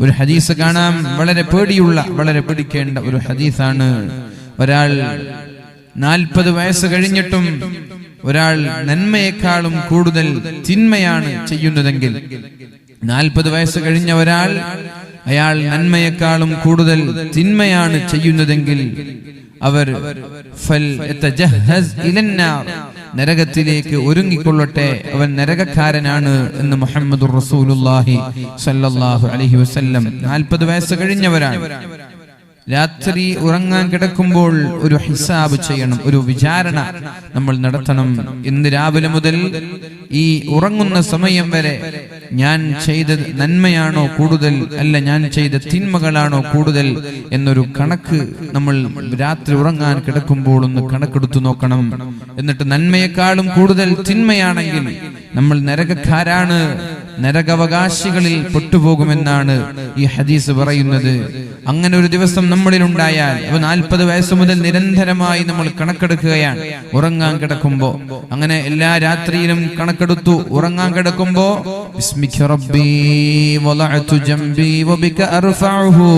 ഒരു ഹദീസ് കാണാം, വളരെ പേടിയുള്ള, വളരെ പേടിക്കേണ്ട ഒരു ഹദീസാണ്. ഒരാൾ 40 വയസ്സ് കഴിഞ്ഞിട്ടും ഒരാൾ നന്മയെക്കാളും കൂടുതൽ തിന്മയാണ് ചെയ്യുന്നതെങ്കിൽ, 40 വയസ്സ് കഴിഞ്ഞ ഒരാൾ അയാൾ നന്മയെക്കാളും കൂടുതൽ തിന്മയാണ് ചെയ്യുന്നതെങ്കിൽ അവർ നരകത്തിലേക്ക് ഒരുങ്ങിക്കൊള്ളട്ടെ, അവൻ നരകക്കാരനാണ് എന്ന് മുഹമ്മദുർ റസൂലുള്ളാഹി സ്വല്ലല്ലാഹു അലൈഹി വസല്ലം. 40 വയസ്സ് കഴിഞ്ഞവരാണ്. രാത്രി ഉറങ്ങാൻ കിടക്കുമ്പോൾ ഒരു ഹിസാബ് ചെയ്യണം, ഒരു വിചാരണ നമ്മൾ നടത്തണം. ഇന്ന് രാവിലെ മുതൽ ഈ ഉറങ്ങുന്ന സമയം വരെ ഞാൻ ചെയ്ത നന്മയാണോ കൂടുതൽ, അല്ല ഞാൻ ചെയ്ത തിന്മകളാണോ കൂടുതൽ എന്നൊരു കണക്ക് നമ്മൾ രാത്രി ഉറങ്ങാൻ കിടക്കുമ്പോൾ ഒന്ന് കണക്കെടുത്തു നോക്കണം. എന്നിട്ട് നന്മയെക്കാളും കൂടുതൽ തിന്മയാണെങ്കിൽ നമ്മൾ നരകക്കാരാണ്, നരകാവകാശികളിൽ പെട്ടുപോകുമെന്നാണ് ഈ ഹദീസ് പറയുന്നത്. അങ്ങനെ ഒരു ദിവസം നമ്മളിൽ ഉണ്ടായാൽ 40 വയസ്സ് മുതൽ നിരന്തരമായി നമ്മൾ കണക്കെടുക്കുകയാണ് ഉറങ്ങാൻ കിടക്കുമ്പോ. അങ്ങനെ എല്ലാ രാത്രിയിലും കണക്കെടുത്തു ഉറങ്ങാൻ കിടക്കുമ്പോ ബിസ്മിക റബ്ബി വളഅതു ജംബി വബിക അർഫഉഹു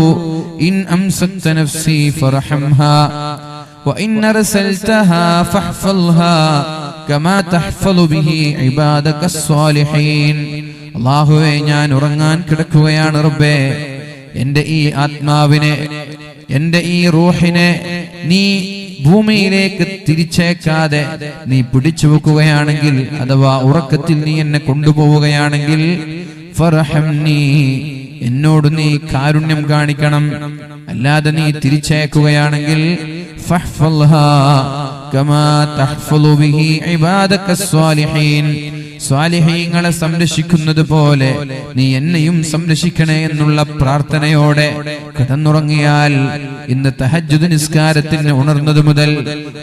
ഇൻ അംസക്ത നഫ്സി ഫർഹംഹാ വഇൻ അർസൽതഹാ ഫഹ്ഫൽഹാ കമാ തഹ്ഫലു ബിഹി ഇബാദകസ് സ്വാലിഹീൻ. അല്ലാഹുവേ, ഞാൻ ഉറങ്ങാൻ കിടക്കുകയാണ് റബ്ബേ, എന്റെ ഈ ആത്മാവിനെ, എന്റെ ഈ റൂഹിനെ നീ ഭൂമിയിലേക്ക് തിരിച്ചേക്കാതെ നീ പിടിച്ചു വെക്കുകയാണെങ്കിൽ, അഥവാ ഉറക്കത്തിൽ നീ എന്നെ കൊണ്ടുപോവുകയാണെങ്കിൽ, ഫർഹംനി, എന്നോട് നീ കാരുണ്യം കാണിക്കണം. അല്ലാതെ നീ തിരിച്ചേക്കുകയാണെങ്കിൽ ഫഹ്ഫൽഹാ കമാ തഹ്ഫലു ബിഹി ഇബാദകസ് സ്വാലിഹീൻ, സ്വാലിഹീങ്ങളെ സംരക്ഷിക്കുന്നത് പോലെ നീ എന്നെയും സംരക്ഷിക്കണേ എന്നുള്ള പ്രാർത്ഥനയോടെ കിടന്നുറങ്ങിയാൽ ഇന്ന് തഹജ്ജുദ് നിസ്കാരത്തിന് ഉണർന്നത് മുതൽ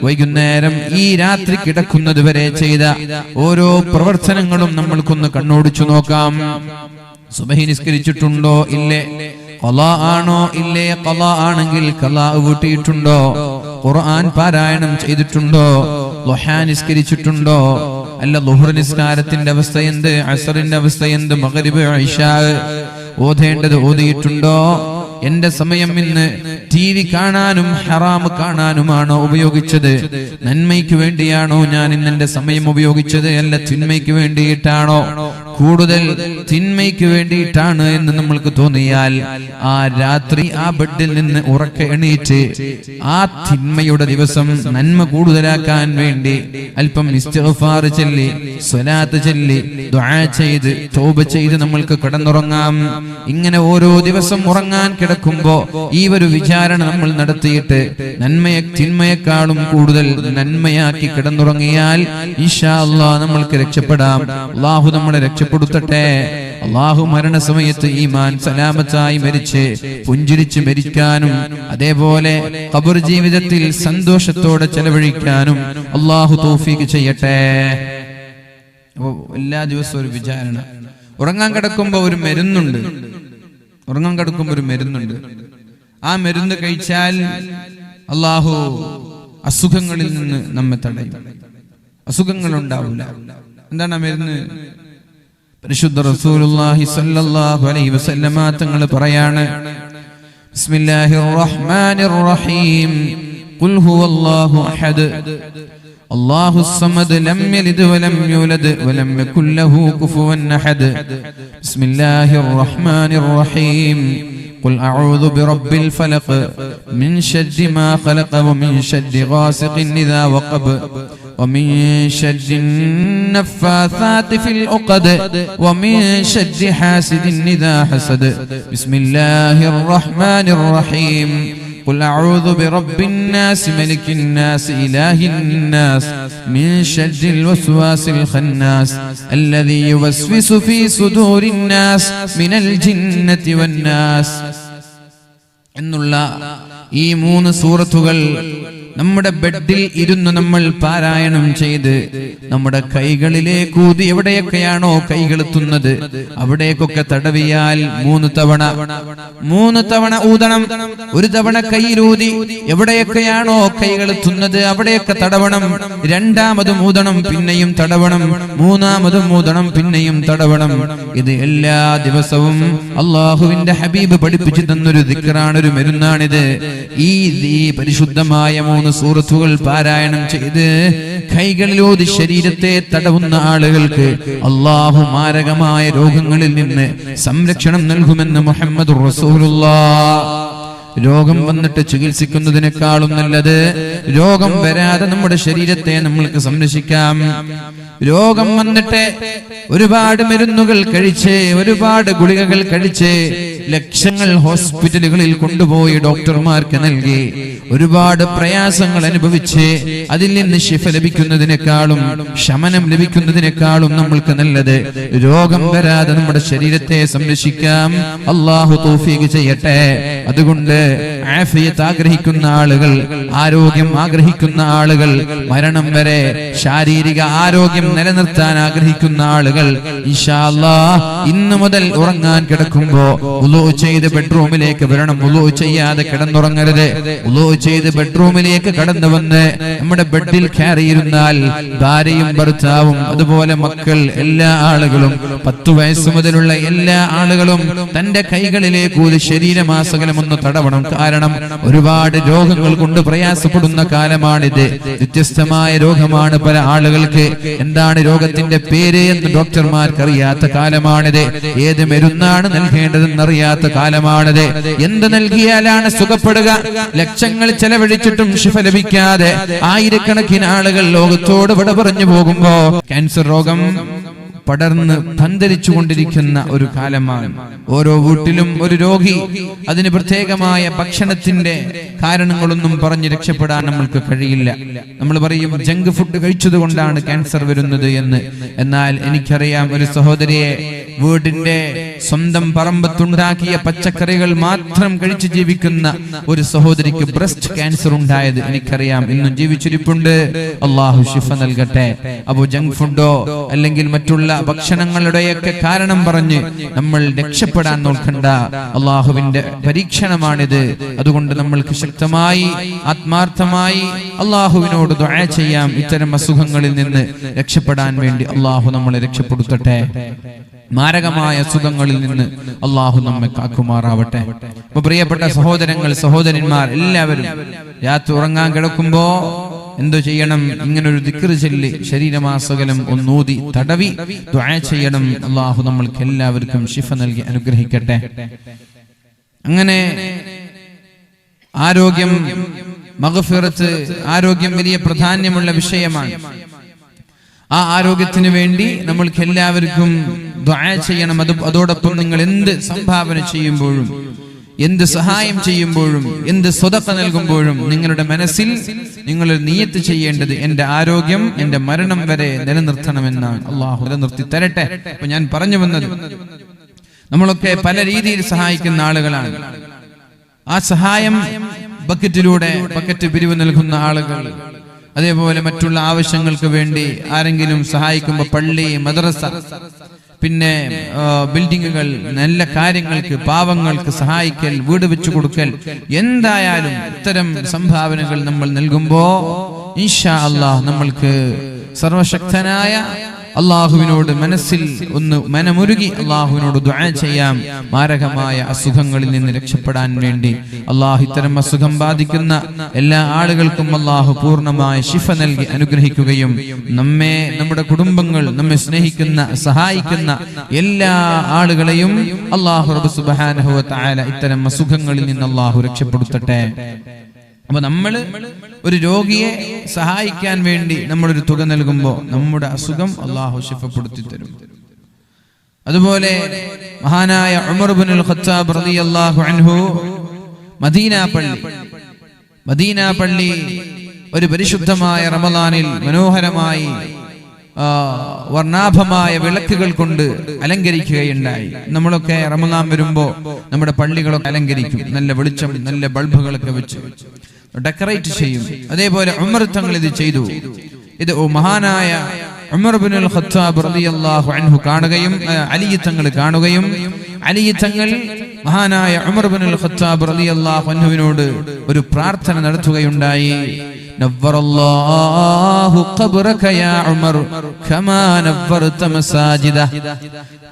വൈകുന്നേരം ഈ രാത്രി കിടക്കുന്നത് വരെ ചെയ്ത ഓരോ പ്രവർത്തനങ്ങളും നമ്മൾക്കൊന്ന് കണ്ണോടിച്ചു നോക്കാം. സുബഹി നിസ്കരിച്ചിട്ടുണ്ടോ ഇല്ലേ? ഖളാ ആണോ ഇല്ലേ? ഖളാ ആണെങ്കിൽ ഖളാ വീട്ടിയിട്ടുണ്ടോ? ഖുർആൻ പാരായണം ചെയ്തിട്ടുണ്ടോ? ളുഹാ നിസ്കരിച്ചിട്ടുണ്ടോ? അല്ല, ളുഹ്ർ നിസ്കാരത്തിന്റെ അവസ്ഥ എന്ത്? അസ്റിന്റെ അവസ്ഥ എന്ത്? മഗ്രിബ് ഇശാ ഓതേണ്ടത് ഓതിയിട്ടുണ്ടോ? എന്റെ സമയം ഇന്ന് TV കാണാനും ഹറാം കാണാനുമാണോ ഉപയോഗിച്ചത്? നന്മയ്ക്ക് വേണ്ടിയാണോ ഞാൻ ഇന്ന് എന്റെ സമയം ഉപയോഗിച്ചത്, അല്ല തിന്മയ്ക്ക് വേണ്ടിയിട്ടാണോ? കൂടുതൽ തിന്മയ്ക്ക് വേണ്ടിയിട്ടാണ് എന്ന് നമ്മൾക്ക് തോന്നിയാൽ ആ രാത്രി ആ ബെഡിൽ നിന്ന് ഉറക്കെ എണീറ്റ് ആ തിന്മയുടെ ദിവസം നന്മ കൂടുതലാക്കാൻ വേണ്ടി അല്പം ഇസ്തിഗ്ഫാർ ചൊല്ലി, സ്വലാത്ത് ചൊല്ലി, ദുആ ചെയ്ത്, തൗബ ചെയ്ത് നമ്മൾക്ക് കിടന്നുറങ്ങാം. ഇങ്ങനെ ഓരോ ദിവസം ഉറങ്ങാൻ കിടക്കുമ്പോ ഈ ഒരു വിചാരണ നമ്മൾ നടത്തിയിട്ട് തിന്മയെക്കാളും കൂടുതൽ നന്മയാക്കി കിടന്നുറങ്ങിയാൽ ഇൻഷാ അല്ലാഹ് നമ്മൾക്ക് രക്ഷപ്പെടാം. അല്ലാഹു നമ്മളെ രക്ഷപ്പെടുത്തട്ടെ. അല്ലാഹു മരണസമയത്ത് ഈമാൻ സലാമത്തായി മരിച്ച് പുഞ്ചിരിച്ച് മരിക്കാനും അതേപോലെ ഖബർ ജീവിതത്തിൽ സന്തോഷത്തോടെ ചെലവഴിക്കാനും അല്ലാഹു തൗഫീഖ് ചെയ്യട്ടെ. എല്ലാ ദിവസവും ഒരു വിചാരണ. ഉറങ്ങാൻ കിടക്കുമ്പോ ഒരു മരുന്നുണ്ട്. ആ മരുന്ന് കഴിച്ചാൽ അല്ലാഹു അസുഖങ്ങളിൽ നിന്ന് നമ്മെ തടയും. അസുഖങ്ങൾ ഉണ്ടാവില്ല. എന്താണ് ആ മരുന്ന്? പരിശുദ്ധ റസൂലുള്ളാഹി സ്വല്ലല്ലാഹു അലൈഹി വസല്ലമ തങ്ങൾ പറയാണ്, ബിസ്മില്ലാഹിർ റഹ്മാനിർ റഹീം, ഖുൽ ഹുവല്ലാഹു അഹദ് അല്ലാഹുസ് സമദ് ലം യലിദ് വലം യൂലദ് വലം യകുൽ ലഹു കുഫുവൻ അഹദ്. ബിസ്മില്ലാഹിർ റഹ്മാനിർ റഹീം, قل أعوذ برب الفلق من شر ما خلق ومن شر غاسق إذا وقب ومن شر النفاثات في العقد ومن شر حاسد إذا حسد. بسم الله الرحمن الرحيم. قل أعوذ برب الناس ملك الناس إله الناس من شر الوسواس الخناس الذي يوسوس في صدور الناس من الجنة والناس. എന്നുള്ള ഈ 3 സൂറത്തുകൾ നമ്മുടെ ബെഡിൽ ഇരുന്ന് നമ്മൾ പാരായണം ചെയ്ത് നമ്മുടെ കൈകളിലേക്ക് ഊതി എവിടെയൊക്കെയാണോ കൈകൾ എത്തുന്നത് അവിടേക്കൊക്കെ തടവിയാൽ 3 തവണ ഊതണം. ഒരു തവണ കൈയിലൂതി എവിടെയൊക്കെയാണോ കൈകൾ എത്തുന്നത് അവിടെയൊക്കെ തടവണം. രണ്ടാമതും ഊതണം, പിന്നെയും തടവണം. മൂന്നാമതും ഊതണം, പിന്നെയും തടവണം. ഇത് എല്ലാ ദിവസവും അള്ളാഹുവിന്റെ ഹബീബ് പഠിപ്പിച്ചു തന്നൊരു ദിക്റാണ്, ഒരു മരുന്നാണിത്. ഈ പരിശുദ്ധമായ 3 സൂറത്തുകൾ പാരായണം ചെയ്ത് കൈകളിലൂതി ശരീരത്തെ തടവുന്ന ആളുകൾക്ക് അല്ലാഹു മാരകമായ രോഗങ്ങളിൽ നിന്ന് സംരക്ഷണം നൽകുമെന്ന് മുഹമ്മദുർ റസൂലുള്ളാഹ്. രോഗം വന്നിട്ട് ചികിത്സിക്കുന്നതിനേക്കാളും നല്ലത് രോഗം വരാതെ നമ്മുടെ ശരീരത്തെ നമ്മൾക്ക് സംരക്ഷിക്കാം. രോഗം വന്നിട്ട് ഒരുപാട് മരുന്നുകൾ കഴിച്ച്, ഒരുപാട് ഗുളികകൾ കഴിച്ച്, ലക്ഷങ്ങൾ ഹോസ്പിറ്റലുകളിൽ കൊണ്ടുപോയി ഡോക്ടർമാർക്ക് നൽകി, ഒരുപാട് പ്രയാസങ്ങൾ അനുഭവിച്ച് അതിൽ നിന്ന് ശിഫ ലഭിക്കുന്നതിനേക്കാളും ശമനം ലഭിക്കുന്നതിനേക്കാളും നമ്മൾക്ക് നല്ലത് രോഗം വരാതെ നമ്മുടെ ശരീരത്തെ സംരക്ഷിക്കാം. അല്ലാഹു തൗഫീഖ് ചെയ്യട്ടെ. അതുകൊണ്ട് ആഫിയത്ത് ആഗ്രഹിക്കുന്ന ആളുകൾ, ആരോഗ്യം ആഗ്രഹിക്കുന്ന ആളുകൾ, മരണം വരെ ശാരീരിക ആരോഗ്യം നിലനിർത്താൻ ആഗ്രഹിക്കുന്ന ആളുകൾ ഇൻഷാ അല്ലാഹ് ഇന്നു മുതൽ ഉറങ്ങാൻ കിടക്കുമ്പോ വുളൂ ചെയ്ത് ബെഡ്റൂമിലേക്ക് വരണം. വുളൂ ചെയ്യാതെ കിടന്നുറങ്ങരുത്. വുളൂ ചെയ്ത് ബെഡ്റൂമിലേക്ക് കടന്നു വന്ന് നമ്മുടെ ബെഡിൽ കയറിയിരുന്നാൽ ഭാര്യയും ഭർത്താവും അതുപോലെ മക്കൾ എല്ലാ ആളുകളും 10 വയസ്സ് മുതലുള്ള എല്ലാ ആളുകളും തന്റെ കൈകളിലേക്ക് ഊതി ശരീരമാസകലം ഒന്ന് തടവണം. കാരണം ഒരുപാട് രോഗങ്ങൾ കൊണ്ട് പ്രയാസപ്പെടുന്ന കാലമാണിത്. വ്യത്യസ്തമായ രോഗമാണ് പല ആളുകൾക്ക്. എന്താണ് രോഗത്തിന്റെ പേര് എന്ന് ഡോക്ടർമാർക്ക് അറിയാത്ത കാലമാണിത്. ഏത് മരുന്നാണ് നൽകേണ്ടതെന്നറിയാത്ത കാലമാണിത്. എന്ത് നൽകിയാലാണ് സുഖപ്പെടുക? ലക്ഷങ്ങൾ ചെലവഴിച്ചിട്ടും ശിഫ ലഭിക്കാതെ ആയിരക്കണക്കിന് ആളുകൾ ലോകത്തോട് വിട പറഞ്ഞു പോകുമ്പോ ക്യാൻസർ രോഗം പടർന്ന് പന്തലിച്ചുകൊണ്ടിരിക്കുന്ന ഒരു കാലമാണ്. ഓരോ വീട്ടിലും ഒരു രോഗി. അതിന് പ്രത്യേകമായ ഭക്ഷണത്തിന്റെ കാരണങ്ങളൊന്നും പറഞ്ഞ് രക്ഷപ്പെടാൻ നമ്മൾക്ക് കഴിയില്ല. നമ്മൾ പറയും ജങ്ക് ഫുഡ് കഴിച്ചത് കൊണ്ടാണ് ക്യാൻസർ വരുന്നത് എന്ന്. എന്നാൽ എനിക്കറിയാം ഒരു സഹോദരിയെ, വീടിന്റെ സ്വന്തം പറമ്പത്തുണ്ടാക്കിയ പച്ചക്കറികൾ മാത്രം കഴിച്ച് ജീവിക്കുന്ന ഒരു സഹോദരിക്ക് ബ്രസ്റ്റ് ക്യാൻസർ ഉണ്ടായത് എനിക്കറിയാം. ഇന്നും ജീവിച്ചിരിപ്പുണ്ട്. അള്ളാഹു ശിഫ നൽകട്ടെ. അപ്പോ ജങ്ക് ഫുഡോ അല്ലെങ്കിൽ മറ്റുള്ള ഭക്ഷണങ്ങളുടെയൊക്കെ കാരണം പറഞ്ഞ് നമ്മൾ രക്ഷപ്പെടാൻ നോക്കണ്ട. അള്ളാഹുവിന്റെ പരീക്ഷണമാണിത്. അതുകൊണ്ട് നമ്മൾക്ക് ശക്തമായി ആത്മാർത്ഥമായി അള്ളാഹുവിനോട് ദുആ ചെയ്യാം. ഇത്തരം അസുഖങ്ങളിൽ നിന്ന് രക്ഷപ്പെടാൻ വേണ്ടി അള്ളാഹു നമ്മളെ രക്ഷപ്പെടുത്തട്ടെ. മാരകമായ അസുഖങ്ങളിൽ നിന്ന് അള്ളാഹു നമ്മെ കാക്കുമാറാവട്ടെ. അപ്പൊ പ്രിയപ്പെട്ട സഹോദരങ്ങൾ, സഹോദരന്മാർ എല്ലാവരും രാത്രി ഉറങ്ങാൻ കിടക്കുമ്പോ എന്തു ചെയ്യണം? ഇങ്ങനൊരു ദിക്ർ ചൊല്ലി ശരീരമാസകലം ഒന്നൂതി തടവി ദുആ ചെയ്യണം. അള്ളാഹു നമ്മൾക്ക് എല്ലാവർക്കും ശിഫ നൽകി അനുഗ്രഹിക്കട്ടെ. അങ്ങനെ ആരോഗ്യം, മഗ്ഫിറത്ത്, ആരോഗ്യം വലിയ പ്രാധാന്യമുള്ള വിഷയമാണ്. ആ ആരോഗ്യത്തിന് വേണ്ടി നമ്മൾക്ക് എല്ലാവർക്കും ദുആ ചെയ്യണം. അതോടൊപ്പം നിങ്ങൾ എന്ത് സംഭാവന ചെയ്യുമ്പോഴും, എന്ത് സഹായം ചെയ്യുമ്പോഴും, എന്ത് സ്വതക്ക നൽകുമ്പോഴും നിങ്ങളുടെ മനസ്സിൽ നിങ്ങൾ നിയത്ത് ചെയ്യേണ്ടത് എന്റെ ആരോഗ്യം എന്റെ മരണം വരെ നിലനിർത്തണമെന്നാണ്. അള്ളാഹു നിലനിർത്തി തരട്ടെ. അപ്പൊ ഞാൻ പറഞ്ഞു വന്നത്, നമ്മളൊക്കെ പല രീതിയിൽ സഹായിക്കുന്ന ആളുകളാണ്. ആ സഹായം ബക്കറ്റ് പിരിവ് നൽകുന്ന ആളുകൾ, അതേപോലെ മറ്റുള്ള ആവശ്യങ്ങൾക്ക് വേണ്ടി ആരെങ്കിലും സഹായിക്കുമ്പോൾ പള്ളി, മദ്രസ, പിന്നെ ബിൽഡിങ്ങുകൾ, നല്ല കാര്യങ്ങൾക്ക്, പാവങ്ങൾക്ക് സഹായിക്കൽ, വീട് വെച്ചു കൊടുക്കൽ, എന്തായാലും ഇത്തരം സംഭാവനകൾ നമ്മൾ നൽകുമ്പോ ഇൻഷാ അല്ലാഹ് നമ്മൾക്ക് സർവശക്തനായ അള്ളാഹുവിനോട് മനസ്സിൽ ഒന്ന് മനമുരുകി അള്ളാഹുവിനോട് ദുആ ചെയ്യാം. മാരകമായ അസുഖങ്ങളിൽ നിന്ന് രക്ഷപ്പെടാൻ വേണ്ടി അള്ളാഹു ഇത്തരം അസുഖം ബാധിക്കുന്ന എല്ലാ ആളുകൾക്കും അള്ളാഹു പൂർണ്ണമായ ശിഫ നൽകി അനുഗ്രഹിക്കുകയും നമ്മെ, നമ്മുടെ കുടുംബങ്ങൾ, നമ്മെ സ്നേഹിക്കുന്ന സഹായിക്കുന്ന എല്ലാ ആളുകളെയും അള്ളാഹു റബ്ബ് സുബ്ഹാനഹു വ തആല ഇത്തരം അസുഖങ്ങളിൽ നിന്ന് അള്ളാഹു രക്ഷപ്പെടുത്തട്ടെ. അപ്പൊ നമ്മൾ ഒരു രോഗിയെ സഹായിക്കാൻ വേണ്ടി നമ്മളൊരു തുക നൽകുമ്പോൾ നമ്മുടെ അസുഖം അള്ളാഹു ശിഫപ്പെടുത്തി തരും. അതുപോലെ മഹാനായ ഉമർ ഇബ്നുൽ ഖത്താബ് റളിയല്ലാഹു അൻഹു മദീന പള്ളി ഒരു പരിശുദ്ധമായ റമളാനിൽ മനോഹരമായി വർണ്ണാഭമായ വിളക്കുകൾ കൊണ്ട് അലങ്കരിക്കുകയുണ്ടായി. നമ്മളൊക്കെ റമളാൻ വരുമ്പോ നമ്മുടെ പള്ളികളൊക്കെ അലങ്കരിക്കും. നല്ല വെളിച്ചം, നല്ല ബൾബുകളൊക്കെ വെച്ച് ഡെക്കറേറ്റ് ചെയ്യും. അതേപോലെ ഉമർ തങ്ങൾ ഇത് ചെയ്തു. ഇത് മഹാനായ ഉമർ ഇബ്നുൽ ഖത്താബ് റളിയല്ലാഹു അൻഹു കാണുകയും അലി തങ്ങൾ കാണുകയും അലി തങ്ങൾ മഹാനായ ഉമർ ഇബ്നുൽ ഖത്താബ് റളിയല്ലാഹു അൻഹുവിനോട് ഒരു പ്രാർത്ഥന നടത്തുകയുണ്ടായി. നവ്വറല്ലാഹു ഖബ്റക യാ ഉമർ കമാ നവ്വറത മസാജിദ.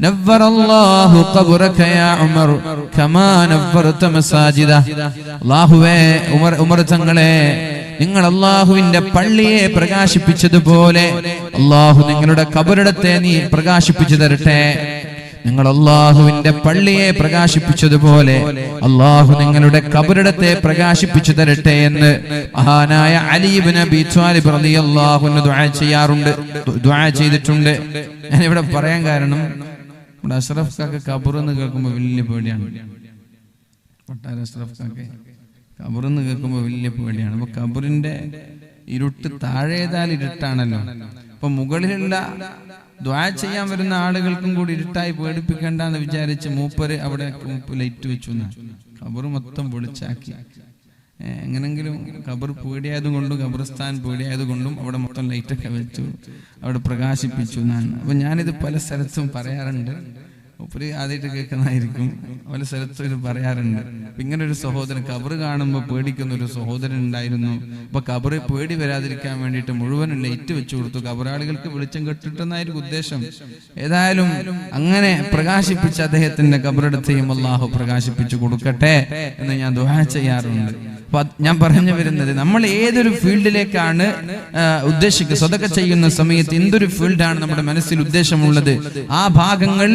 നവ്വറല്ലാഹു ഖബ്റക യാ ഉമർ കമാ നവ്വറത മസാജിദ. അല്ലാഹുവേ ഉമർ തങ്ങളെ, നിങ്ങൾ അല്ലാഹുവിന്റെ പള്ളിയെ പ്രകാശിപ്പിച്ചതുപോലെ അല്ലാഹു നിങ്ങളുടെ ഖബറിടത്തെ നീ പ്രകാശിപ്പിച്ചു തരട്ടെ. നിങ്ങൾ അല്ലാഹുവിന്റെ പള്ളിയെ പ്രകാശിപ്പിച്ചതുപോലെ അല്ലാഹു നിങ്ങളുടെ ഖബറിടത്തെ പ്രകാശിപ്പിച്ചു തരട്ടെ എന്ന് മഹാനായ അലി ഇബ്നു അബീ ത്വാലിബ് റളിയല്ലാഹു അൻഹു ദുആ ചെയ്തിട്ടുണ്ട്. ഞാൻ ഇവിടെ പറയാൻ കാരണം നമ്മുടെ അഷ്റഫ് കാക്ക ഖബർ എന്ന് കേൾക്കുമ്പോൾ വലിയ പേടിയാണ്. കൊട്ടാര അഷ്റഫ് കാക്ക ഖബർ എന്ന് കേൾക്കുമ്പോൾ വലിയ പേടിയാണ്. അപ്പൊ ഖബറിന്റെ ഇരുട്ട് താഴേതാൽ ഇരുട്ടാണല്ലോ. അപ്പൊ മുകളിലുള്ള ദുആ ചെയ്യാൻ വരുന്ന ആളുകൾക്കും കൂടി ഇരുട്ടായി പേടിപ്പിക്കണ്ടെന്ന് വിചാരിച്ച് മൂപ്പര് അവിടെ ലൈറ്റ് വെച്ചു. ഖബർ മൊത്തം വെളിച്ചാക്കി. എങ്ങനെങ്കിലും ഖബർ പേടിയായതുകൊണ്ടും ഖബർസ്ഥാൻ പേടിയായതുകൊണ്ടും അവിടെ മൊത്തം ലൈറ്റൊക്കെ വെച്ചു, അവിടെ പ്രകാശിപ്പിച്ചു എന്നാണ്. അപ്പൊ ഞാനിത് പല സ്ഥലത്തും പറയാറുണ്ട്. മൂപ്പര് ആദ്യമായിട്ട് കേൾക്കുന്നതായിരിക്കും. പല സ്ഥലത്തും ഇത് പറയാറുണ്ട്. ഇങ്ങനെ ഒരു സഹോദരൻ ഖബർ കാണുമ്പോൾ പേടിക്കുന്ന ഒരു സഹോദരൻ ഉണ്ടായിരുന്നു. അപ്പൊ ഖബർ പേടി വരാതിരിക്കാൻ വേണ്ടിയിട്ട് മുഴുവനും ലൈറ്റ് വെച്ചു കൊടുത്തു. ഖബറാളികൾക്ക് വെളിച്ചം കെട്ടിട്ടെന്നായിരിക്കും ഉദ്ദേശം. ഏതായാലും അങ്ങനെ പ്രകാശിപ്പിച്ച അദ്ദേഹത്തിന്റെ ഖബറെടുത്തെയും അല്ലാഹു പ്രകാശിപ്പിച്ചു കൊടുക്കട്ടെ എന്ന് ഞാൻ ദുആ ചെയ്യാറുണ്ട്. അപ്പൊ ഞാൻ പറഞ്ഞു വരുന്നത്, നമ്മൾ ഏതൊരു ഫീൽഡിലേക്കാണ് ഉദ്ദേശിക്കുന്നത്, സ്വതക്ക ചെയ്യുന്ന സമയത്ത് എന്തൊരു ഫീൽഡാണ് നമ്മുടെ മനസ്സിൽ ഉദ്ദേശമുള്ളത്, ആ ഭാഗങ്ങൾ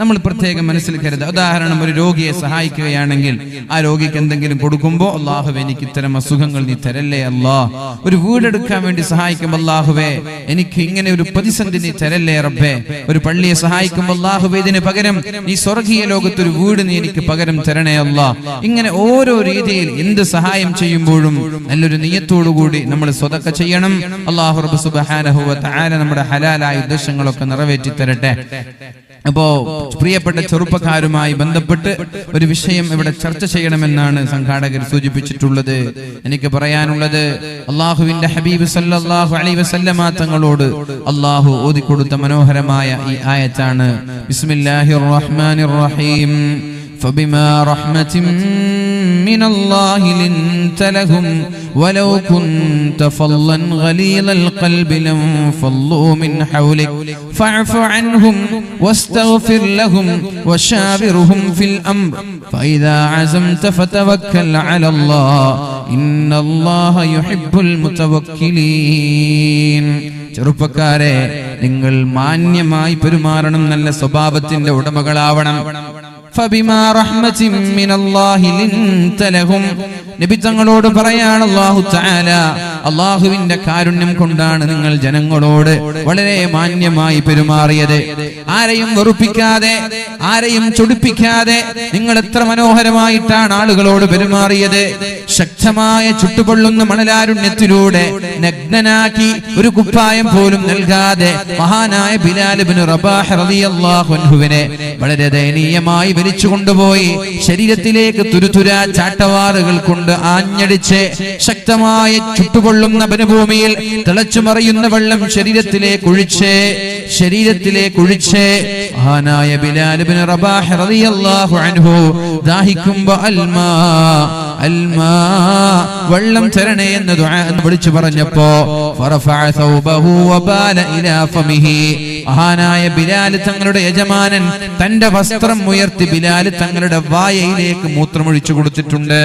നമ്മൾ പ്രത്യേകം മനസ്സിൽ കരുതുക. ഉദാഹരണം, ഒരു രോഗിയെ സഹായിക്കുകയാണെങ്കിൽ ആ രോഗിക്ക് എന്തെങ്കിലും കൊടുക്കുമ്പോൾ അല്ലാഹുവേ എനിക്ക് ഇത്തരം അസുഖങ്ങൾ നീ തരല്ലേ അല്ലാ. ഒരു വീടെടുക്കാൻ വേണ്ടി സഹായിക്കുമ്പോൾ അല്ലാഹുവേ എനിക്ക് ഇങ്ങനെ ഒരു പ്രതിസന്ധി നീ തരല്ലേ റബ്ബേ. ഒരു പള്ളിയെ സഹായിക്കുമ്പോൾ അല്ലാഹുവേ ഇതിന് പകരം നീ സ്വർഗീയ ലോകത്തൊരു വീട് നീ എനിക്ക് പകരം തരണേ അല്ലാ. ഇങ്ങനെ ഓരോ രീതിയിൽ എന്ത് സഹായം ചെയ്യുമ്പോഴും നല്ലൊരു നിയ്യത്തോടുകൂടി നമ്മൾ സ്വതക്ക ചെയ്യണം. അല്ലാഹു റബ്ബ് സുബ്ഹാനഹു വ തആല നമ്മുടെ ഹലാലായ ഉദ്ദേശങ്ങളൊക്കെ നിറവേറ്റി തരട്ടെ. അപ്പോ പ്രിയപ്പെട്ട ചെറുപ്പക്കാരുമായി ബന്ധപ്പെട്ട് ഒരു വിഷയം ഇവിടെ ചർച്ച ചെയ്യണമെന്നാണ് സംഘാടകർ സൂചിപ്പിച്ചിട്ടുള്ളത്. എനിക്ക് പറയാനുള്ളത്, അല്ലാഹുവിന്റെ ഹബീബ് സല്ലല്ലാഹു അലൈഹി വസല്ലമ തങ്ങളോട് അല്ലാഹു ഓതിക്കൊടുത്ത മനോഹരമായ ഈ ആയത്താണ്. ബിസ്മില്ലാഹിർ റഹ്മാനിർ റഹീം. فبما رحمة من الله لنت لهم ولو كنت فظا غليظ القلب لانفضوا من حولك فاعف عنهم واستغفر لهم وشاورهم في الأمر فإذا عزمت فتوكل على الله إن الله يحب المتوكلين. ചെറുപ്പക്കാരെ, നിങ്ങൾ മാന്യമായി പെരുമാറണം, നല്ല സ്വഭാവത്തിന്റെ ഉടമകളാവണം. ഫബിമാ റഹ്മത്തിൻ മിനല്ലാഹി ലിൻത ലഹും. നബി തങ്ങളോട് പറയാണ് അല്ലാഹു തആല, അല്ലാഹുവിന്റെ കാരുണ്യം കൊണ്ടാണ് നിങ്ങൾ ജനങ്ങളോട് വളരെ മാന്യമായി പെരുമാറിയത്. ആരെയും വെറുപ്പിക്കാതെ, ആരെയും ചൊടിപ്പിക്കാതെ നിങ്ങൾ എത്ര മനോഹരമായിട്ടാണ് ആളുകളോട് പെരുമാറിയത്. ശക്തമായ ചുട്ടുപൊള്ളുന്ന മണലാരുണ്യത്തിലൂടെ നഗ്നനാക്കി ഒരു കുപ്പായം പോലും നൽകാതെ മഹാനായ ബിലാൽ ഇബ്നു റബാഹ് റളിയല്ലാഹു അൻഹുവിനെ വളരെ ദയനീയമായി വലിച്ചു കൊണ്ടുപോയി ശരീരത്തിലേക്ക് തുരുതുരാ ചാട്ടവാറുകൾ കൊണ്ട് ആഞ്ഞടിച്ച് ശക്തമായ ചുട്ടുപൊള്ളുന്ന വനഭൂമിയിൽ തിളച്ചുമറിയുന്ന വെള്ളം ശരീരത്തിലേക്ക് ഒഴിച്ച് മഹാനായ ബിലാൽ ഇബ്നു റബാഹ് റളിയല്ലാഹു അൻഹു ദാഹിക്കുമ്പോൾ അൽമാ വെള്ളം തരണേ എന്ന് ദുആ വിളിച്ചു പറഞ്ഞപ്പോ ഫറഫഅ സൗബഹു വബാല ഇലാ ഫമിഹി. മഹാനായ ബിലാൽ തങ്ങളുടെ യജമാനൻ തന്റെ വസ്ത്രം ഉയർത്തി ബിലാൽ തങ്ങളുടെ വായയിലേക്ക് മൂത്രമൊഴിച്ചു കൊടുത്തിട്ടുണ്ട്.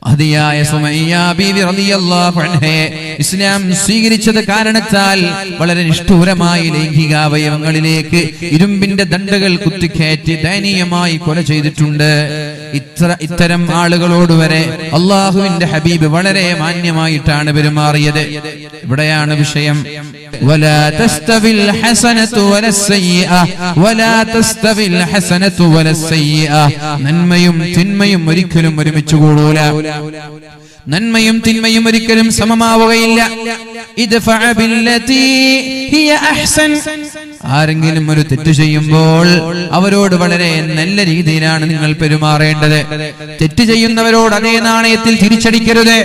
മഹദിയായ സുമയ്യ ബീവി റളിയല്ലാഹു അൻഹയെ ഇസ്ലാം സ്വീകരിച്ചത് കാരണത്താൽ വളരെ നിഷ്ഠൂരമായ ലൈംഗികാവയവങ്ങളിലേക്ക് ഇരുമ്പിന്റെ ദണ്ഡകൾ കുത്തിക്കയറ്റി ദയനീയമായി കൊല ചെയ്തിട്ടുണ്ട്. ഇത്തരം ആളുകളോട് വരെ അല്ലാഹുവിന്റെ ഹബീബ് വളരെ മാന്യമായിട്ടാണ് പെരുമാറിയത്. ഇവിടെയാണ് വിഷയം. വലാ തസ്തവിൽ ഹസനതു വലസ്സയ്യിഅ വലാ തസ്തവിൽ ഹസനതു വലസ്സയ്യിഅ. നന്മയും തിന്മയും ഒരിക്കലും ഒരുമിച്ച് കൂടൂല. നന്മയും തിന്മയും ഒരിക്കലും സമമാവുകയില്ല. ഇദ്ഫഅ ബില്ലതി ഹിയ അഹ്സൻ. ആരെങ്കിലും ഒരു തെറ്റ് ചെയ്യുമ്പോൾ അവരോട് വളരെ നല്ല രീതിയിലാണ് നിങ്ങൾ പെരുമാറേണ്ടത്. പെരുമാറേണ്ടത്. തെറ്റ് ചെയ്യുന്നവരോട് അതേ നാണയത്തിൽ തിരിച്ചടിക്കരുത്.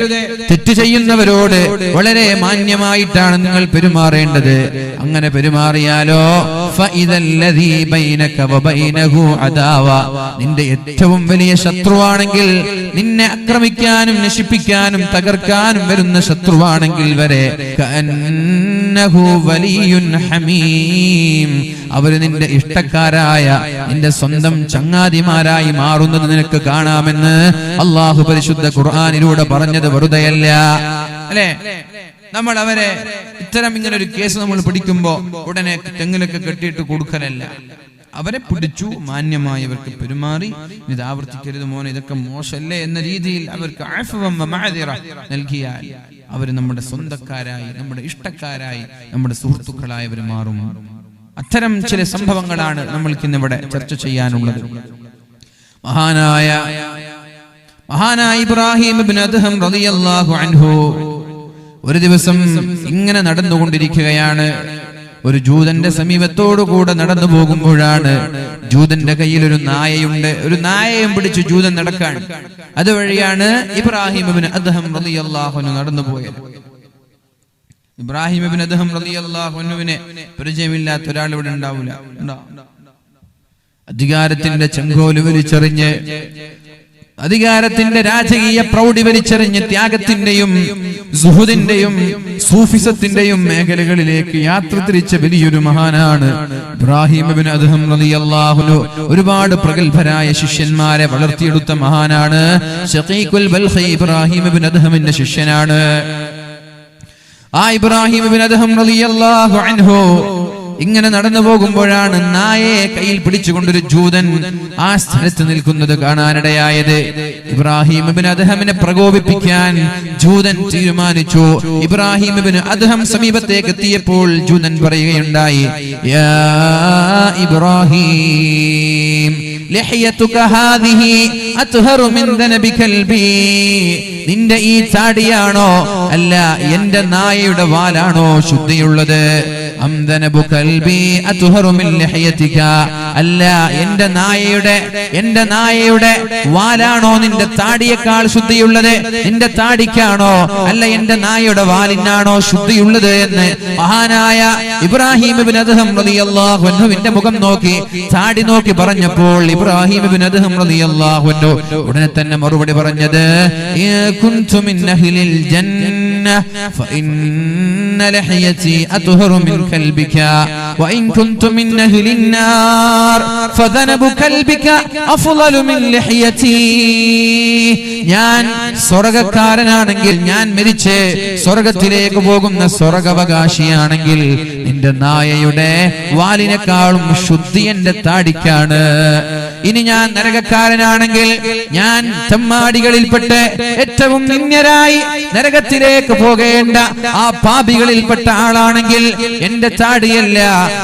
തെറ്റ് ചെയ്യുന്നവരോട് വളരെ മാന്യമായിട്ടാണ് നിങ്ങൾ പെരുമാറേണ്ടത്. അങ്ങനെ പെരുമാറിയാലോ ഫഇദല്ലദീ ബൈനക വബൈനഹു അദാവ, നിന്റെ ഏറ്റവും വലിയ ശത്രുവാണെങ്കിൽ, നിന്നെ ആക്രമിക്കാനും നശിപ്പിക്കാനും തകർക്കാനും വരുന്ന ശത്രുവാണെങ്കിൽ വരെ കഅന്നഹു വലിയുൻ ഹമീം, അവര് നിന്റെ ഇഷ്ടക്കാരായ നിന്റെ സ്വന്തം ചങ്ങാതിമാരായി മാറുന്നത് നിനക്ക് കാണാമെന്ന് അല്ലാഹു പരിശുദ്ധ ഖുർആനിലൂടെ പറഞ്ഞത് വെറുതെയല്ല. അല്ലേ? നമ്മൾ അവരെ ഇത്തരം ഇങ്ങനെ ഒരു കേസ് നമ്മൾ പിടിക്കുമ്പോ ഉടനെ തെങ്ങിലൊക്കെ കെട്ടിയിട്ട് കൊടുക്കലല്ല. അവരെ പിടിച്ചു, മാന്യമായി അവർക്ക് പെരുമാറി, ഇത് ആവർത്തിക്കരുത് മോനെ, ഇതൊക്കെ മോശമല്ലേ എന്ന രീതിയിൽ അവർക്ക് അഫ്വം വ മഅദിറ നൽകിയാൽ അവർ നമ്മുടെ സ്വന്തക്കാരായി, നമ്മുടെ ഇഷ്ടക്കാരായി, നമ്മുടെ സുഹൃത്തുക്കളായി അവർ മാറും. അത്തരം ചില സംഭവങ്ങളാണ് നമ്മൾക്ക് ഇന്നിവിടെ ചർച്ച ചെയ്യാനുള്ളത്. മഹാനായ ഇബ്രാഹിം ഇബ്നു അദ്ഹം റളിയല്ലാഹു അൻഹു ഒരു ദിവസം ഇങ്ങനെ നടന്നുകൊണ്ടിരിക്കുകയാണ്. ഒരു ജൂതന്റെ സമീപത്തോടുകൂടെ നടന്നു പോകുമ്പോഴാണ് ജൂതന്റെ കയ്യിൽ ഒരു നായയുണ്ട്. ഒരു നായയും പിടിച്ച് ജൂതൻ നടക്കാൻ. അതുവഴിയാണ് ഇബ്രാഹിം ഇബ്നു അദ്ഹം റളിയല്ലാഹു അൻഹു നടന്നുപോയത്. ഇബ്രാഹിം ഇബ്നു അദ്ഹം റളിയല്ലാഹു അൻഹുവിനെ പരിചയമില്ലാത്ത ഒരാൾ ഇവിടെ ഉണ്ടാവില്ല. അധികാരത്തിന്റെ ചെങ്കോല് വലിച്ചെറിഞ്ഞ്, അധികാരത്തിന്റെ രാജകീയ പ്രൗഢി വലിച്ചെറിഞ്ഞ് ത്യാഗത്തിന്റെയും സുഹുദിന്റെയും സൂഫിസത്തിന്റെയും മേഖലകളിലേക്ക് യാത്ര തിരിച്ച വലിയൊരു മഹാനാണ് ഇബ്രാഹിം ഇബ്നു അദ്ഹം റളിയല്ലാഹു അൻഹു. ഒരുപാട് പ്രഗത്ഭരായ ശിഷ്യന്മാരെ വളർത്തിയെടുത്ത മഹാനാണ്. ശഖീഖുൽ ബൽഖി ഇബ്രാഹിം ഇബ്നു അദ്ഹമിന്റെ ശിഷ്യനാണ്. ആ ഇബ്രാഹിം ഇബ്നു അദ്ഹം റളിയല്ലാഹു അൻഹു ഇങ്ങനെ നടന്നു പോകുമ്പോഴാണ് നായയെ കയ്യിൽ പിടിച്ചുകൊണ്ടൊരു ജൂതൻ ആ സ്ഥലത്ത് നിൽക്കുന്നത് കാണാനിടയായത്. ഇബ്രാഹിം ഇബ്നു അദ്ഹമിനെ പ്രകോപിപ്പിക്കാൻ ജൂതൻ തീരുമാനിച്ചു. ഇബ്രാഹിം ഇബ്നു അദ്ഹം സമീപത്തേക്ക് എത്തിയപ്പോൾ ജൂതൻ പറയുകയുണ്ടായി, യാ ഇബ്രാഹിം ലഹിയതുക ഹാദിഹി അത്ഹറു മിൻ ദനബി കൽബി, നിന്റെ ഈ താടിയാണോ അല്ല എന്റെ നായയുടെ വാലാണോ ശുദ്ധിയുള്ളത്? അംദനബു കൽബി അത്ഹറു മിൻ ലഹിയതിക, അല്ല എന്റെ നായയുടെ വാലാണോ നിന്റെ താടിയേക്കാൾ ശുദ്ധിയുള്ളത്? നിന്റെ താടിക്കാണോ അല്ല എന്റെ നായയുടെ വാലിനാണോ ശുദ്ധിയുള്ളത് എന്ന് മഹാനായ ഇബ്രാഹിം ഇബ്നു അദ്ഹം റളിയല്ലാഹു അൻഹുവിന്റെ മുഖം നോക്കി, താടി നോക്കി പറഞ്ഞപ്പോൾ ഇബ്രാഹിം ഇബ്നു അദ്ഹം റളിയല്ലാഹു അൻഹു ഉടനെ തന്നെ മറുപടി പറഞ്ഞത്, കുൻതു മിൻ അഹ്ലിൽ ജന്ന ഫഇന്ന ലഹിയതി അത്ഹറു മിൻ കൽബിക വഇൻ കുൻതു മിൻ അഹ്ലിൻ നാർ ഫദനബു കൽബിക അഫ്ളലു മിൻ ലഹിയതി. ഞാൻ സ്വർഗ്ഗക്കാരനാണെങ്കിൽ, ഞാൻ മരിച്ച് സ്വർഗ്ഗത്തിലേക്ക് പോകുന്ന സ്വർഗ്ഗാവകാശിയാണെങ്കിൽ നിന്റെ നായയുടെ വാലിനേക്കാളും ശുദ്ധി എന്റെ താടിക്കാണ്. ഇനി ഞാൻ നരകക്കാരനാണെങ്കിൽ, ഞാൻ തെമ്മാടികളിൽപ്പെട്ട് ഏറ്റവും നിന്ദ്യരായി നരകത്തിലേക്ക് പോകേണ്ട ആ പാപികളിൽപ്പെട്ട ആളാണെങ്കിൽ എന്റെ താടിയല്ല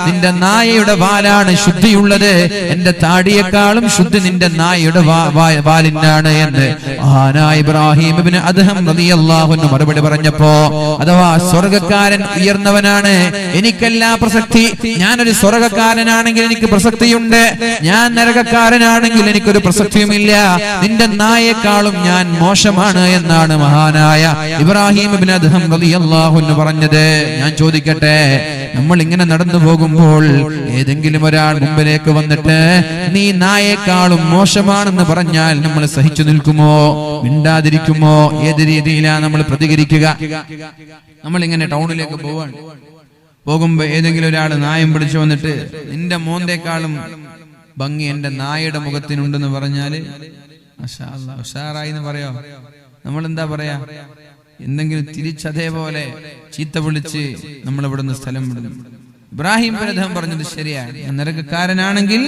നിന്റെ നായയുടെ വാലാണ് ശുദ്ധിയുള്ളത്, എന്റെ താടിയേക്കാളും ശുദ്ധി നിന്റെ നായയുടെ വാലിനാണ് എന്ന് മഹാനായ ഇബ്രാഹിം ഇബ്നു അദ്ഹം റളിയല്ലാഹു അൻഹു മറുപടി പറഞ്ഞപ്പോ, അഥവാ സ്വർഗ്ഗക്കാരൻ ഉയർന്നവനാണ്, എനിക്കല്ല പ്രസക്തി. ഞാനൊരു സ്വർഗ്ഗക്കാരനാണെങ്കിൽ എനിക്ക് പ്രസക്തിയുണ്ട്, ഞാൻ നരകക്കാരനാണെങ്കിൽ എനിക്കൊരു പ്രസക്തിയുമില്ല, നിന്റെ നായേക്കാളും ഞാൻ മോശമാണ് എന്നാണ് മഹാനായ ഇബ്രാഹിം ഇബ്നു അദ്ഹം റളിയല്ലാഹു അൻഹു പറഞ്ഞത്. ഞാൻ ചോദിക്കട്ടെ, നമ്മൾ ഇങ്ങനെ നടന്നു പോകുമ്പോൾ ഏതെങ്കിലും ഒരാൾ മുമ്പിലേക്ക് വന്നിട്ട് നീ നായേക്കാളും മോശമാണെന്ന് പറഞ്ഞാൽ നമ്മൾ സഹിച്ചു നിൽക്കുമോ? മിണ്ടാതിരിക്കുമോ? ഏത് രീതിയിലാണ് നമ്മൾ പ്രതികരിക്കുക? നമ്മൾ ഇങ്ങനെ ടൗണിലേക്ക് പോകുമ്പോ ഏതെങ്കിലും ഒരാൾ നായം പിടിച്ചു വന്നിട്ട് നിന്റെ മോന്തേക്കാളും ഭംഗി എന്റെ നായയുടെ മുഖത്തിനുണ്ടെന്ന് പറഞ്ഞാല് മാഷാ അല്ലാഹ് ഉഷാറായി എന്ന് പറയാം. നമ്മൾ എന്താ പറയാ? എന്തെങ്കിലും തിരിച്ചതേപോലെ ചീത്ത വിളിച്ച് നമ്മൾ ഇവിടുന്ന് സ്ഥലം വിടുന്നു. ഇബ്രാഹിം ഇബ്നു അദ്ഹം പറഞ്ഞത് ശരിയാണ്. ഞാൻ നരകക്കാരനാണെങ്കിൽ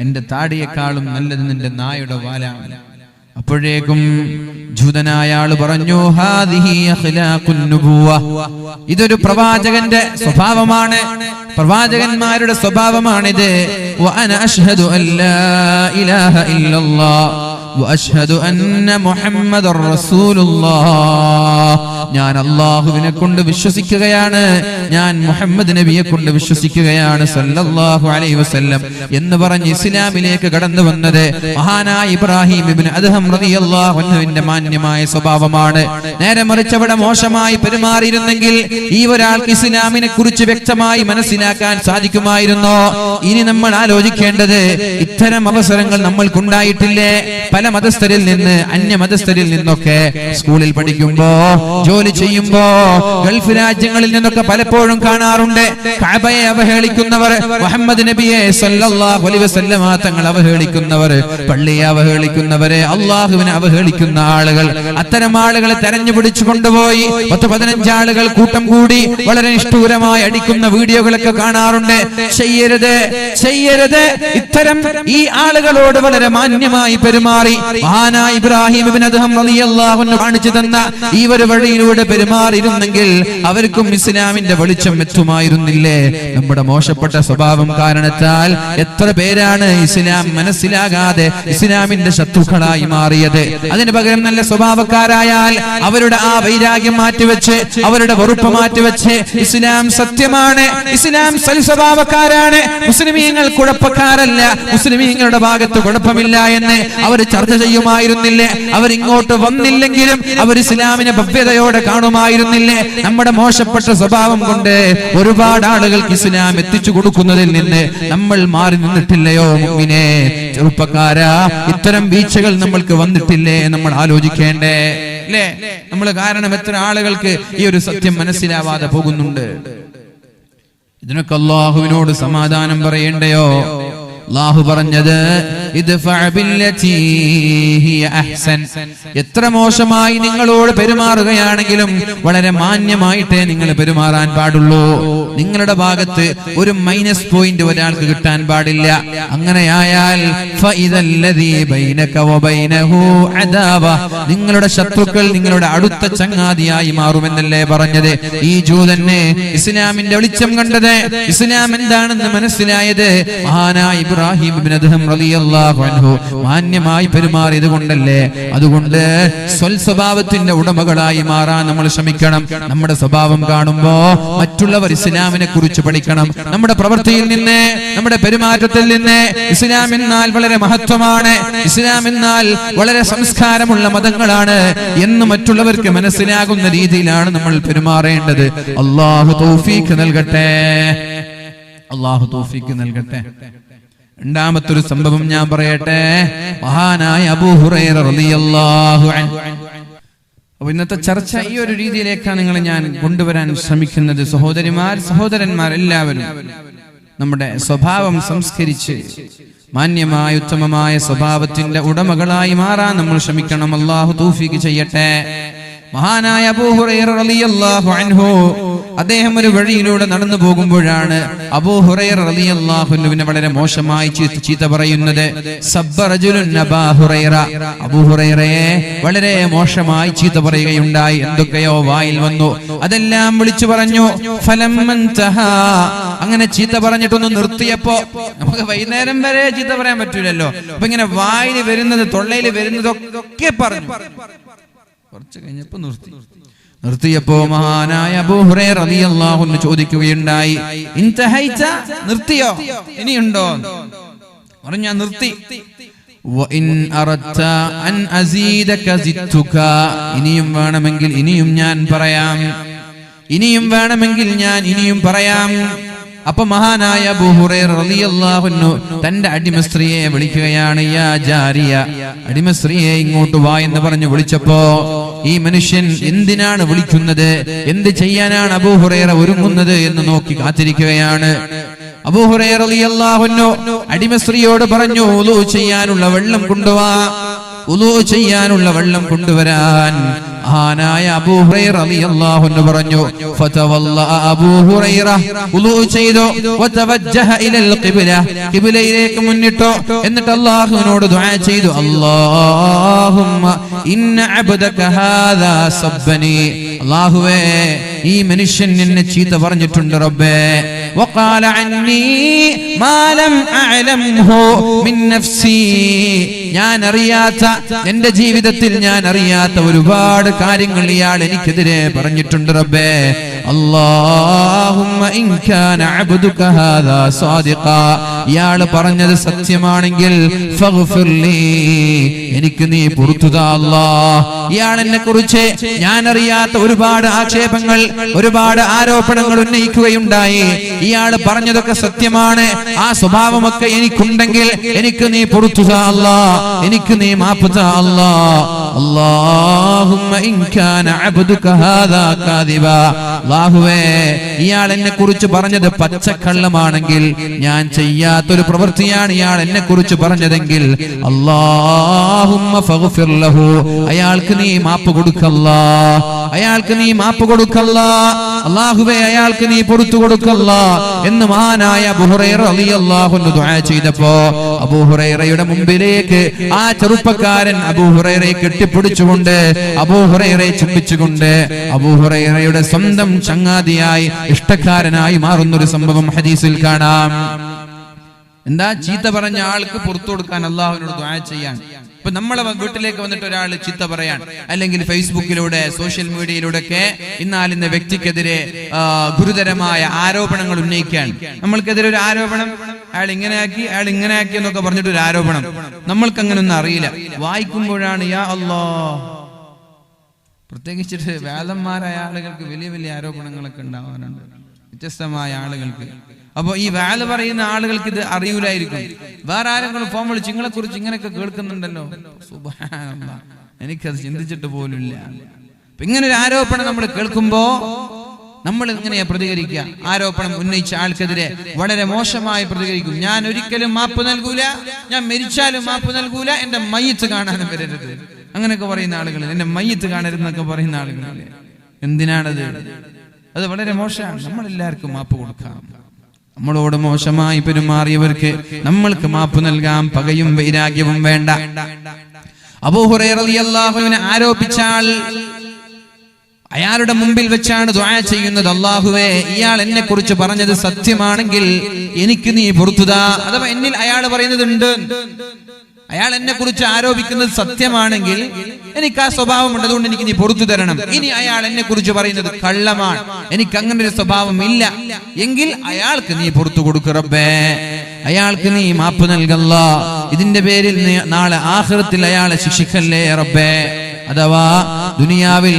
എന്റെ താടിയേക്കാളും നല്ലത് നിന്റെ നായയുടെ വാലാണ്. അപ്പോഴേക്കും ജൂതനായ ആള് പറഞ്ഞു, ഹാദിഹി അഖ്ലാഖുൻ നുബുവ, ഇതൊരു പ്രവാചകന്റെ സ്വഭാവമാണ്, പ്രവാചകന്മാരുടെ സ്വഭാവമാണിത്. വഅന അശ്ഹദു അല്ലാ ഇലാഹ ഇല്ലല്ലാഹ് വഅശ്ഹദു അന്ന മുഹമ്മദർ റസൂലുള്ളാഹ്, ഞാൻ അല്ലാഹുവിനെ കൊണ്ട് വിശ്വസിക്കുകയാണ്, ഞാൻ മുഹമ്മദ് നബിയെ കൊണ്ട് വിശ്വസിക്കുകയാണ് സല്ലല്ലാഹു അലൈഹി വസല്ലം എന്ന് പറഞ്ഞ് ഇസ്ലാമിലേക്ക് കടന്നു വന്നത് മഹാനായ ഇബ്രാഹിം ഇബ്നു അദ്ഹം റളിയല്ലാഹു അൻഹുവിന്റെ മാന്യമായ സ്വഭാവമാണ്. നേരെ മറിച്ച് അവിടെ മോശമായി പെരുമാറിയിരുന്നെങ്കിൽ ഈ ഒരാൾക്ക് ഇസ്ലാമിനെ കുറിച്ച് വ്യക്തമായി മനസ്സിലാക്കാൻ സാധിക്കുമായിരുന്നോ? ഇനി നമ്മൾ ആലോചിക്കേണ്ടത്, ഇത്തരം അവസരങ്ങൾ നമ്മൾക്കുണ്ടായിട്ടില്ലേ? പല മതസ്ഥരിൽ നിന്ന്, അന്യ മതസ്ഥരിൽ നിന്നൊക്കെ സ്കൂളിൽ പഠിക്കുമ്പോ, ജോലി ചെയ്യുമ്പോ, ഗൾഫ് രാജ്യങ്ങളിൽ നിന്നൊക്കെ പലപ്പോഴും കാണാറുണ്ട് കഅബയെ അവഹേളിക്കുന്നവർ, മുഹമ്മദ് നബിയെ സല്ലല്ലാഹു അലൈഹി വസല്ലം തങ്ങൾ അവഹേളിക്കുന്നവർ, പള്ളിയെ അവഹേളിക്കുന്നവരെ, അള്ളാഹുവിനെ അവഹേളിക്കുന്ന ആളുകൾ. അത്തരം ആളുകളെ തെരഞ്ഞു പിടിച്ചു കൊണ്ടുപോയി 10-15 ആളുകൾ കൂട്ടം കൂടി വളരെ നിഷ്ഠൂരമായി അടിക്കുന്ന വീഡിയോകളൊക്കെ കാണാറുണ്ട്. ചെയ്യരുത്, ചെയ്യരുത്. ഇത്തരം ഈ ആളുകളോട് വളരെ മാന്യമായി പെരുമാറി മഹാനായ ഇബ്രാഹിം ഇബ്നു അദ്ഹം റളിയല്ലാഹു അൻഹു കാണിച്ചു തന്ന ഈ ഒരു വഴിയിലൂടെ പെരുമാറിയിരുന്നെങ്കിൽ അവർക്കും ഇസ്ലാമിന്റെ വെളിച്ചം എത്തുമായിരുന്നില്ലേ? നമ്മുടെ മോശപ്പെട്ട സ്വഭാവം കാരണത്താൽ എത്ര പേരാണ് ഇസ്ലാം മനസ്സിലാകാതെ ഇസ്ലാമിന്റെ ശത്രുക്കളായി മാറിയത്. അതിന് പകരം നല്ല സ്വഭാവക്കാരായാൽ അവരുടെ ആ വൈരാഗ്യം മാറ്റിവെച്ച്, അവരുടെ വെറുപ്പ് മാറ്റിവെച്ച്, ഇസ്ലാം സത്യമാണ്, ഇസ്ലാം സൽസ്വഭാവക്കാരാണ്, മുസ്ലിമീങ്ങൾ കുഴപ്പക്കാരല്ല, മുസ്ലിമീങ്ങളുടെ ഭാഗത്ത് കുഴപ്പമില്ല എന്ന് അവർ ചർച്ച ചെയ്യുമായിരുന്നില്ലേ? അവരിങ്ങോട്ട് വന്നില്ലെങ്കിലും അവർ ഇസ്ലാമിനെ ഭവ്യതയോടെ കാണുമായിരുന്നില്ലേ? നമ്മുടെ മോശപ്പെട്ട സ്വഭാവം കൊണ്ട് ഒരുപാട് ആളുകൾക്ക് ഇസ്ലാം എത്തിച്ചു കൊടുക്കുന്നതിൽ നിന്ന് നമ്മൾ മാറി നിന്നിട്ടില്ലയോ മുഅ്മിനേ? ചെറുപ്പക്കാരാ, ഇത്തരം വീഴ്ചകൾ നമ്മൾക്ക് വന്നിട്ടില്ലേ? നമ്മൾ ആലോചിക്കേണ്ടേ അല്ലേ? നമ്മൾ കാരണം എത്ര ആളുകൾക്ക് ഈ ഒരു സത്യം മനസ്സിലാവാതെ പോകുന്നുണ്ട്. ഇതിനൊക്കെ അല്ലാഹുവിനോട് സമാധാനം പറയേണ്ടയോ? അല്ലാഹു പറഞ്ഞത് എത്ര മോശമായി നിങ്ങളോട് പെരുമാറുകയാണെങ്കിലും വളരെ മാന്യമായിട്ടേ നിങ്ങൾ പെരുമാറാൻ പാടുള്ളൂ. നിങ്ങളുടെ ഭാഗത്ത് ഒരു മൈനസ് പോയിന്റ് ഒരാൾക്ക് കിട്ടാൻ പാടില്ല. അങ്ങനെയായാൽ നിങ്ങളുടെ ശത്രുക്കൾ നിങ്ങളുടെ അടുത്ത ചങ്ങാതിയായി മാറുമെന്നല്ലേ പറഞ്ഞത്? ഈ ജൂതനെ ഇസ്ലാമിന്റെ വെളിച്ചം കണ്ടത്, ഇസ്ലാം എന്താണെന്ന് മനസ്സിലായത് മഹാനായ ഇബ്രാഹിം ഇബ്നു അദ്ഹം റളിയല്ലാഹു അൻഹു മാന്യമായി പെരുമാറിയത് കൊണ്ടല്ലേ? അതുകൊണ്ട് സ്വൽസ്വഭാവത്തിന്റെ ഉടമകളായി മാറാൻ നമ്മൾ ശ്രമിക്കണം. നമ്മുടെ സ്വഭാവം കാണുമ്പോ മറ്റുള്ളവർ ഇസ്ലാമിനെ കുറിച്ച് പഠിക്കണം. നമ്മുടെ പ്രവൃത്തിയിൽ നിന്ന്, നമ്മുടെ പെരുമാറ്റത്തിൽ നിന്ന് ഇസ്ലാം എന്നാൽ വളരെ മഹത്വമാണ്, ഇസ്ലാം എന്നാൽ വളരെ സംസ്കാരമുള്ള മതങ്ങളാണ് എന്ന് മറ്റുള്ളവർക്ക് മനസ്സിലാകുന്ന രീതിയിലാണ് നമ്മൾ പെരുമാറേണ്ടത്. അല്ലാഹു തൗഫീഖ് നൽകട്ടെ, അല്ലാഹു തൗഫീഖ് നൽകട്ടെ. രണ്ടാമത്തൊരു സംഭവം ഞാൻ പറയട്ടെ. മഹാനായ അബൂ ഹുറൈറ റളിയല്ലാഹു അൻഹു. അപ്പോൾ ഇന്നത്തെ ചർച്ച ഈ ഒരു രീതിയിലേക്കാണ് നിങ്ങൾ ഞാൻ കൊണ്ടുവരാൻ ശ്രമിക്കുന്നത്. സഹോദരിമാർ, സഹോദരന്മാർ എല്ലാവരും നമ്മുടെ സ്വഭാവം സംസ്കരിച്ച് മാന്യമായ ഉത്തമമായ സ്വഭാവത്തിന്റെ ഉടമകളായി മാറാൻ നമ്മൾ ശ്രമിക്കണം. അല്ലാഹു തൗഫീഖ് ചെയ്യട്ടെ. മഹാനായ അബൂ ഹുറൈറ റളിയല്ലാഹു അൻഹു അദ്ദേഹം ഒരു വഴിയിലൂടെ നടന്നു പോകുമ്പോഴാണ് അബൂ ഹുറൈറ റളിയല്ലാഹു അൻഹുവിനെ വളരെ മോശമായി ചീത്ത പറയുന്നത്. സബ്ബ റജുലുൻ അബൂ ഹുറൈറ, അബൂ ഹുറൈറയെ വളരെ മോശമായി ചീത്ത പറയുകയുണ്ടായി. എന്തൊക്കെയോ വായിൽ വന്നു, അതെല്ലാം വിളിച്ചു പറഞ്ഞു. ഫലമ്മൻതഹാ, അങ്ങനെ ചീത്ത പറഞ്ഞിട്ടൊന്ന് നിർത്തിയപ്പോ, നമുക്ക് വൈകുന്നേരം വരെ ചീത്ത പറയാൻ പറ്റൂലല്ലോ, അപ്പൊ ഇങ്ങനെ വായിൽ വരുന്നത്, തൊള്ളയിൽ വരുന്നതൊക്കെ പറഞ്ഞു. കുറച്ച് കഴിഞ്ഞപ്പോ നിർത്തിയപ്പോ മഹാനായ അബൂ ഹുറൈറ റളിയല്ലാഹു അൻഹു ചോദിക്കുകയുണ്ടായി, ഇൻതഹൈത, നിർത്തിയോ, ഇനിയുണ്ടോ? പറഞ്ഞു, ഞാൻ നിർത്തി. വഇൻ അറദ്ത അൻ അസീദക സിദ്തുക, ഇനിയും വേണമെങ്കിൽ ഇനിയും ഞാൻ പറയാം, ഇനിയും വേണമെങ്കിൽ ഞാൻ ഇനിയും പറയാം. അപ്പൊ മഹാനായ അബൂ ഹുറൈറ റളിയല്ലാഹു അൻഹു തന്റെ അടിമസ്ത്രീയെ വിളിക്കുകയാണ്. യാ ജാരിയ, അടിമസ്ത്രീയെ ഇങ്ങോട്ട് വാ എന്ന് പറഞ്ഞു വിളിച്ചപ്പോ ഈ മനുഷ്യൻ എന്തിനാണ് വിളിക്കുന്നത്, എന്ത് ചെയ്യാനാണ് അബൂ ഹുറൈറ ഒരുങ്ങുന്നത് എന്ന് നോക്കി കാത്തിരിക്കുകയാണ്. അബൂ ഹുറൈറ റളിയല്ലാഹു അൻഹു അടിമസ്ത്രീയോട് പറഞ്ഞു, വുളൂ ചെയ്യാനുള്ള വെള്ളം കൊണ്ടുവാ, വുളൂ ചെയ്യാനുള്ള വെള്ളം കൊണ്ടുവരാൻ. മഹാനായ അബൂ ഹുറൈറ റളിയല്ലാഹു അൻഹു പറഞ്ഞു. ഫതവല്ല അബൂ ഹുറൈറ, വുളൂ ചെയ്തു. വതവജ്ജഹ ഇലൽ ഖിബ്ല, ഖിബ്ലയിലേക്ക് മുന്നിട്ടു. എന്നിട്ട് അല്ലാഹുവിനോട് ദുആ ചെയ്തു. അല്ലാഹുമ്മ ഇന്ന അബ്ദക ഹാദാ സബ്ബനി, അല്ലാഹുവേ ഈ മനുഷ്യൻ എന്നെ ചീത്ത പറഞ്ഞിട്ടുണ്ട് റബ്ബേ. വഖാല അന്നി മാ ലം അഅലംഹു മിൻ നഫ്സി, ഞാൻ അറിയാത്ത, എന്റെ ജീവിതത്തിൽ ഞാൻ അറിയാത്ത ഒരുപാട് കാര്യങ്ങൾ ഇയാൾ എനിക്കെതിരെ പറഞ്ഞിട്ടുണ്ട് റബ്ബേ. അല്ലാഹുമ്മ ഇൻ കാന അബ്ദുക ഹാദാ സാദിഖാ, ഇയാൾ പറഞ്ഞത് സത്യമാണെങ്കിൽ ഫഗ്ഫിർലി, എനിക്ക് നീ പുറത്തു താ അല്ലാഹ്. ഇയാൾ എന്നെ കുറിച്ച് ഞാൻ അറിയാത്ത ഒരുപാട് ആക്ഷേപങ്ങൾ, ഒരുപാട് ആരോപണങ്ങൾ ഉന്നയിക്കുകയുണ്ടായി. ഇയാൾ പറഞ്ഞതൊക്കെ സത്യമാണ്. ആ സ്വഭാവമൊക്കെ എനിക്കുണ്ടെങ്കിൽ എനിക്ക് നീ പുറത്തു താ അല്ലാഹ്, എനിക്ക് നീ മാപ്പ് താ അല്ലാഹ്. അല്ലാഹുമ്മ ഇൻ കാന അബ്ദുക ഹാദാ കാദിബാ, അല്ലാഹുവേ ഇയാൾ എന്നെ കുറിച്ച് പറഞ്ഞത് പച്ചക്കള്ളമാണെങ്കിൽ, ഞാൻ ചെയ്യാത്തൊരു പ്രവൃത്തിയാണ് ഇയാൾ എന്നെ കുറിച്ച് പറഞ്ഞതെങ്കിൽ, അല്ലാഹുമ്മ ഫഗ്ഫിർ ലഹു, അയാൾക്ക് നീ മാപ്പ് കൊടുക്കല്ലാ, അയാൾക്ക് നീ മാപ്പ് കൊടുക്കല്ലാ, അല്ലാഹുവേ അയാൾക്ക് നീ പുറത്തു കൊടുക്കല്ലാ എന്ന് മഹാനായ അബൂ ഹുറൈറ റളിയല്ലാഹു അൻഹു ദുആ ചെയ്തപ്പോ, അബൂ ഹുറൈറയുടെ മുമ്പിലേക്ക് ആ ചെറുപ്പക്കാരൻ അബൂ ഹുറൈറയെ കെട്ടിപ്പിടിച്ചുകൊണ്ട്, അബൂ ഹുറൈറയെ ചുംബിച്ചുകൊണ്ട്, അബൂ ഹുറൈറയുടെ സ്വന്തം ചങ്ങാതിയായി, ഇഷ്ടക്കാരനായി മാറുന്നൊരു സംഭവം ഹദീസിൽ കാണാം. എന്താ? ചീത്ത പറഞ്ഞ ആൾക്ക് പുറത്തു കൊടുക്കാൻ അള്ളാഹുവിനോട് ദുആ ചെയ്യാൻ. ഇപ്പൊ നമ്മളെ വീട്ടിലേക്ക് വന്നിട്ട് ഒരാൾ ചീത്ത പറയാൻ, അല്ലെങ്കിൽ ഫേസ്ബുക്കിലൂടെ, സോഷ്യൽ മീഡിയയിലൂടെ ഒക്കെ ഇന്നാലിന്ന വ്യക്തിക്കെതിരെ ഗുരുതരമായ ആരോപണങ്ങൾ ഉന്നയിക്കാൻ, നമ്മൾക്കെതിരെ ഒരു ആരോപണം, അയാൾ ഇങ്ങനെയാക്കി, അയാൾ ഇങ്ങനെയാക്കി എന്നൊക്കെ പറഞ്ഞിട്ട് ഒരു ആരോപണം, നമ്മൾക്ക് അങ്ങനെ ഒന്നും അറിയില്ല. വായിക്കുമ്പോഴാണ് യാ അല്ലാഹ്, പ്രത്യേകിച്ചിട്ട് വേദന്മാരായ ആളുകൾക്ക് വലിയ വലിയ ആരോപണങ്ങളൊക്കെ ഉണ്ടാവാറുണ്ട്, വ്യത്യസ്തമായ ആളുകൾക്ക്. അപ്പൊ ഈ വാല് പറയുന്ന ആളുകൾക്ക് ഇത് അറിയൂലായിരിക്കും. വേറെ ആരെങ്കിലും ഫോൺ വിളിച്ച് നിങ്ങളെ കുറിച്ച് ഇങ്ങനെയൊക്കെ കേൾക്കുന്നുണ്ടല്ലോ, സുബ്ഹാനല്ലാഹ്, എനിക്കത് ചിന്തിച്ചിട്ട് പോലുമില്ല. ഇങ്ങനെ ഒരു ആരോപണം നമ്മൾ കേൾക്കുമ്പോ നമ്മൾ എങ്ങനെയാ പ്രതികരിക്കുക? ആരോപണം ഉന്നയിച്ച ആൾക്കെതിരെ വളരെ മോശമായി പ്രതികരിക്കും. ഞാൻ ഒരിക്കലും മാപ്പ് നൽകൂല, ഞാൻ മരിച്ചാലും മാപ്പ് നൽകൂല, എന്റെ മയ്യത്ത് കാണാനും വരരുത്, അങ്ങനെയൊക്കെ പറയുന്ന ആളുകൾ, എന്റെ മയ്യത്ത് കാണരുതെന്നൊക്കെ പറയുന്ന ആളുകൾ. എന്തിനാണത്? അത് വളരെ മോശമാണ്. നമ്മളെല്ലാവർക്കും മാപ്പ് കൊടുക്കാം. നമ്മളോട് മോശമായി പെരുമാറിയവർക്ക് നമ്മൾക്ക് മാപ്പ് നൽകാം. പകയും വൈരാഗ്യവും വേണ്ട. അബൂ ഹുറൈറ റളിയല്ലാഹു അൻഹു ആരോപിച്ചാൽ അയാളുടെ മുമ്പിൽ വെച്ചാണ് ദുആ ചെയ്യുന്നത്, അല്ലാഹുവേ ഇയാൾ എന്നെ കുറിച്ച് പറഞ്ഞത് സത്യമാണെങ്കിൽ എനിക്ക് നീ പുറത്തു താ. അഥവാ എന്നിൽ അയാൾ പറയുന്നത് ഉണ്ട്, അയാൾ എന്നെ കുറിച്ച് ആരോപിക്കുന്നത് സത്യമാണെങ്കിൽ എനിക്ക് ആ സ്വഭാവമുണ്ട്, അതുകൊണ്ട് എനിക്ക് നീ പുറത്തു തരണം. ഇനി അയാൾ എന്നെ കുറിച്ച് പറയുന്നത് കള്ളമാണ്, എനിക്ക് അങ്ങനെ ഒരു സ്വഭാവം ഇല്ല എങ്കിൽ അയാൾക്ക് നീ പുറത്തു കൊടുക്ക് റബ്ബേ, അയാൾക്ക് നീ മാപ്പ് നൽകല്ലാ. ഇതിന്റെ പേരിൽ നാളെ ആഖിറത്തിൽ അയാളെ ശിക്ഷിക്കല്ലേ റബ്ബേ. അഥവാ ദുനിയാവിൽ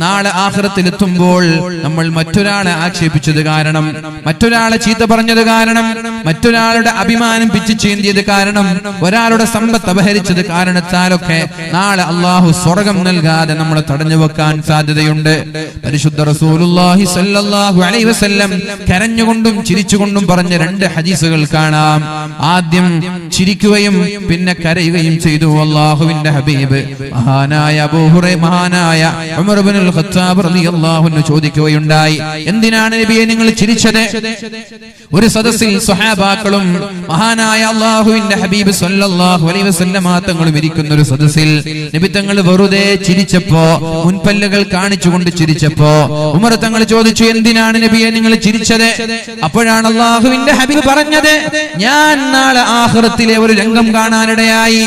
നാളെ ആഖിറത്തിൽ എത്തുമ്പോൾ നമ്മൾ മറ്റൊരാളെ ആക്ഷേപിച്ചത് കാരണം, മറ്റൊരാളെ ചീത്ത പറഞ്ഞത് കാരണം, മറ്റൊരാളുടെ അഭിമാനം പിച്ചു ചീന്തിയത് കാരണം, ഒരാളുടെ സമ്പത്ത് അപഹരിച്ചത് കാരണത്താലൊക്കെ നാളെ അള്ളാഹു സ്വർഗം നൽകാതെ നമ്മളെ തടഞ്ഞു വെക്കാൻ സാധ്യതയുണ്ട്. പരിശുദ്ധ റസൂലുള്ളാഹി സ്വല്ലല്ലാഹു അലൈഹി വസല്ലം കരഞ്ഞുകൊണ്ടും ചിരിച്ചുകൊണ്ടും പറഞ്ഞ രണ്ട് ഹദീസുകൾ കാണാം. ആദ്യം ചിരിക്കുകയും പിന്നെ കരയുകയും ചെയ്തു അള്ളാഹുവിന്റെ ഹബീബ് മഹാനായ അബൂ ഹുറൈറ, മഹാനായ ഉമർ ഇബ്നുൽ ഖത്താബ് റളിയല്ലാഹു അൻഹു ചോദിക്കുകയുണ്ടായി, എന്തിനാണ് നബിയെ നിങ്ങൾ ചിരിച്ചത്? ഒരു സദസ്സിൽ സ്വഹാബാക്കളും മഹാനായ അല്ലാഹുവിന്റെ ഹബീബ് സ്വല്ലല്ലാഹു അലൈഹി വസല്ലം തങ്ങളും ഇരിക്കുന്ന ഒരു സദസ്സിൽ നബി തങ്ങൾ വെറുതെ ചിരിച്ചപ്പോ, മുൻപല്ലുകൾ കാണിച്ചുകൊണ്ട് ചിരിച്ചപ്പോ ഉമർ തങ്ങൾ ചോദിച്ചു, എന്തിനാണ് നബിയെ നിങ്ങൾ ചിരിച്ചത്? അപ്പോഴാണ് അല്ലാഹുവിന്റെ ഹബീബ് പറഞ്ഞത്, ഞാൻ നാളെ ആഖിറത്തിലെ ഒരു രംഗം കാണാനിടയായി.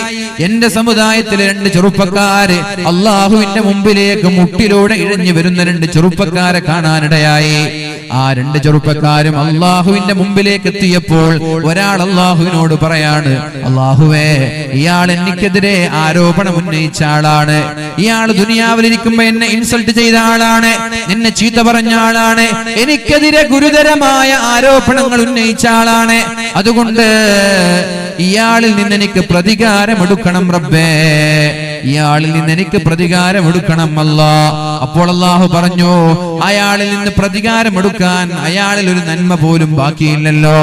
എന്റെ സമുദായത്തിലെ രണ്ട് ചെറുപ്പക്കാര് അള്ളാഹുവിന്റെ മുമ്പിലേക്ക് മുട്ടിലൂടെ ഇഴഞ്ഞു വരുന്ന രണ്ട് ചെറുപ്പക്കാരെ കാണാനിടയായി. ആ രണ്ട് ചെറുപ്പക്കാരും അള്ളാഹുവിന്റെ മുമ്പിലേക്ക് എത്തിയപ്പോൾ ഒരാൾ അള്ളാഹുവിനോട് പറയാണ്, അള്ളാഹുവേ ഇയാൾ എനിക്കെതിരെ ആരോപണം ഉന്നയിച്ച ആളാണ്, ഇയാൾ ദുനിയാവിലിരിക്കുമ്പോ എന്നെ ഇൻസൾട്ട് ചെയ്ത ആളാണ്, എന്നെ ചീത്ത പറഞ്ഞ ആളാണ്, എനിക്കെതിരെ ഗുരുതരമായ ആരോപണങ്ങൾ ഉന്നയിച്ച ആളാണ്, അതുകൊണ്ട് ഇയാളിൽ നിന്ന് എനിക്ക് പ്രതികാരമെടുക്കണം റബ്ബേ, ഇയാളിൽ നിന്ന് എനിക്ക് പ്രതികാരമെടുക്കണം അല്ലാ. അപ്പോൾ അല്ലാഹു പറഞ്ഞു, അയാളിൽ നിന്ന് പ്രതികാരമെടുക്കാൻ അയാളിൽ ഒരു നന്മ പോലും ബാക്കിയില്ലല്ലോ,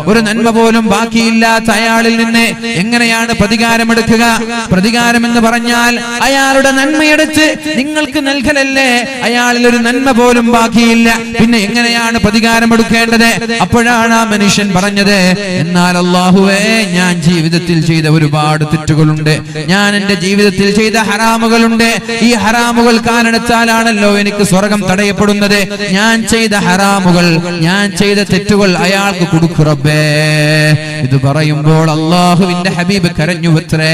ഒരു നന്മ പോലും ബാക്കിയില്ലാത്ത അയാളിൽ നിന്ന് എങ്ങനെയാണ് പ്രതികാരമെടുക്കുക? പ്രതികാരം എന്ന് പറഞ്ഞാൽ അയാളുടെ നന്മയെടുത്ത് നിങ്ങൾക്ക് നൽകലല്ലേ, അയാളിൽ ഒരു നന്മ പോലും ബാക്കിയില്ല, പിന്നെ എങ്ങനെയാണ് പ്രതികാരമെടുക്കേണ്ടത്? അപ്പോഴാണ് ആ മനുഷ്യൻ പറഞ്ഞത്, എന്നാൽ അല്ലാഹുവേ ഞാൻ ജീവിതത്തിൽ ചെയ്ത ഒരുപാട് തെറ്റുകളുണ്ട്, ഞാൻ എന്റെ ജീവിതത്തിൽ ചെയ്ത ഹറാമുകളുണ്ട്, ഈ ഹറാമുകൾ കാരണത്താലാണല്ലോ എനിക്ക് സ്വർഗം തടയപ്പെടുന്നത്, പറയപ്പെടുന്നത്, ഞാൻ ചെയ്ത ഹറാമുകൾ, ഞാൻ ചെയ്ത തെറ്റുകൾ അയാൾക്ക് കൊടുക്കു റബ്ബേ. ഇത് പറയുമ്പോൾ അല്ലാഹുവിന്റെ ഹബീബ് കരഞ്ഞുവത്രേ.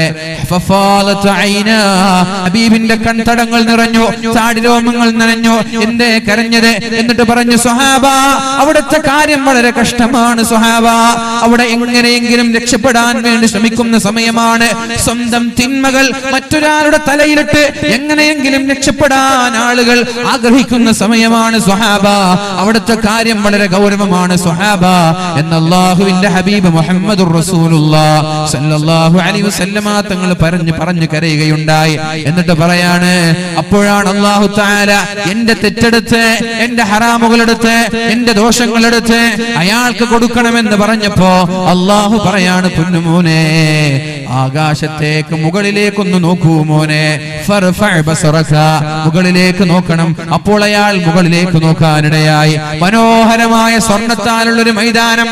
ഹബീബിന്റെ കൺതടങ്ങൾ നിറഞ്ഞു, താടിരോമങ്ങൾ നിറഞ്ഞു. എന്തേ കരഞ്ഞത്? എന്നിട്ട് പറഞ്ഞു, സ്വഹാബ, അവിടുത്തെ കാര്യം വളരെ കഷ്ടമാണ് സ്വഹാബ. അവിടെ എങ്ങനെയെങ്കിലും രക്ഷപ്പെടാൻ വേണ്ടി ശ്രമിക്കുന്ന സമയമാണ്. സ്വന്തം തിന്മകൾ മറ്റൊരാളുടെ തലയിലിട്ട് എങ്ങനെയെങ്കിലും രക്ഷപ്പെടാൻ ആളുകൾ ആഗ്രഹിക്കുന്ന സമയമാണ് സ്വഹാബ. അവിടുത്തെ കാര്യം വളരെ ഗൗരവമാണ് സ്വഹാബ എന്ന് അല്ലാഹുവിന്റെ ഹബീബ് മുഹമ്മദുർ റസൂലുള്ളാഹ് സ്വല്ലല്ലാഹു അലൈഹി വസല്ലമ തങ്ങൾ പറഞ്ഞു കരയുകയുണ്ടായി. എന്നിട്ട് പറയാണ്, അപ്പോഴാണ് അല്ലാഹു തആല എന്റെ തെറ്റെടുത്ത്, എന്റെ ഹറാമുകളെടുത്ത്, എന്റെ ദോഷങ്ങളെടുത്ത് അയാൾക്ക് കൊടുക്കണമെന്ന് പറഞ്ഞപ്പോ അല്ലാഹു പറയാണ്, പൊന്നുമോനെ, ആകാശത്തേക്ക് മുകളിലേക്കൊന്ന് നോക്കൂ മോനെ, മുകളിലേക്ക് നോക്കണം. അപ്പോൾ അയാൾ മുകളിലേക്ക് നോക്കാനിടയായി. മനോഹരമായ സ്വർണ്ണത്താലുള്ളൊരു മൈതാനം,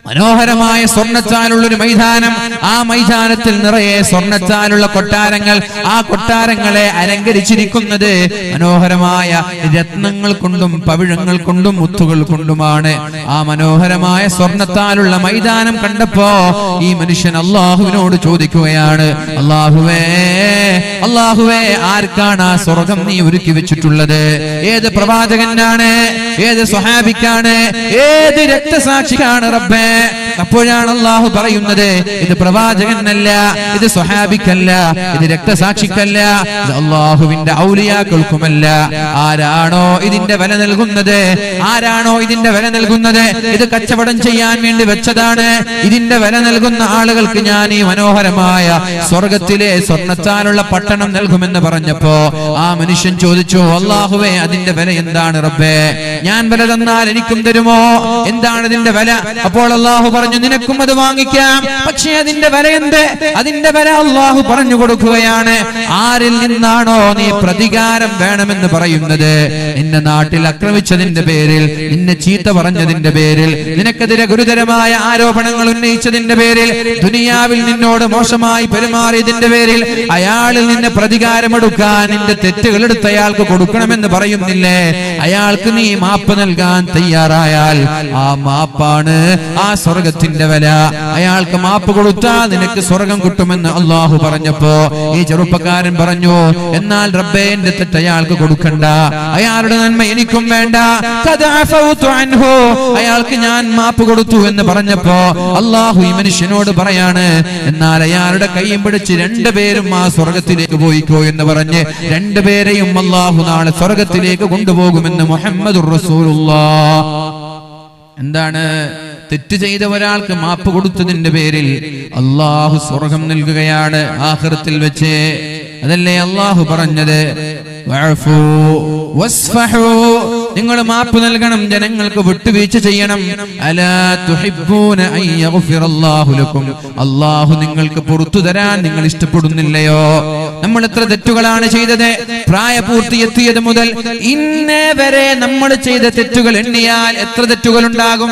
മനോഹരമായ സ്വർണ്ണച്ചാലുള്ളൊരു മൈതാനം. ആ മൈതാനത്തിൽ നിറയെ സ്വർണ്ണച്ചാലുള്ള കൊട്ടാരങ്ങൾ. ആ കൊട്ടാരങ്ങളെ അലങ്കരിച്ചിരിക്കുന്നത് മനോഹരമായ രത്നങ്ങൾ കൊണ്ടും പവിഴങ്ങൾ കൊണ്ടും മുത്തുകൾ കൊണ്ടുമാണ്. ആ മനോഹരമായ സ്വർണ്ണത്താലുള്ള മൈതാനം കണ്ടപ്പോ ഈ മനുഷ്യൻ അല്ലാഹുവിനോട് ചോദിക്കുകയാണ്, അല്ലാഹുവേ, അല്ലാഹുവേ, ആർക്കാണ് ആ സ്വർഗം നീ ഒരുക്കി വെച്ചിട്ടുള്ളത്? ഏത് പ്രവാചകനാണ്? ഏത് സ്വഹാബിക്കാണ്? ഏത് രക്തസാക്ഷിക്കാണ് റബ്ബേ? അപ്പോഴാണ് അല്ലാഹു പറയുന്നത്, ഇത് പ്രവാചകനല്ല, ഇത് സ്വഹാബിക്കല്ല, ഇത് രക്തസാക്ഷിക്കല്ല, ഇത് അല്ലാഹുവിന്റെ ഔലിയാക്കൾക്കുമല്ല. ആരാണോ ഇതിന്റെ വില നൽകുന്നത്, ആരാണോ ഇതിന്റെ വില നൽകുന്നത്, ഇത് കച്ചവടം ചെയ്യാൻ വേണ്ടി വെച്ചതാണ്. ഇതിന്റെ വില നൽകുന്ന ആളുകൾക്ക് ഞാൻ ഈ മനോഹരമായ സ്വർഗത്തിലെ സ്വർണ്ണത്താലുള്ള പട്ടണം നൽകുമെന്ന് പറഞ്ഞപ്പോ ആ മനുഷ്യൻ ചോദിച്ചു, അല്ലാഹുവേ, അതിന്റെ വില എന്താണ് റബ്ബേ? ഞാൻ വില തന്നാൽ എനിക്കും തരുമോ? എന്താണ് ഇതിന്റെ വില? അപ്പോൾ അല്ലാഹു പറഞ്ഞു, നിനക്കും അത് വാങ്ങിക്കാം, പക്ഷേ അതിന്റെ വില എന്ത്? അതിന്റെ വില അല്ലാഹു പറഞ്ഞു കൊടുക്കുകയാണ്. ആരിൽ നിന്നാണോ നീ പ്രതികാരം വേണമെന്ന് പറയുന്നത്, നിന്നെ നാട്ടിൽ ആക്രമിച്ചതിന്റെ പേരിൽ, നിന്നെ ചീത്ത പറഞ്ഞതിന്റെ പേരിൽ, നിനക്കെതിരെ ഗുരുതരമായ ആരോപണങ്ങൾ ഉന്നയിച്ചതിന്റെ പേരിൽ, ദുനിയാവിൽ നിന്നോട് മോശമായി പെരുമാറിയതിന്റെ പേരിൽ അയാളിൽ നിന്ന് പ്രതികാരമെടുക്കാൻ നിന്റെ തെറ്റുകൾ എടുത്ത് അയാൾക്ക് കൊടുക്കണമെന്ന് പറയുന്നില്ലേ? അയാൾക്ക് നീ മാപ്പ് നൽകാൻ തയ്യാറായാൽ ആ മാപ്പാണ് ആ സ്വർഗത്തിന്റെ വില. അയാൾക്ക് മാപ്പ് കൊടുത്താൽ നിനക്ക് സ്വർഗം കിട്ടുമെന്ന് അല്ലാഹു പറഞ്ഞപ്പോ ഈ ചെറുപ്പക്കാരൻ പറഞ്ഞു, എന്നാൽ റബ്ബേ, എന്റെ തെറ്റ് അയാൾക്ക് കൊടുക്കണ്ട, അയാളുടെ നന്മ എനിക്കും വേണ്ട, അയാൾക്ക് ഞാൻ മാപ്പ് കൊടുത്തു എന്ന് പറഞ്ഞപ്പോ അല്ലാഹു ഈ മനുഷ്യനോട് പറയാണ്, എന്നാൽ അയാളുടെ കൈയും പിടിച്ച് രണ്ടുപേരും ആ സ്വർഗത്തിലേക്ക് പോയിക്കോ എന്ന് പറഞ്ഞ് രണ്ടുപേരെയും അല്ലാഹു നാളെ സ്വർഗത്തിലേക്ക് കൊണ്ടുപോകുമെന്ന് മുഹമ്മദുർ റസൂലുള്ളാഹ്. എന്താണ്? തെറ്റ് ചെയ്ത ഒരാൾക്ക് മാപ്പ് കൊടുത്തതിന്റെ പേരിൽ അല്ലാഹു സ്വർഗം നൽകുകയാണ് ആഖിറത്തിൽ വെച്ച്. അതല്ലേ അല്ലാഹു പറഞ്ഞത്, വഅഫു വസ്ഫഹു, നിങ്ങൾ മാപ്പ് നൽകണം, ജനങ്ങൾക്ക് വിട്ടുവീഴ്ച ചെയ്യണം. അലാ തുഹിബ്ബൂന അൻ യഗ്ഫിറല്ലാഹു ലക്കും, അല്ലാഹു നിങ്ങൾക്ക് പുറത്തു തരാൻ നിങ്ങൾ ഇഷ്ടപ്പെടുന്നില്ലയോ? നമ്മൾ എത്ര തെറ്റുകളാണ് ചെയ്തത്? പ്രായപൂർത്തി എത്തിയത് മുതൽ ഇന്നേ വരെ നമ്മൾ ചെയ്ത തെറ്റുകൾ എണ്ണിയാൽ എത്ര തെറ്റുകൾ ഉണ്ടാകും?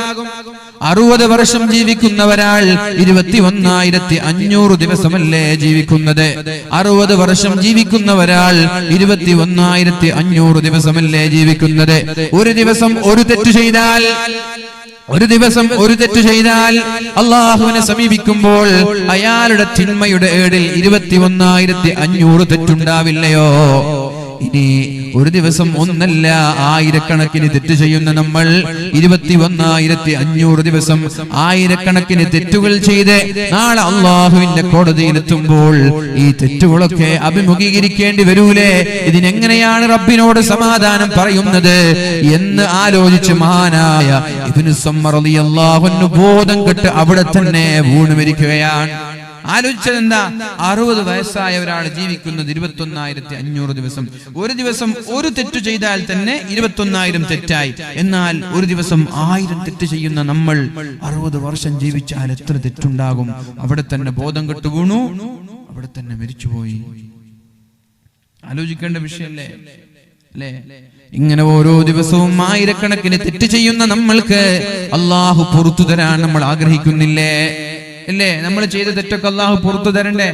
60 വർഷം ജീവിക്കുന്ന ഒരാൾ 21,500 ദിവസമല്ലേ ജീവിക്കുന്നത്? 60 വർഷം ജീവിക്കുന്ന ഒരാൾ 21,500 ദിവസമല്ലേ ജീവിക്കുന്നത്? ഒരു ദിവസം ഒരു തെറ്റ് ചെയ്താൽ, ഒരു ദിവസം ഒരു തെറ്റ് ചെയ്താൽ അല്ലാഹുവിനെ സമീപിക്കുമ്പോൾ അയാളുടെ തിന്മയുടെ ഏടിൽ 21,500 തെറ്റുണ്ടാവില്ലയോ? ഇനി ഒരു ദിവസം ഒന്നല്ല, ആയിരക്കണക്കിന് തെറ്റ് ചെയ്യുന്ന നമ്മൾ 21,500 ദിവസം ആയിരക്കണക്കിന് തെറ്റുകൾ ചെയ്ത് നാളെ അല്ലാഹുവിന്റെ കോടതിയിലെത്തുമ്പോൾ ഈ തെറ്റുകളൊക്കെ അഭിമുഖീകരിക്കേണ്ടി വരൂലേ? ഇതിനെങ്ങനെയാണ് റബ്ബിനോട് സമാധാനം പറയുന്നത് എന്ന് ആലോചിച്ച് മഹാനായ ഇബ്നു സമ്മർ റളിയല്ലാഹു അൻഹു ബോധം കെട്ട് അവിടെ തന്നെ വീണു മരിക്കുകയാണ്. ആലോചിച്ചത് എന്താ? 60 വയസ്സായ ഒരാൾ ജീവിക്കുന്നത് 21,500 ദിവസം. ഒരു ദിവസം ഒരു തെറ്റ് ചെയ്താൽ തന്നെ 21,000 തെറ്റായി. എന്നാൽ ഒരു ദിവസം 1000 തെറ്റ് ചെയ്യുന്ന നമ്മൾ 60 വർഷം ജീവിച്ചാൽ എത്ര തെറ്റുണ്ടാകും? അവിടെ തന്നെ ബോധം കെട്ടു വീണു, അവിടെ തന്നെ മരിച്ചുപോയി. ആലോചിക്കേണ്ട വിഷയല്ലേ അല്ലേ? ഇങ്ങനെ ഓരോ ദിവസവും ആയിരക്കണക്കിന് തെറ്റ് ചെയ്യുന്ന നമ്മൾക്ക് അല്ലാഹു പുറത്തു തരാൻ നമ്മൾ ആഗ്രഹിക്കുന്നില്ലേ? അല്ലേ? നമ്മൾ ചെയ്ത തെറ്റൊക്കെ അല്ലാഹു പുറത്തു തരണ്ടേ?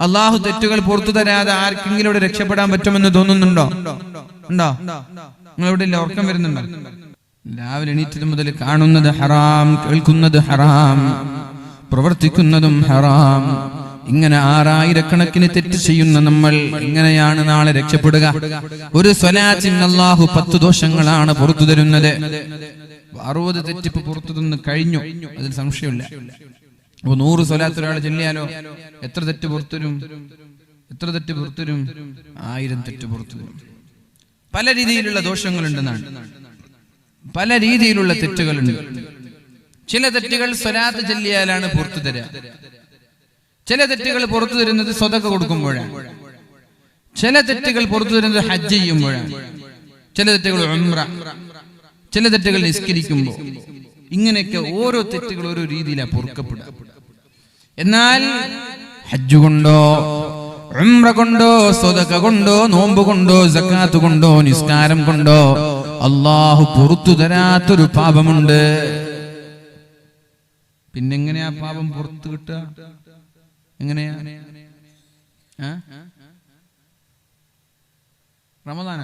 അല്ലാഹു തെറ്റുകൾ പുറത്തു തരാതെ ആർക്കെങ്കിലും രക്ഷപ്പെടാൻ പറ്റുമെന്ന് തോന്നുന്നുണ്ടോ? ഉണ്ടോ? നിങ്ങൾ എവിടെ ഇല്ല? ഉറക്കം വരുന്നുണ്ടോ? രാവിലെ എണീറ്റത് മുതൽ കാണുന്നത് ഹറാം, കേൾക്കുന്നത് ഹറാം, പ്രവർത്തിക്കുന്നതും ഹറാം. ഇങ്ങനെ 6000 തെറ്റ് ചെയ്യുന്ന നമ്മൾ എങ്ങനെയാണ് നാളെ രക്ഷപ്പെടുക? ഒരു സ്വലാത്തിന് അല്ലാഹു 10 ദോഷങ്ങളാണ് പുറത്തു തരുന്നത്. 60 തെറ്റിപ്പ് പുറത്തു തന്ന് കഴിഞ്ഞു, അതിൽ സംശയമില്ല. അപ്പൊ 100 സ്വലാത്ത് ഒരാൾ ചൊല്ലിയാലോ എത്ര തെറ്റ് പുറത്തുവരും? എത്ര തെറ്റ് പുറത്തുവരും? 1000 തെറ്റ് പുറത്തുവരും. പല രീതിയിലുള്ള ദോഷങ്ങളുണ്ടെന്നാണ്, പല രീതിയിലുള്ള തെറ്റുകളുണ്ട്. ചില തെറ്റുകൾ സ്വലാത്ത് ചൊല്ലിയാലാണ് പുറത്തു തരിക. ചില തെറ്റുകൾ പുറത്തു തരുന്നത് സ്വതക്ക കൊടുക്കുമ്പോഴാണ്. ചില തെറ്റുകൾ പുറത്തു തരുന്നത് ഹജ്ജ് ചെയ്യുമ്പോഴാണ്. ചില തെറ്റുകൾ ഉംറ, ചില തെറ്റുകൾ നിസ്കരിക്കുമ്പോൾ. ഇങ്ങനെയൊക്കെ ഓരോ തെറ്റുകൾ ഓരോ രീതിയിലാണ് പൊറുക്കപ്പെടുക. എന്നാൽ ഹജ്ജ് കൊണ്ടോ ഉംറ കൊണ്ടോ സ്വതക്ക കൊണ്ടോ നോമ്പ് കൊണ്ടോ സക്കാത്ത് കൊണ്ടോ നിസ്കാരം കൊണ്ടോ അല്ലാഹു പുറത്തു തരാത്തൊരു പാപമുണ്ട്. പിന്നെങ്ങനെയാ പാപം പുറത്തു കിട്ടുക? എങ്ങനെയാ? റമദാന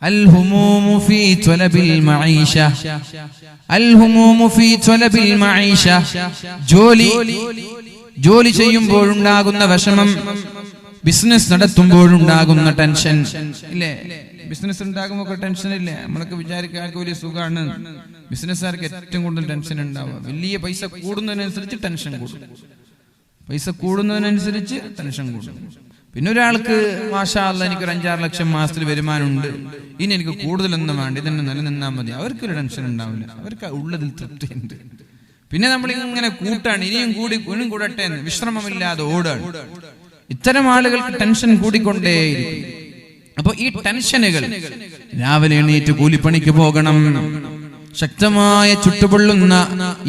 الهموم في طلب المعيشة الهموم في طلب المعيشة ജോലി ചെയ്യുമ്പോഴുണ്ടാകുന്ന വിഷമം, ബിസിനസ് നടത്തുമ്പോഴുണ്ടാകുന്ന ടെൻഷൻ ഇല്ലേ? ബിസിനസ് ഉണ്ടാകുമ്പോൾ ടെൻഷൻ ഇല്ലേ? നമ്മളൊക്കെ വിചാരിക്കാർക്ക് വലിയ സുഖമാണ്. ബിസിനസ്സുകാർക്ക് ഏറ്റവും കൂടുതൽ ടെൻഷൻ ഉണ്ടാവുക വലിയ പൈസ കൂടുന്നതിനനുസരിച്ച് ടെൻഷൻ കൂടും. പൈസ കൂടുന്നതിനനുസരിച്ച് ടെൻഷൻ കൂടും. പിന്നെ ഒരാൾക്ക് മാഷാ അല്ലാഹ് എനിക്കൊരു 5-6 ലക്ഷം മാസത്തിൽ വരുമാനമുണ്ട്, ഇനി എനിക്ക് കൂടുതലൊന്നും വേണ്ട, ഇതന്നെ നിലനിന്നാൽ മതി, അവർക്കൊരു ടെൻഷൻ ഉണ്ടാവില്ല. അവർക്ക് ഉള്ളതിൽ തൃപ്തിയുണ്ട്. പിന്നെ നമ്മളിങ്ങനെ കൂട്ടാണ്, ഇനിയും കൂടട്ടെ എന്ന് വിശ്രമമില്ലാതെ ഓടാണ്. ഇത്തരം ആളുകൾക്ക് ടെൻഷൻ കൂടിക്കൊണ്ടേയിരിക്കും. അപ്പൊ ഈ ടെൻഷനുകൾ, രാവിലെ എണീറ്റ് കൂലിപ്പണിക്ക് പോകണം, ശക്തമായ ചുട്ടുപൊള്ളുന്ന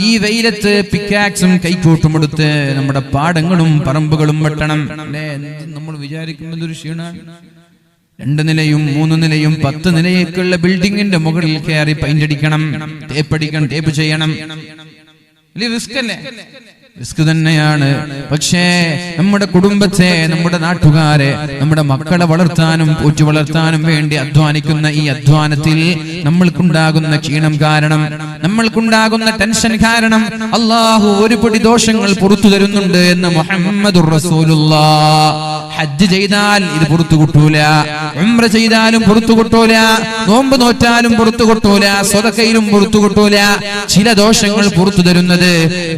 ഈ വെയിലത്ത് പിക്കാക്സും കൈക്കോട്ടുമെടുത്ത് നമ്മുടെ പാടങ്ങളും പറമ്പുകളും വെട്ടണം. അല്ലേ? നമ്മൾ വിചാരിക്കുന്നത് ഒരു ക്ഷീണാണ്. 2 നിലയും 3 നിലയും 10 നിലയൊക്കെയുള്ള ബിൽഡിങ്ങിന്റെ മുകളിൽ കയറി പെയിന്റ് അടിക്കണം, ടേപ്പ് ചെയ്യണം. വലിയ റിസ്ക് അല്ലേ? റിസ്ക് തന്നെയാണ്. പക്ഷേ നമ്മുടെ കുടുംബത്തെ, നമ്മുടെ നാട്ടുകാരെ, നമ്മുടെ മക്കളെ വളർത്താനും പോറ്റി വളർത്താനും വേണ്ടി അധ്വാനിക്കുന്ന ഈ അധ്വാനത്തിൽ നമ്മൾക്കുണ്ടാകുന്ന ക്ഷീണം കാരണം, നമ്മൾക്കുണ്ടാകുന്ന ടെൻഷൻ കാരണം അല്ലാഹു ഒരുപടി ദോഷങ്ങൾ പുറത്തു തരുന്നുണ്ട് എന്ന് മുഹമ്മദുർ റസൂലുള്ളാഹ്. ഹജ്ജ് ചെയ്താൽ ഇത് പുറത്തു കിട്ടൂല, ഉംറ ചെയ്താലും പുറത്തു കിട്ടൂല, നോമ്പ് നോറ്റാലും പുറത്തു കിട്ടൂല, സ്വതക്കയിലും പുറത്തു കിട്ടൂല. ചില ദോഷങ്ങൾ പുറത്തു തരുന്നത്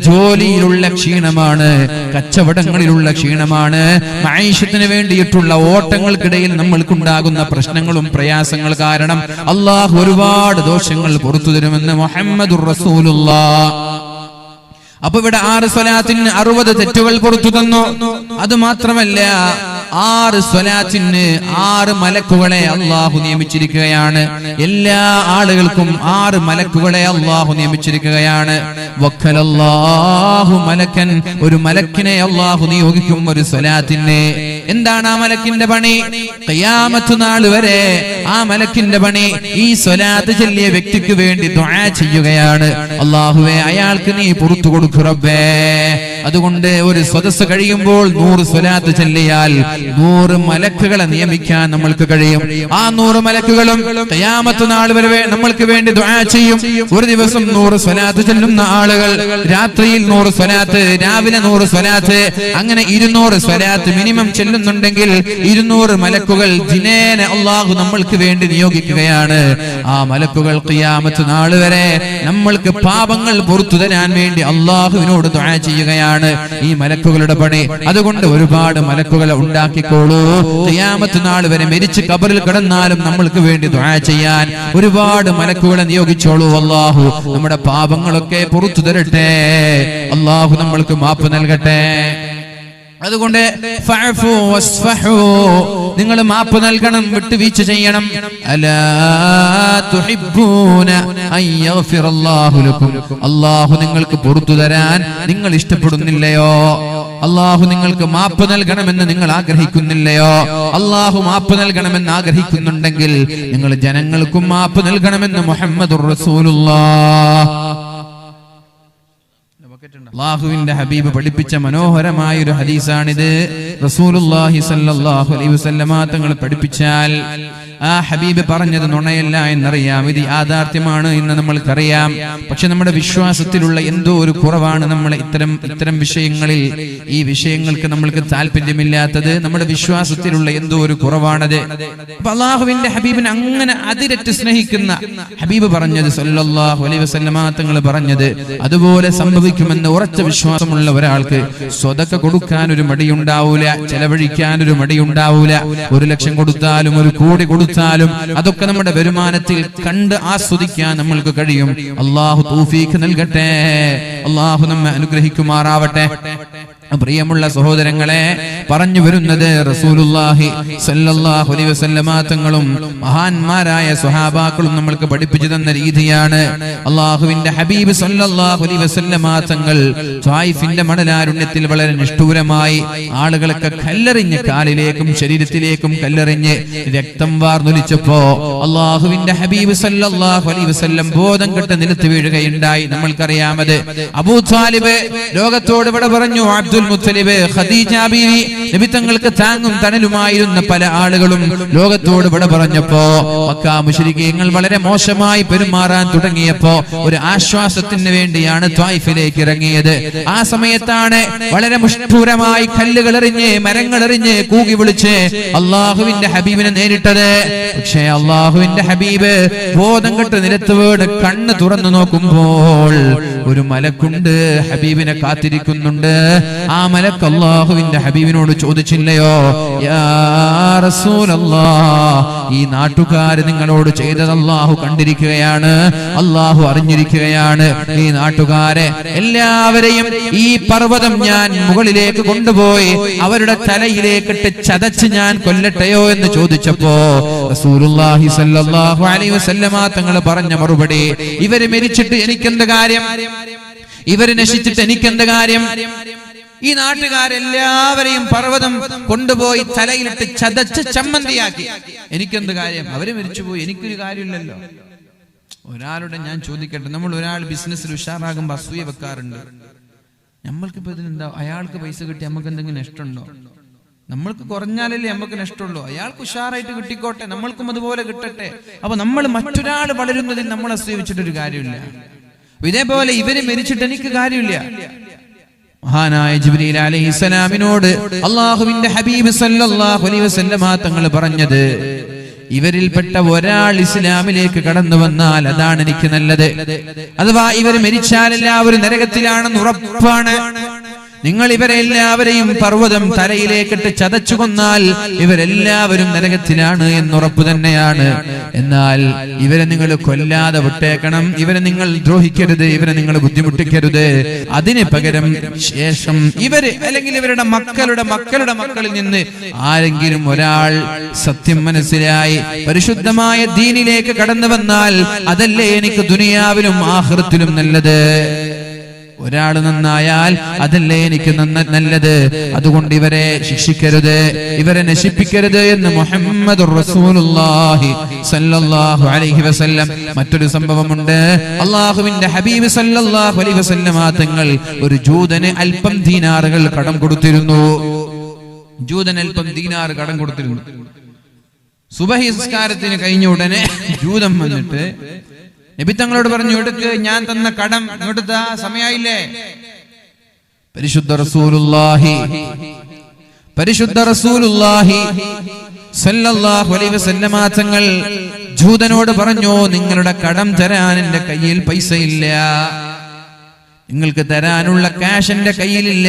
ജോലിയിലുള്ള ക്ഷീണമാണ്, കച്ചവടങ്ങളിലുള്ള ക്ഷീണമാണ്, മഈശത്തിന് വേണ്ടിയിട്ടുള്ള ഓട്ടങ്ങൾക്കിടയിൽ നമ്മൾക്കുണ്ടാകുന്ന പ്രശ്നങ്ങളും പ്രയാസങ്ങൾ കാരണം അല്ലാഹു ഒരുപാട് ദോഷങ്ങൾ പുറത്തു തരുമെന്ന് മുഹമ്മദുർ റസൂലുള്ളാഹ്. അപ്പൊ ഇവിടെ 6 സ്വലാത്തിന് 60 തെറ്റുകൾ പുറത്തു തന്നു. അത് മാത്രമല്ല, 6 സ്വലാത്തിന് 6 മലക്കുകളെ അല്ലാഹു നിയമിച്ചിരിക്കുകയാണ്. എല്ലാ ആളുകൾക്കും 6 മലക്കുകളെ അല്ലാഹു നിയമിച്ചിരിക്കുകയാണ്. വക്കലല്ലാഹു മലക്കൻ, ഒരു മലക്കിനെ അല്ലാഹു നിയോഗിക്കും ഒരു സ്വലാത്തിന്. എന്താണ് ആ മലക്കിന്റെ പണി? ഖിയാമത്ത് നാൾ വരെ ആ മലക്കിന്റെ പണി ഈ സ്വലാത്ത് ചൊല്ലിയ വ്യക്തിക്ക് വേണ്ടി ദുആ ചെയ്യുകയാണ്. അല്ലാഹുവേ, അയാൾക്ക് നീ പുറത്തു കൊടുക്കൂ റബ്ബേ. അതുകൊണ്ട് ഒരു സദസ്സ് കഴിയുമ്പോൾ 100 സ്വലാത്ത് ചൊല്ലിയാൽ 100 മലക്കുകളെ നിയമിക്കാൻ നമ്മൾക്ക് കഴിയും. ആ 100 മലക്കുകളും ഖിയാമത്ത് നാൾ വരെ നമ്മൾക്ക് വേണ്ടി ദുആ ചെയ്യും. ഒരു ദിവസം 100 സ്വലാത്ത് ചൊല്ലുന്ന ആളുകൾ രാത്രിയിൽ 100 സ്വലാത്ത്, രാവിലെ 100 സ്വലാത്ത്, അങ്ങനെ 200 സ്വലാത്ത് മിനിമം ചെല്ലുന്നുണ്ടെങ്കിൽ 200 മലക്കുകൾ ദിനേന അല്ലാഹു നമ്മൾക്ക് വേണ്ടി നിയോഗിക്കുകയാണ്. ആ മലക്കുകൾ ഖിയാമത്ത് നാൾ വരെ നമ്മൾക്ക് പാപങ്ങൾ പുറത്തു തരാൻ വേണ്ടി അല്ലാഹുവിനോട് ദുആ ചെയ്യുകയാണ്. ഈ മലക്കുകളുടെ പണി. അതുകൊണ്ട് ഒരുപാട് മലക്കുകളെ ഉണ്ടാക്കിക്കോളൂ. ഖിയാമത്ത് നാൾ വരെ മരിച്ച് ഖബറിൽ കിടന്നാലും നമ്മൾക്ക് വേണ്ടി ദുആ ചെയ്യാൻ ഒരുപാട് മലക്കുകളെ നിയോഗിച്ചോളൂ. അല്ലാഹു നമ്മുടെ പാപങ്ങളൊക്കെ പുറത്തു തരട്ടെ. അല്ലാഹു നമ്മൾക്ക് മാപ്പ് നൽകട്ടെ. അതുകൊണ്ട് ഫഅഫു വസ്ഫഹു, നിങ്ങൾ മാപ്പ് നൽകണം, വിട്ടുവീഴ്ച ചെയ്യണം. അലാ തുഹിബ്ബൂന അൻ യഗ്ഫിറല്ലാഹു ലക്കും, അല്ലാഹു നിങ്ങൾക്ക് പുറത്തു തരാൻ നിങ്ങൾ ഇഷ്ടപ്പെടുന്നില്ലയോ? അല്ലാഹു നിങ്ങൾക്ക് മാപ്പ് നൽകണമെന്ന് നിങ്ങൾ ആഗ്രഹിക്കുന്നില്ലയോ? അല്ലാഹു മാപ്പ് നൽകണമെന്ന് ആഗ്രഹിക്കുന്നുണ്ടെങ്കിൽ നിങ്ങൾ ജനങ്ങൾക്കും മാപ്പ് നൽകണമെന്ന് മുഹമ്മദുർ റസൂലുള്ളാഹ്. അല്ലാഹുവിന്റെ ഹബീബ് പഠിപ്പിച്ച മനോഹരമായ ഒരു ഹദീസാണിത്. റസൂലുള്ളാഹി സ്വല്ലല്ലാഹു അലൈഹി വസല്ലമ തങ്ങൾ പഠിപ്പിച്ചാൽ ആ ഹബീബ് പറഞ്ഞത് നുണയല്ല എന്നറിയാം, ഇത് യാഥാർത്ഥ്യമാണ് എന്ന് നമ്മൾക്കറിയാം. പക്ഷെ നമ്മുടെ വിശ്വാസത്തിലുള്ള എന്തോ ഒരു കുറവാണ്. നമ്മളെ ഇത്തരം വിഷയങ്ങളിൽ, ഈ വിഷയങ്ങൾക്ക് നമ്മൾക്ക് താല്പര്യമില്ലാത്തത് നമ്മുടെ വിശ്വാസത്തിലുള്ള എന്തോ ഒരു കുറവാണത്. അപ്പൊ അള്ളാഹുവിന്റെ ഹബീബിനെ അങ്ങനെ അതിരറ്റ് സ്നേഹിക്കുന്ന ഹബീബ് പറഞ്ഞത്, സല്ലല്ലാഹു അലൈഹി വസല്ലമ തങ്ങൾ പറഞ്ഞത് അതുപോലെ സംഭവിക്കുമെന്ന് ഉറച്ച വിശ്വാസമുള്ള ഒരാൾക്ക് സ്വതക്ക കൊടുക്കാൻ ഒരു മടിയുണ്ടാവൂല, ചെലവഴിക്കാൻ ഒരു മടിയുണ്ടാവൂല. 1 ലക്ഷം കൊടുത്താലും 1 കോടി കൊടുത്താലും അതൊക്കെ നമ്മുടെ വരുമാനത്തിൽ കണ്ട് ആസ്വദിക്കാൻ നമ്മൾക്ക് കഴിയും. അല്ലാഹു തൗഫീഖ് നൽകട്ടെ, അല്ലാഹു നമ്മെ അനുഗ്രഹിക്കുമാറാവട്ടെ. പ്രിയമുള്ള സഹോദരങ്ങളെ, പറഞ്ഞു വരുന്നത് റസൂലുള്ളാഹി സ്വല്ലല്ലാഹു അലൈഹി വസല്ലമ തങ്ങളും മഹാന്മാരായ സ്വഹാബാക്കളും നമ്മൾക്ക് പഠിപ്പിച്ചു തന്ന രീതിയാണ്. അല്ലാഹുവിന്റെ ഹബീബ് സ്വല്ലല്ലാഹു അലൈഹി വസല്ലമ തങ്ങൾ ത്വായിഫിന്റെ മണലാരുണ്യത്തിൽ വളരെ നിഷ്ഠൂരമായി ആളുകളൊക്കെ കല്ലെറിഞ്ഞ്, കാലിലേക്കും ശരീരത്തിലേക്കും കല്ലെറിഞ്ഞ് രക്തം വാർന്നൊലിച്ചപ്പോ അല്ലാഹുവിന്റെ ഹബീബ് സ്വല്ലല്ലാഹു അലൈഹി വസല്ലം ബോധം കെട്ട് നിലത്ത് വീഴുകയുണ്ടായി. നമ്മൾക്കറിയാമത്. അബൂ ത്വാലിബ് ലോകത്തോട് ഇവിടെ പറഞ്ഞു, അബ്ദുൽ മുത്തലിബ്, ഖദീജ ബീവി, നബി തങ്ങൾക്ക് താങ്ങും തണലുമായിരുന്ന പല ആളുകളും ലോകത്തോട് വിട പറഞ്ഞപ്പോ മക്ക മുശ്രിക്കീങ്ങൾ വളരെ മോശമായി പെരുമാറാൻ തുടങ്ങിയപ്പോ ഒരു ആശ്വാസത്തിന് വേണ്ടിയാണ് ത്വായിഫിലേക്ക് ഇറങ്ങിയത്. ആ സമയത്താണ് വളരെ മുഷ്ഠൂരമായി കല്ലുകൾ എറിഞ്ഞ്, മരങ്ങൾ എറിഞ്ഞ്, കൂകി വിളിച്ച് അള്ളാഹുവിന്റെ ഹബീബിനെ നേരിട്ടത്. പക്ഷേ അള്ളാഹുവിന്റെ ഹബീബ് ബോധം കെട്ട് നിലത്ത് വീട് കണ്ണ് തുറന്നു നോക്കുമ്പോൾ ഒരു മലക്കുണ്ട്, ഹബീബിനെ കാത്തിരിക്കുന്നുണ്ട്. ആ മലക്ക് അല്ലാഹുവിന്റെ ഹബീബിനോട് ചോദിച്ചില്ലയോ, യാ റസൂലല്ലാഹ്, ഈ നാട്ടുകാർ നിങ്ങളോട് ചെയ്തത് അല്ലാഹു കണ്ടിരിക്കുകയാണ്, അല്ലാഹു അറിഞ്ഞിരിക്കുകയാണ്. ഈ നാട്ടുകാരെ എല്ലാവരെയും ഈ പർവ്വതം ഞാൻ മുകളിലേക്ക് കൊണ്ടുപോയി അവരുടെ തലയിലേക്കിട്ട് ചതച്ച് ഞാൻ കൊല്ലട്ടെയോ എന്ന് ചോദിച്ചപ്പോ റസൂലുള്ളാഹി സ്വല്ലല്ലാഹു അലൈഹി വസല്ലമ തങ്ങൾ പറഞ്ഞ മറുപടി, ഇവര് മരിച്ചിട്ട് എനിക്കെന്ത് കാര്യം, ഇവര് നശിച്ചിട്ട് എനിക്കെന്ത് കാര്യം, ഈ നാട്ടുകാരെല്ലാവരെയും പർവ്വതം കൊണ്ടുപോയി തലയിലിട്ട് ചതച്ച് ചമ്മന്തിയാക്കി, എനിക്കെന്ത് കാര്യം, അവര് മരിച്ചുപോയി, എനിക്കൊരു കാര്യമില്ലല്ലോ. ഒരാളുടെ ഞാൻ ചോദിക്കട്ടെ, നമ്മൾ ഒരാൾ ബിസിനസ്സിൽ ഉഷാറാകുമ്പോ അസൂയ വെക്കാറുണ്ട്. നമ്മൾക്കിപ്പോ ഇതിനെന്താ, അയാൾക്ക് പൈസ കിട്ടി നമുക്ക് എന്തെങ്കിലും നഷ്ടമുണ്ടോ? നമ്മൾക്ക് കുറഞ്ഞാലല്ലേ നമുക്ക് നഷ്ടമുള്ളൂ. അയാൾക്ക് ഉഷാറായിട്ട് കിട്ടിക്കോട്ടെ, നമ്മൾക്കും അതുപോലെ കിട്ടട്ടെ. അപ്പൊ നമ്മൾ മറ്റൊരാൾ വളരുന്നതിൽ നമ്മൾ അസൂയ വെച്ചിട്ടൊരു കാര്യമില്ല. ഇതേപോലെ ഇവര് മരിച്ചിട്ട് എനിക്ക് കാര്യമില്ല. മഹാനായ ജിബ്രീൽ അലൈഹിസ്സലാമിനോട് അല്ലാഹുവിന്റെ ഹബീബ് സല്ലല്ലാഹു അലൈഹി വസല്ലമ തങ്ങൾ പറഞ്ഞത്, ഇവരിൽപ്പെട്ട ഒരാൾ ഇസ്ലാമിലേക്ക് കടന്നു വന്നാൽ അതാണ് എനിക്ക് നല്ലത്. അഥവാ ഇവർ മരിച്ചാൽ എല്ലാവരും നരകത്തിലാണെന്ന് ഉറപ്പാണ്. നിങ്ങൾ ഇവരെ എല്ലാവരെയും പർവ്വതം തലയിലേക്കിട്ട് ചതച്ചു കൊന്നാൽ ഇവരെല്ലാവരും നരകത്തിലാണ് എന്നുറപ്പ് തന്നെയാണ്. എന്നാൽ ഇവരെ നിങ്ങൾ കൊല്ലാതെ വിട്ടേക്കണം, ഇവരെ നിങ്ങൾ ദ്രോഹിക്കരുത്, ഇവരെ നിങ്ങൾ ബുദ്ധിമുട്ടിക്കരുത്. അതിന് പകരം ശേഷം ഇവര് അല്ലെങ്കിൽ ഇവരുടെ മക്കളുടെ മക്കളിൽ നിന്ന് ആരെങ്കിലും ഒരാൾ സത്യം മനസ്സിലായി പരിശുദ്ധമായ ദീനിലേക്ക് കടന്നു വന്നാൽ അതല്ലേ എനിക്ക് ദുനിയാവിലും ആഖിറത്തിലും നല്ലത്. ഒരാൾ നന്നായാൽ അതല്ലേ എനിക്ക് നല്ലത്. അതുകൊണ്ട് ഇവരെ ശിക്ഷിക്കരുത്, ഇവരെ നശിപ്പിക്കരുത് എന്ന് മുഹമ്മദുർ റസൂലുള്ളാഹി സ്വല്ലല്ലാഹു അലൈഹി വസല്ലം. മറ്റൊരു സംഭവമുണ്ട്. അല്ലാഹുവിന്റെ ഹബീബ് സ്വല്ലല്ലാഹു അലൈഹി വസല്ലം തങ്ങൾ ഒരു ജൂതന് അല്പം ദീനാറുകൾ കടം കൊടുത്തിരുന്നു. ജൂതൻ അല്പം ദീനാർ കടം കൊടുത്തിരുന്നു. സുബഹി നിസ്കാരത്തിന് കഴിഞ്ഞ ഉടനെ ജൂതൻ വന്നിട്ട് നബി തങ്ങളോട് പറഞ്ഞു, എടുക്ക്, ഞാൻ തന്ന കടം ഇങ്ങോട്ട് സമയായില്ലേ. പരിശുദ്ധ റസൂലുള്ളാഹി സല്ലല്ലാഹു അലൈഹി വസല്ലം തങ്ങൾ ജൂതനോട് പറഞ്ഞു, നിങ്ങളുടെ കടം തരാൻ എന്റെ കയ്യിൽ പൈസയില്ല, നിങ്ങൾക്ക് തരാനുള്ള കാശ് എന്റെ കയ്യിലില്ല,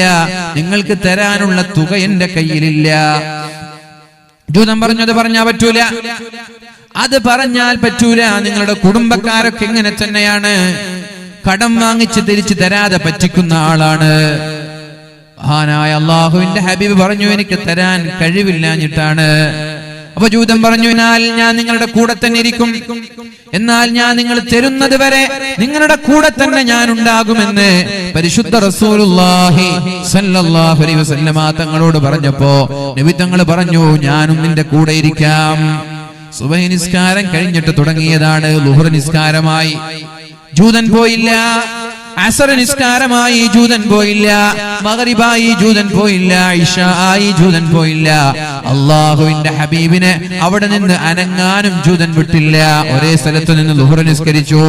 നിങ്ങൾക്ക് തരാനുള്ള തുക എന്റെ കയ്യിലില്ല. ജൂതൻ പറഞ്ഞു, അത് പറഞ്ഞാ പറ്റൂല, അത് പറഞ്ഞാൽ പറ്റൂല. നിങ്ങളുടെ കുടുംബക്കാരൊക്കെ ഇങ്ങനെ തന്നെയാണ്, കടം വാങ്ങിച്ച് തിരിച്ചു തരാതെ പറ്റിക്കുന്ന ആളാണ്. മഹാനായ അല്ലാഹുവിന്റെ ഹബീബ് പറഞ്ഞു, എനിക്ക് തരാൻ കഴിവില്ലാഞ്ഞിട്ടാണ്. അപ്പൊ ജൂതൻ പറഞ്ഞു, എന്നാൽ ഞാൻ നിങ്ങളുടെ കൂടെ തന്നെ ഇരിക്കും, എന്നാൽ ഞാൻ നിങ്ങൾ തരുന്നത് വരെ നിങ്ങളുടെ കൂടെ തന്നെ ഞാൻ ഉണ്ടാകുമെന്ന് പരിശുദ്ധ റസൂലുള്ളാഹി സ്വല്ലല്ലാഹു അലൈഹി വസല്ലം തങ്ങളോട് പറഞ്ഞപ്പോ നബി തങ്ങൾ പറഞ്ഞു, ഞാനും നിന്റെ കൂടെ ഇരിക്കാം. സുബഹി നിസ്കാരം കഴിഞ്ഞിട്ട് തുടങ്ങിയതാണ്, ളുഹ്ർ നിസ്കാരമായി. ജൂതൻ പോയില്ല. അസർ നിസ്കാരമായി ജൂതൻ പോയില്ല, മഗ്രിബായി ജൂതൻ പോയില്ല, ഇശായി ജൂതൻ പോയില്ല. അല്ലാഹുവിന്റെ ഹബീബിനെ അവിടെ നിന്ന് അനങ്ങാനും ജൂതൻ വിട്ടില്ല. ഒരേ സ്ഥലത്ത് നിന്ന് ളുഹ്ർ നിസ്കരിച്ചു,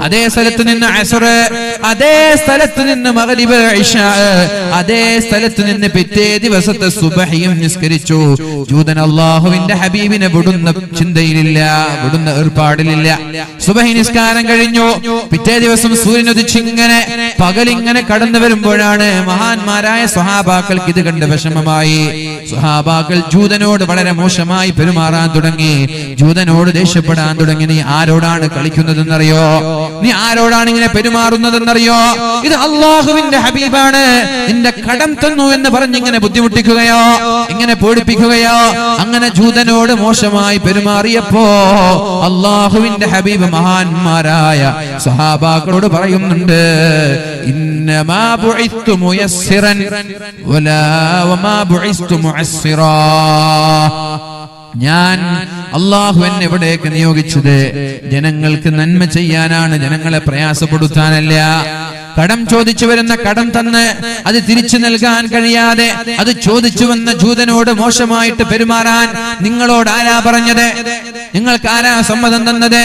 അതേ സ്ഥലത്ത് നിന്ന് അസർ, അതേ സ്ഥലത്ത് നിന്ന് മഗ്രിബ് ഇശാ, അതേ സ്ഥലത്ത് നിന്ന് പിറ്റേ ദിവസത്തെ സുബ്ഹിയും നിസ്കരിച്ചു. ജൂതൻ അല്ലാഹുവിന്റെ ഹബീബിനെ വിടുന്ന ചിന്തയിലില്ല, വിടുന്ന ഏർപ്പാടിലില്ല. സുബ്ഹി നിസ്കാരം കഴിഞ്ഞു, പിറ്റേ ദിവസം സൂര്യൻ ഉദിച്ചിങ്ങനെ പകലിങ്ങനെ കടന്നു വരുമ്പോഴാണ് മഹാന്മാരായ സ്വഹാബാക്കൾക്ക് ഇത് കണ്ട് വിഷമമായി. സ്വഹാബാക്കൾ ജൂതനോട് വളരെ മോശമായി പെരുമാറാൻ തുടങ്ങി, ജൂതനോട് ദേഷ്യപ്പെടാൻ തുടങ്ങി. നീ ആരോടാണ് കളിക്കുന്നതെന്നറിയോ? നീ ആരോടാണ് ഇങ്ങനെ പെരുമാറുന്നതെന്നറിയോ? ഇത് അല്ലാഹുവിന്റെ ഹബീബാണ്, നിന്റെ കടം തന്നു എന്ന് പറഞ്ഞിങ്ങനെ ബുദ്ധിമുട്ടിക്കുകയോ ഇങ്ങനെ പേടിപ്പിക്കുകയോ. അങ്ങനെ ജൂതനോട് മോശമായി പെരുമാറിയപ്പോ അല്ലാഹുവിന്റെ ഹബീബ് മഹാന്മാരായ സ്വഹാബാക്കളോട് പറയുന്നുണ്ട്, ഇന്നമാ ബുഇസ്തു മുയസ്സിറൻ വമാ ബുഇസ്തു മുഅസ്സിറാ. ഞാൻ അല്ലാഹു എന്നെ ഇവിടേക്ക് നിയോഗിച്ചത് ജനങ്ങൾക്ക് നന്മ ചെയ്യാനാണ്, ജനങ്ങളെ പ്രയാസപ്പെടുത്താനല്ല. കടം ചോദിച്ചു വരുന്ന കടം തന്ന് അത് തിരിച്ചു നൽകാൻ കഴിയാതെ അത് ചോദിച്ചു വന്ന ജൂതനോട് മോശമായിട്ട് പെരുമാറാൻ നിങ്ങളോട് ആരാ പറഞ്ഞത്? നിങ്ങൾക്ക് ആരാ സമ്മതം തന്നത്?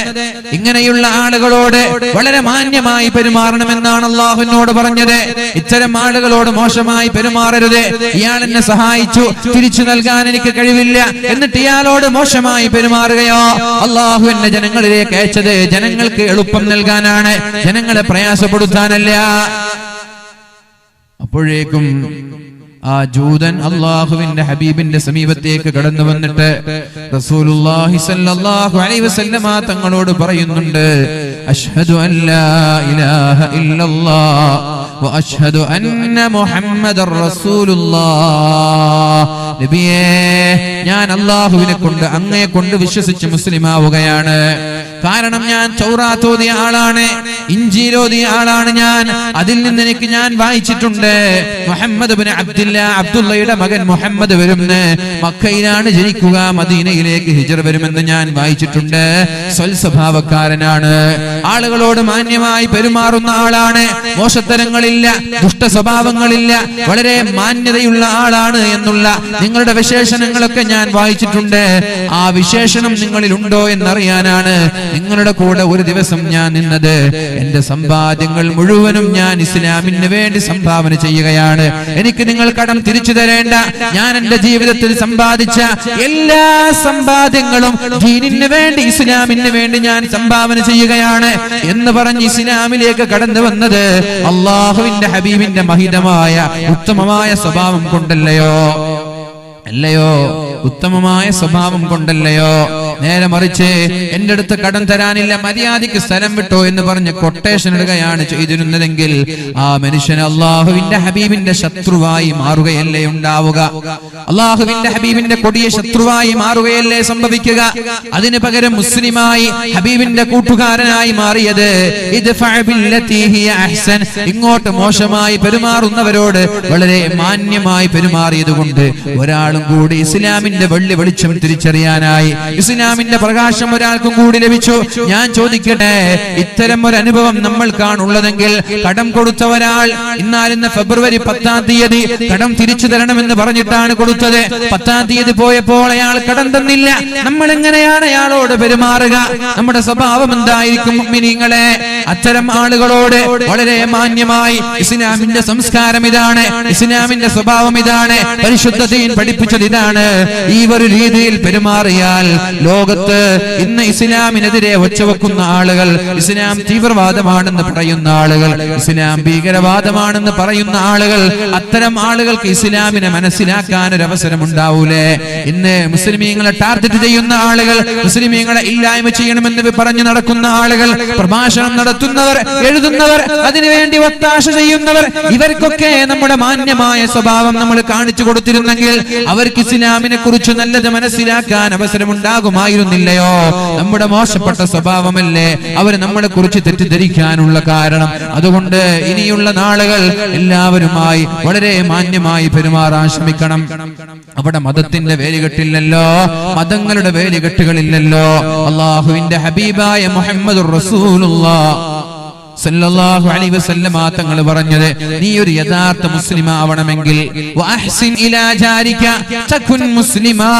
ഇങ്ങനെയുള്ള ആളുകളോട് വളരെ മാന്യമായി പെരുമാറണമെന്നാണ് അല്ലാഹുവിനോട് പറഞ്ഞത്. ഇത്തരം ആളുകളോട് മോശമായി പെരുമാറരുത്. ഇയാൾ എന്നെ സഹായിച്ചു, തിരിച്ചു നൽകാൻ എനിക്ക് കഴിവില്ല, എന്നിട്ട് ഇയാളോട് മോശമായി പെരുമാറുകയോ? അല്ലാഹു എന്നെ ജനങ്ങളിലേക്ക് അയച്ചത് ജനങ്ങൾക്ക് എളുപ്പം നൽകാനാണ്, ജനങ്ങളെ പ്രയാസപ്പെടുത്താനല്ല. അപ്പോഴേക്കും ആ ജൂതൻ അല്ലാഹുവിന്റെ ഹബീബിന്റെ സമീപത്തേക്ക് കടന്നു വന്നിട്ട് റസൂലുള്ളാഹി സ്വല്ലല്ലാഹു അലൈഹി വസല്ലമ തങ്ങളോട് പറയുന്നുണ്ട്, അശ്ഹദു അല്ലാ ഇലാഹ ഇല്ലല്ലാഹ് വ അശ്ഹദു അന്ന മുഹമ്മദർ റസൂലുള്ളാഹ്. നബിയേ, ഞാൻ അല്ലാഹുവിനെ കൊണ്ട് അങ്ങയെ കൊണ്ട് വിശ്വസിച്ച് മുസ്ലിമാവുകയാണ്. കാരണം ഞാൻ തൗറാത്ത് ഓതിയ ആളാണ്, ഇഞ്ചീൽ ഓതിയ ആളാണ് ഞാൻ. അതിൽ നിന്ന് എനിക്ക് ഞാൻ വായിച്ചിട്ടുണ്ട് മുഹമ്മദ് ഇബ്നു അബ്ദുള്ളയുടെ മകൻ മുഹമ്മദ് വരുമെന്ന്, മക്കയിലാണ് ജനിക്കുക, മദീനയിലേക്ക് ഹിജ്റ വരുമെന്ന് ഞാൻ വായിച്ചിട്ടുണ്ട്. സ്വൽസ്വഭാവക്കാരനാണ്, ആളുകളോട് മാന്യമായി പെരുമാറുന്ന ആളാണ്, മോശത്തരങ്ങളില്ല, ദുഷ്ട സ്വഭാവങ്ങളില്ല, വളരെ മാന്യതയുള്ള ആളാണ് എന്നുള്ള നിങ്ങളുടെ വിശേഷണങ്ങളൊക്കെ ഞാൻ വായിച്ചിട്ടുണ്ട്. ആ വിശേഷണം നിങ്ങളിൽ ഉണ്ടോ എന്നറിയാനാണ് നിങ്ങളുടെ കൂടെ ഒരു ദിവസം ഞാൻ നിന്നത്. എന്റെ സമ്പാദ്യങ്ങൾ മുഴുവനും ഞാൻ ഇസ്ലാമിന് വേണ്ടി സംഭാവന ചെയ്യുകയാണ്. എനിക്ക് നിങ്ങൾ കടം തിരിച്ചു തരേണ്ട. ഞാൻ എന്റെ ജീവിതത്തിൽ സമ്പാദിച്ച എല്ലാ സമ്പാദ്യങ്ങളും ദീനിന് വേണ്ടി, ഇസ്ലാമിന് വേണ്ടി ഞാൻ സംഭാവന ചെയ്യുകയാണ് എന്ന് പറഞ്ഞ് ഇസ്ലാമിലേക്ക് കടന്നു വന്നത് അല്ലാഹുവിന്റെ ഹബീബിന്റെ മഹിതമായ ഉത്തമമായ സ്വഭാവം കൊണ്ടല്ലയോ? അല്ലയോ? ഉത്തമമായ സ്വഭാവം കൊണ്ടല്ലയോ? നേരെ മറിച്ച് എന്റെ അടുത്ത് കടം തരാനില്ല, മര്യാദയ്ക്ക് സ്ഥലം വിട്ടോ എന്ന് പറഞ്ഞ് കൊട്ടേഷൻ ഇടുകയാണ് ചെയ്തിരുന്നതെങ്കിൽ ആ മനുഷ്യൻ അല്ലാഹുവിന്റെ ഹബീബിന്റെ ശത്രുവായി മാറുകയല്ലേ ഉണ്ടാവുക? അല്ലാഹുവിന്റെ ഹബീബിന്റെ കൊടിയ ശത്രുവായി മാറുകയല്ലേ സംഭവിക്കുക? അതിന് പകരം മുസ്ലിമായി ഹബീബിന്റെ കൂട്ടുകാരനായി മാറിയത് ഇങ്ങോട്ട് മോശമായി പെരുമാറുന്നവരോട് വളരെ മാന്യമായി പെരുമാറിയത് കൊണ്ട് ഒരാളും കൂടി ഇസ്ലാമിന്റെ വെള്ളി വെളിച്ചം തിരിച്ചറിയാനായി, ഇസ്ലാമിന്റെ പ്രകാശം ഒരാൾക്കും കൂടി ലഭിച്ചു. ഞാൻ ചോദിക്കട്ടെ, ഇത്തരം ഒരു അനുഭവം നമ്മൾക്കാണുള്ളതെങ്കിൽ കടം കൊടുത്ത ഒരാൾ ഇന്ന് ഫെബ്രുവരി 10-ാം തീയതി കടം തിരിച്ചു തരണമെന്ന് പറഞ്ഞിട്ടാണ് കൊടുത്തത്. 10-ാം തീയതി പോയപ്പോൾ അയാൾ കടം തന്നില്ല. നമ്മൾ എങ്ങനെയാണ് അയാളോട് പെരുമാറുക? നമ്മുടെ സ്വഭാവം എന്തായിരിക്കും മുഅ്മിനീങ്ങളെ? അത്തരം ആളുകളോട് വളരെ മാന്യമായി, ഇസ്ലാമിന്റെ സംസ്കാരം ഇതാണ്, ഇസ്ലാമിന്റെ സ്വഭാവം ഇതാണ്, പരിശുദ്ധ ദീൻ പഠിപ്പിച്ചത് ഇതാണ്. ഈ ഒരു രീതിയിൽ പെരുമാറിയാൽ ലോകത്ത് ഇന്ന് ഇസ്ലാമിനെതിരെ ഒച്ചവെക്കുന്ന ആളുകൾ, ഇസ്ലാം തീവ്രവാദമാണെന്ന് പറയുന്ന ആളുകൾ, ഇസ്ലാം ഭീകരവാദമാണെന്ന് പറയുന്ന ആളുകൾ, അത്തരം ആളുകൾക്ക് ഇസ്ലാമിനെ മനസ്സിലാക്കാൻ ഒരു അവസരം ഉണ്ടാവൂലേ? ഇന്ന് മുസ്ലിമീങ്ങളെ ടാർഗറ്റ് ചെയ്യുന്ന ആളുകൾ, മുസ്ലിമീങ്ങളെ ഇല്ലായ്മ ചെയ്യണമെന്ന് പറഞ്ഞു നടക്കുന്ന ആളുകൾ, പ്രഭാഷണം നടത്തുന്നവർ, എഴുതുന്നവർ, അതിനുവേണ്ടി ഒത്താശ ചെയ്യുന്നവർ, ഇവർക്കൊക്കെ നമ്മുടെ മാന്യമായ സ്വഭാവം നമ്മൾ കാണിച്ചു കൊടുത്തിരുന്നെങ്കിൽ അവർക്ക് ഇസ്ലാമിനെ കുറിച്ച് നല്ലത് മനസ്സിലാക്കാൻ അവസരമുണ്ടാകുമായിരുന്നില്ലയോ? നമ്മുടെ മോശപ്പെട്ട സ്വഭാവമല്ലേ അവർ നമ്മളെ കുറിച്ച് തെറ്റിദ്ധരിക്കാനുള്ള കാരണം. അതുകൊണ്ട് ഇനിയുള്ള നാളുകൾ എല്ലാവരുമായി വളരെ മാന്യമായി പെരുമാറാൻ ശ്രമിക്കണം. അവിടെ മതത്തിന്റെ വേലികെട്ടില്ലല്ലോ, മതങ്ങളുടെ വേലികെട്ടുകളില്ലല്ലോ. അല്ലാഹുവിന്റെ ഹബീബായ മുഹമ്മദുർ റസൂലുള്ളാഹ് സല്ലല്ലാഹു അലൈഹി വസല്ലമ തങ്ങൾ പറഞ്ഞത്, നീ ഒരു യഥാർത്ഥ മുസ്ലിം ആവണമെങ്കിൽ വഅഹ്സിൻ ഇലാ ജാരിക തകുൻ മുസ്ലിമാ,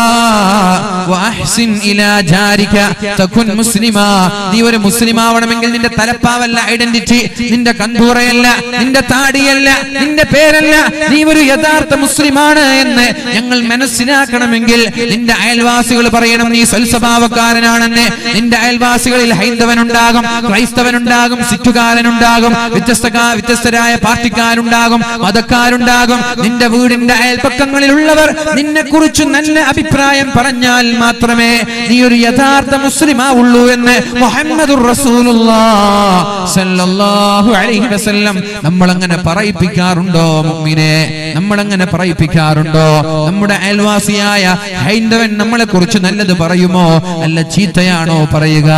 വഅഹ്സിൻ ഇലാ ജാരിക തകുൻ മുസ്ലിമാ. നീ ഒരു മുസ്ലിം ആവണമെങ്കിൽ നിന്റെ തലപ്പാവല്ല ഐഡന്റിറ്റി, നിന്റെ കന്തൂറയല്ല, നിന്റെ താടിയല്ല, നിന്റെ പേരല്ല, നീ ഒരു യഥാർത്ഥ മുസ്ലിമാണ് എന്ന് ഞങ്ങൾ മനസ്സിലാക്കണമെങ്കിൽ നിന്റെ അയൽവാസികൾ പറയണം നീ സ്വൽസ്വഭാവക്കാരനാണെന്ന്. നിന്റെ അയൽവാസികളിൽ ഹൈന്ദവനുണ്ടാകും, ക്രൈസ്തവനുണ്ടാകും, സിഖുകാരനുണ്ടാകും, വ്യത്യസ്തരായ പാർട്ടിക്കാരുണ്ടാകും, മതക്കാരുണ്ടാകും. നിന്റെ വീടിന്റെ അയൽപക്കങ്ങളിലുള്ളവർ നിന്നെ കുറിച്ച് നല്ല അഭിപ്രായം പറഞ്ഞാൽ മാത്രമേ നീ ഒരു യഥാർത്ഥ മുസ്ലിം ആവുള്ളൂ എന്ന് മുഹമ്മദുർ റസൂലുള്ളാഹി സ്വല്ലല്ലാഹു അലൈഹി വസല്ലം നമ്മളങ്ങനെ പറയിപ്പിക്കാറുണ്ടോ മുഅ്മിനേ? നമ്മളങ്ങനെ പറയിപ്പിക്കാറുണ്ടോ? നമ്മുടെ അയൽവാസിയായ ഹൈന്ദവൻ നമ്മളെ കുറിച്ച് നല്ലത് പറയുമോ അല്ല ചീത്തയാണോ പറയുക?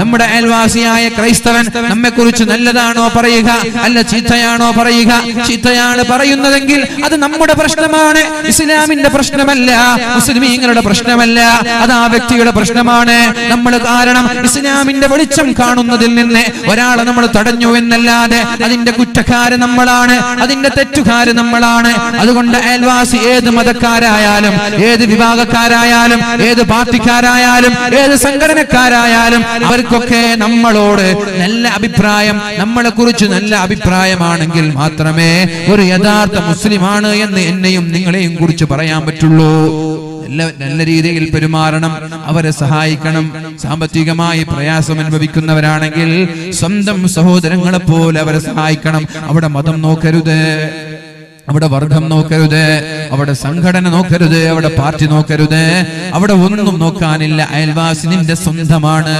നമ്മുടെ അയൽവാസിയായ ക്രൈസ്തവൻ നമ്മെ കുറിച്ച് നല്ലതാണോ പറയുക അല്ല ചീത്തയാണോ പറയുക? ചീത്തയാണ് പറയുന്നതെങ്കിൽ അത് നമ്മുടെ പ്രശ്നമാണ്, ഇസ്ലാമിന്റെ പ്രശ്നമല്ല, മുസ്ലിമീങ്ങളുടെ പ്രശ്നമല്ല, അത് ആ വ്യക്തിയുടെ പ്രശ്നമാണ്. നമ്മൾ കാരണം ഇസ്ലാമിന്റെ വെളിച്ചം കാണുന്നതിൽ നിന്ന് ഒരാളെ നമ്മൾ തടഞ്ഞു എന്നല്ലാതെ അതിന്റെ കുറ്റക്കാര് നമ്മളാണ്, അതിന്റെ തെറ്റുകാര് നമ്മളാണ്. അതുകൊണ്ട് അയൽവാസി ഏത് മതക്കാരായാലും, ഏത് വിഭാഗക്കാരായാലും, ഏത് പാർട്ടിക്കാരായാലും, ഏത് സംഘടനക്കാരായാലും അവർക്കൊക്കെ നമ്മളോട് നല്ല അഭിപ്രായം, നമ്മളെ കുറിച്ച് നല്ല അഭിപ്രായമാണെങ്കിൽ മാത്രമേ ഒരു യഥാർത്ഥ മുസ്ലിമാണ് എന്ന് എന്നെയും നിങ്ങളെയും കുറിച്ച് പറയാൻ പറ്റുള്ളൂ. നല്ല രീതിയിൽ പെരുമാറണം, അവരെ സഹായിക്കണം. സാമ്പത്തികമായി പ്രയാസം അനുഭവിക്കുന്നവരാണെങ്കിൽ സ്വന്തം സഹോദരങ്ങളെ പോലെ അവരെ സഹായിക്കണം. അവിടെ മതം നോക്കരുത്, അവിടെ വർഗം നോക്കരുത്, അവിടെ സംഘടന നോക്കരുത്, അവിടെ പാർട്ടി നോക്കരുത്, അവിടെ ഒന്നും നോക്കാനില്ല. അയൽവാസി നിന്റെ സ്വന്തമാണ്.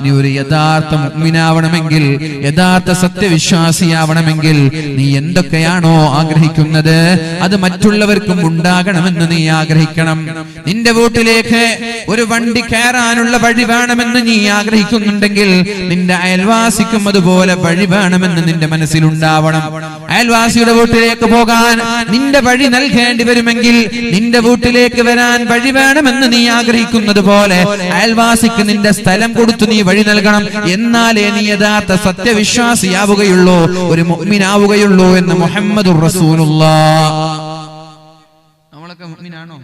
നീ ഒരു യഥാർത്ഥ മുഅ്മിനാവണമെങ്കിൽ, യഥാർത്ഥ സത്യവിശ്വാസിയാവണമെങ്കിൽ നീ എന്തൊക്കെയാണോ ആഗ്രഹിക്കുന്നത് അത് മറ്റുള്ളവർക്കും ഉണ്ടാകണമെന്ന് നീ ആഗ്രഹിക്കണം. നിന്റെ വീട്ടിലേക്ക് ഒരു വണ്ടി കയറാനുള്ള വഴി വേണമെന്ന് നീ ആഗ്രഹിക്കുന്നുണ്ടെങ്കിൽ നിന്റെ അയൽവാസിക്കും അതുപോലെ വഴി വേണമെന്ന് നിന്റെ മനസ്സിലുണ്ടാവണം. അയൽവാസിയുടെ വീട്ടിലേക്ക് പോകാൻ നിന്റെ വഴി നൽകേണ്ടി വരുമെങ്കിൽ നിന്റെ വീട്ടിലേക്ക് വരാൻ വഴി വേണമെന്ന് നീ ആഗ്രഹിക്കുന്നത് പോലെ അയൽവാസിക്ക് നിന്റെ സ്ഥലം കൊടുത്തു നീ വഴി നൽകണം. എന്നാലേ നീ യഥാർത്ഥ സത്യവിശ്വാസിയാവുകയുള്ളൂ, ഒരു മുഅ്മിനാവുകയുള്ളൂ എന്ന് മുഹമ്മദുർ റസൂലുള്ളാഹി. നമ്മളൊക്കെ മുഅ്മിനാണോ?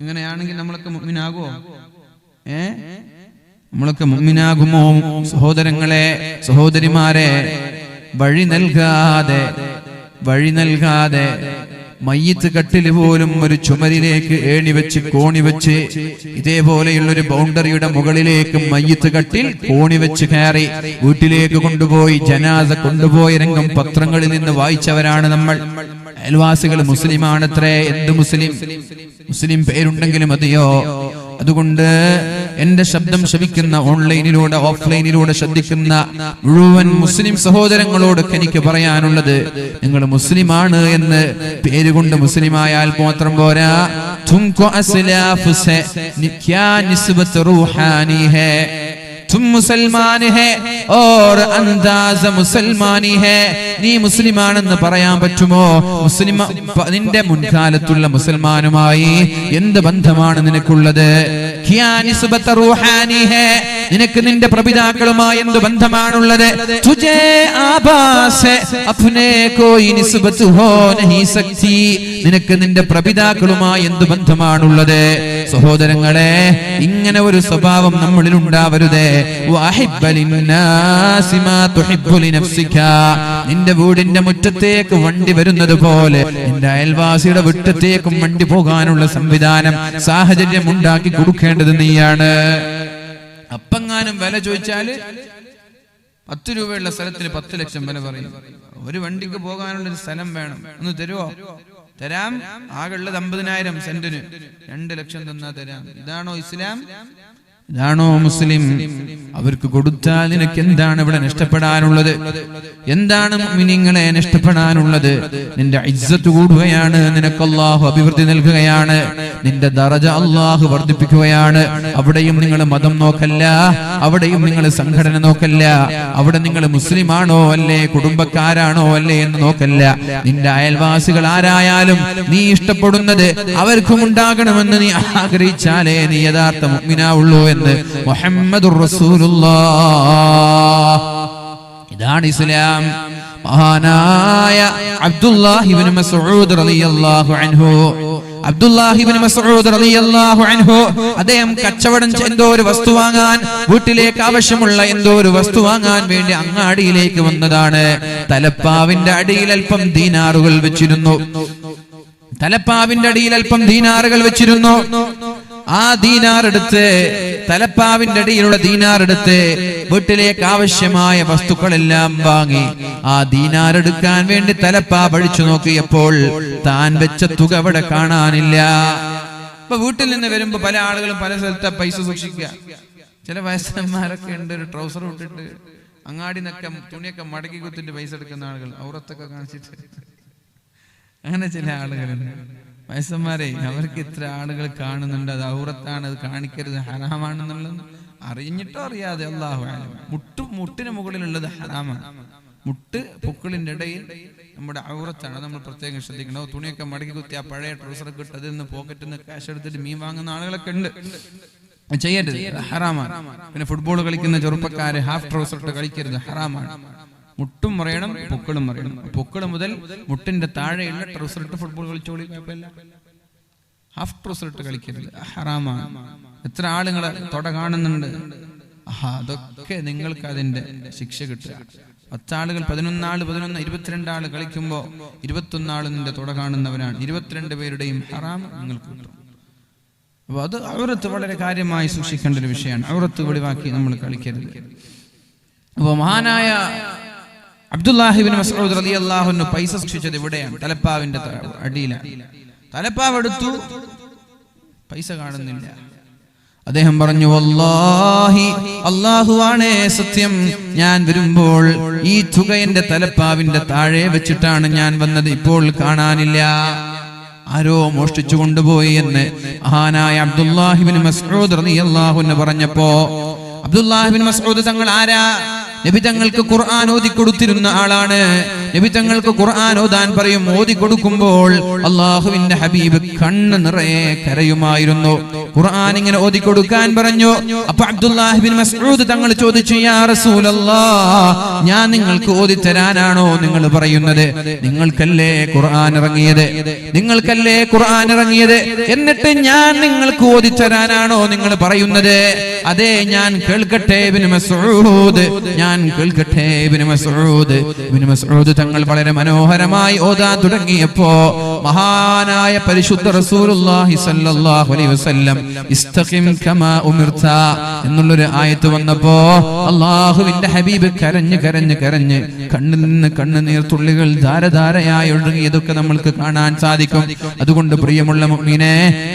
ഇങ്ങനെയാണെങ്കിൽ നമ്മളൊക്കെ മുഅ്മിനാകുമോ? നമ്മളൊക്കെ മുഅ്മിനാകുമോ? സഹോദരങ്ങളെ, സഹോദരിമാരെ, വഴി നൽകാതെ മയ്യിത്ത് കട്ടിൽ പോലും ഒരു ചുമരിലേക്ക് ഏണിവെച്ച് കോണിവെച്ച് ഇതേപോലെയുള്ളൊരു ബൗണ്ടറിയുടെ മുകളിലേക്ക് മയ്യിത്ത് കട്ടിൽ കോണിവെച്ച് കയറി വീട്ടിലേക്ക് കൊണ്ടുപോയി ജനാസ കൊണ്ടുപോയ രംഗം പത്രങ്ങളിൽ നിന്ന് വായിച്ചവരാണ് നമ്മൾ. അയൽവാസികൾ മുസ്ലിമാണത്രേ. എന്ത് മുസ്ലിം പേരുണ്ടെങ്കിലും മതിയോ? അതുകൊണ്ട് എന്റെ ശബ്ദം ശ്രവിക്കുന്ന ഓൺലൈനിലൂടെ ഓഫ്ലൈനിലൂടെ ശ്രദ്ധിക്കുന്ന മുഴുവൻ മുസ്ലിം സഹോദരങ്ങളോട് എനിക്ക് പറയാനുള്ളത്, നിങ്ങൾ മുസ്ലിമാണ് എന്ന് പേരുകൊണ്ട് മുസ്ലിമായാൽ മാത്രം പോരാ. തുംകോ അസ്ലാഫ് സെ ക്യാ നിസ്ബത്ത് റൂഹാനി ഹേ, तुम मुसलमान है और अंदाज मुसलमानी है. നീ മുസ്ലിമാണെന്ന് പറയാൻ പറ്റുമോ? മുസ്ലിം നിന്റെ മുൻകാലത്തുള്ള മുസൽമാനുമായി എന്ത് ബന്ധമാണ് നിനക്കുള്ളത്? ക്യാ നിസ്ബത്ത് റൂഹാനി ഹേ, നിനക്ക് നിന്റെ പ്രപിതാക്കളുമായി എന്ത് ബന്ധമാണുള്ളത്? തുജേ ആബാസെ അപ്നെ കോയി നിസ്ബത്ത് ഹോ നഹീ സക്തി, നിനക്ക് നിന്റെ പ്രപിതാക്കളുമായി എന്ത് ബന്ധമാണുള്ളത്? സഹോദരങ്ങളെ, ഇങ്ങനെ ഒരു സ്വഭാവം നമ്മളിൽ ഉണ്ടാവരുത്. നിന്റെ വീടിന്റെ മുറ്റത്തേക്ക് വണ്ടി വരുന്നത് പോലെ നിന്റെ അയൽവാസിയുടെ മുറ്റത്തേക്കും വണ്ടി പോകാനുള്ള സംവിധാനം, സാഹചര്യം ഉണ്ടാക്കി കൊടുക്കേണ്ടത് നീയാണ്. അപ്പങ്ങാനും വില ചോദിച്ചാല് 10 രൂപയുള്ള സ്ഥലത്തിന് 10 ലക്ഷം വില പറയും. ഒരു വണ്ടിക്ക് പോകാനുള്ള ഒരു സ്ഥലം വേണം, ഒന്ന് തരുമോ? തരാം. ആകെയുള്ളത് 50,000 സെന്റിന് 2 ലക്ഷം തന്നാ തരാം. ഇതാണോ ഇസ്ലാം? ഇതാണോ മുസ്ലിം? അവർക്ക് കൊടുത്താൽ നിനക്ക് എന്താണ് ഇവിടെ നഷ്ടപ്പെടാനുള്ളത്? എന്താണ് മുഅ്മിനീങ്ങളെ നഷ്ടപ്പെടാനുള്ളത്? നിന്റെ ഇസ്സത്ത് കൂടുകയാണ്, നിനക്ക് അല്ലാഹു അഭിവൃദ്ധി നൽകുകയാണ്, നിന്റെ ദറജ അല്ലാഹു വർദ്ധിപ്പിക്കുകയാണ്. അവിടെയും നിങ്ങൾ മതം നോക്കല്ല, അവിടെയും നിങ്ങൾ സംഘടന നോക്കല്ല, അവിടെ നിങ്ങൾ മുസ്ലിമാണോ അല്ലേ, കുടുംബക്കാരാണോ അല്ലേ എന്ന് നോക്കല്ല. നിന്റെ അയൽവാസികൾ ആരായാലും നീ ഇഷ്ടപ്പെടുന്നത് അവർക്കും ഉണ്ടാകണമെന്ന് നീ ആഗ്രഹിച്ചാലേ നീ യഥാർത്ഥ മുഅ്മിനാവുള്ളൂ എന്ന് മുഹമ്മദുർ റസൂലുള്ളാഹ്. ഇതാണ് ഇസ്ലാം. മഹാനായ അബ്ദുല്ലാഹി ഇബ്നു മസ്ഊദ് റളിയല്ലാഹു അൻഹു, അബ്ദുല്ലാഹി ഇബ്നു മസ്ഊദ് റളിയല്ലാഹു അൻഹു അദ്ദേഹം കച്ചവടം എന്തോ ഒരു വസ്തു വാങ്ങാൻ, വീട്ടിലേക്ക് ആവശ്യമുള്ള എന്തോ ഒരു വസ്തു വാങ്ങാൻ വേണ്ടി അങ്ങാടിയിലേക്ക് വന്നതാണ്. തലപ്പാവിന്റെ അടിയിൽ അല്പം ദീനാറുകൾ വെച്ചിരുന്നു. തലപ്പാവിന്റെ അടിയിൽ അല്പം ദീനാറുകൾ വെച്ചിരുന്നു. ആ ദീനാർ എടുത്ത്, തലപ്പാവിന്റെ അടിയിലുള്ള ദീനാർ എടുത്ത് വീട്ടിലേക്ക് ആവശ്യമായ വസ്തുക്കളെല്ലാം വാങ്ങി. ആ ദീനാർ എടുക്കാൻ വേണ്ടി തലപ്പാവ് അഴിച്ചു നോക്കിയപ്പോൾ താൻ വെച്ച തുക അവിടെ കാണാനില്ല. ഇപ്പൊ വീട്ടിൽ നിന്ന് വരുമ്പോ പല ആളുകളും പല സ്ഥലത്തെ പൈസ സൂക്ഷിക്കുക. ചില വയസ്സന്മാരൊക്കെ ഉണ്ട്, ഒരു ട്രൗസർ ഇട്ടിട്ട് അങ്ങാടി നിന്നൊക്കെ തുണിയൊക്കെ മടക്കി കുത്തിട്ട് പൈസ എടുക്കുന്ന ആളുകൾ, ഔറത്തൊക്കെ കാണിച്ചിട്ട്. അങ്ങനെ ചില ആളുകളുണ്ട് വയസ്സന്മാരെ. അവർക്ക് ഇത്ര ആളുകൾ കാണുന്നുണ്ട്, അത് ഔറത്താണ്, അത് കാണിക്കരുത്, ഹറാമാണെന്നുള്ളത് അറിഞ്ഞിട്ടോ അറിയാതെ, അല്ലാഹു അലം. മുട്ടിന് മുകളിലുള്ളത് ഹറാമാണ്. മുട്ട് പൊക്കിളിന്റെ ഇടയിൽ നമ്മുടെ ഔറത്താണ്, നമ്മൾ പ്രത്യേകം ശ്രദ്ധിക്കണം. തുണിയൊക്കെ മടക്കി കുത്തി ആ പഴയ ട്രൗസറൊക്കെ ഇട്ട് അതിൽ നിന്ന് പോക്കറ്റിൽ നിന്ന് ക്യാഷ് എടുത്തിട്ട് മീൻ വാങ്ങുന്ന ആളുകളൊക്കെ ഉണ്ട്. ചെയ്യരുത്, ഹറാമാണ്. പിന്നെ ഫുട്ബോൾ കളിക്കുന്ന ചെറുപ്പക്കാര് ഹാഫ് ട്രൗസർ ഇട്ട് കളിക്കരുത്, ഹറാമാണ്. മുട്ടും മറിയണം, പൊക്കിളും മറിയണം. പൊക്കിള് മുതൽ മുട്ടിന്റെ താഴെയുള്ള ട്രൗസർ ഇട്ട് ഫുട്ബോൾ കളിച്ചോളി, കുഴപ്പമില്ല. ഹാഫ് ട്രൗസർ ഇട്ട് കളിക്കരുത്, ഹറാമാണ്. എത്ര ആളുകളെ തൊട കാണുന്നുണ്ട്. അതൊക്കെ നിങ്ങൾക്ക് അതിന്റെ ശിക്ഷ കിട്ടുക. 10 ആളുകൾ 11 ആള് 22 ആള് കളിക്കുമ്പോ 21 ആള് നിന്റെ തൊട കാണുന്നവനാണ്. 22 പേരുടെയും ഹറാം നിങ്ങൾക്ക് കിട്ടും. അപ്പൊ അത് ഔറത്ത് വളരെ കാര്യമായി സൂക്ഷിക്കേണ്ട ഒരു വിഷയമാണ്. ഔറത്ത് വെളിവാക്കി നമ്മൾ കളിക്കരുത്. അപ്പൊ മഹാനായ അബ്ദുല്ലാഹി ഇബ്നു മസ്ഊദ് റളിയല്ലാഹു അൻഹു പൈസ സൂക്ഷിച്ചത് ഇവിടെയാണ്, തലപ്പാവിന്റെ അടിയിലാണ്. തലപ്പാവ് എടുത്തു, പൈസ കാണുന്നില്ല. അദ്ദേഹം പറഞ്ഞു, വല്ലാഹി, അല്ലാഹുവാണേ സത്യം, ഞാൻ വരുമ്പോൾ ഈ തുക എന്റെ തലപ്പാവിന്റെ താഴെ വെച്ചിട്ടാണ് ഞാൻ വന്നത്, ഇപ്പോൾ കാണാനില്ല. ആരോ മോഷ്ടിച്ചു കൊണ്ടുപോയി എന്ന് മഹാനായ അബ്ദുല്ലാഹി ഇബ്നു മസ്ഊദ് റളിയല്ലാഹു അൻഹു പറഞ്ഞപ്പോ, അബ്ദുല്ലാഹി ഇബ്നു മസ്ഊദ് തങ്ങൾ ആരാ? നബി തങ്ങൾക്ക് ഖുർആൻ ഓതി കൊടുത്തിരുന്ന ആളാണ്. നബി തങ്ങൾക്ക് ഖുർആൻ ഓതാൻ പറയും, ഓതി കൊടുക്കുമ്പോൾ അല്ലാഹുവിന്റെ ഹബീബ് കണ്ണ് നിറയെ കരയുമായിരുന്നു. ഖുർആൻ ഇങ്ങനെ ഓതി കൊടുക്കാൻ പറഞ്ഞു. അപ്പൊ അബ്ദുല്ലാഹി ഇബ്നു മസ്ഊദ് തങ്ങൾ ചോദിച്ചു, യാ റസൂലല്ലാഹ്, ഞാൻ നിങ്ങൾക്ക് ഓതി തരാനാണോ നിങ്ങൾ പറയുന്നത്? നിങ്ങൾക്കല്ലേ ഖുർആൻ ഇറങ്ങിയത്, നിങ്ങൾക്കല്ലേ ഖുർആൻ ഇറങ്ങിയത്, എന്നിട്ട് ഞാൻ നിങ്ങൾക്ക് ഓതി തരാനാണോ നിങ്ങൾ പറയുന്നത്? അതെ, ഞാൻ കേൾക്കട്ടെ ഇബ്നു മസ്ഊദ്, ഞാൻ കേൾക്കട്ടെ ഇബ്നു മസ്ഊദ്. ഇബ്നു മസ്ഊദ് തങ്ങൾ വളരെ മനോഹരമായി ഓതാൻ തുടങ്ങിയപ്പോ മഹാനായ പരിശുദ്ധ റസൂലുള്ളാഹി സ്വല്ലല്ലാഹു അലൈഹി വസല്ലം ഇസ്തഖിം കമാ ഉമിർത എന്നുള്ളൊരു ആയത്ത് വന്നപ്പോ അല്ലാഹുവിന്റെ ഹബീബ് കരഞ്ഞ് കരഞ്ഞ് കരഞ്ഞ് കണ്ണിൽ നിന്ന് കണ്ണുനീർ തുള്ളികൾ ധാരധാരയായി ഒഴുകിയതൊക്കെ നമ്മൾക്ക് കാണാൻ സാധിക്കും. അതുകൊണ്ട് പ്രിയമുള്ള മുഅ്മിനേ,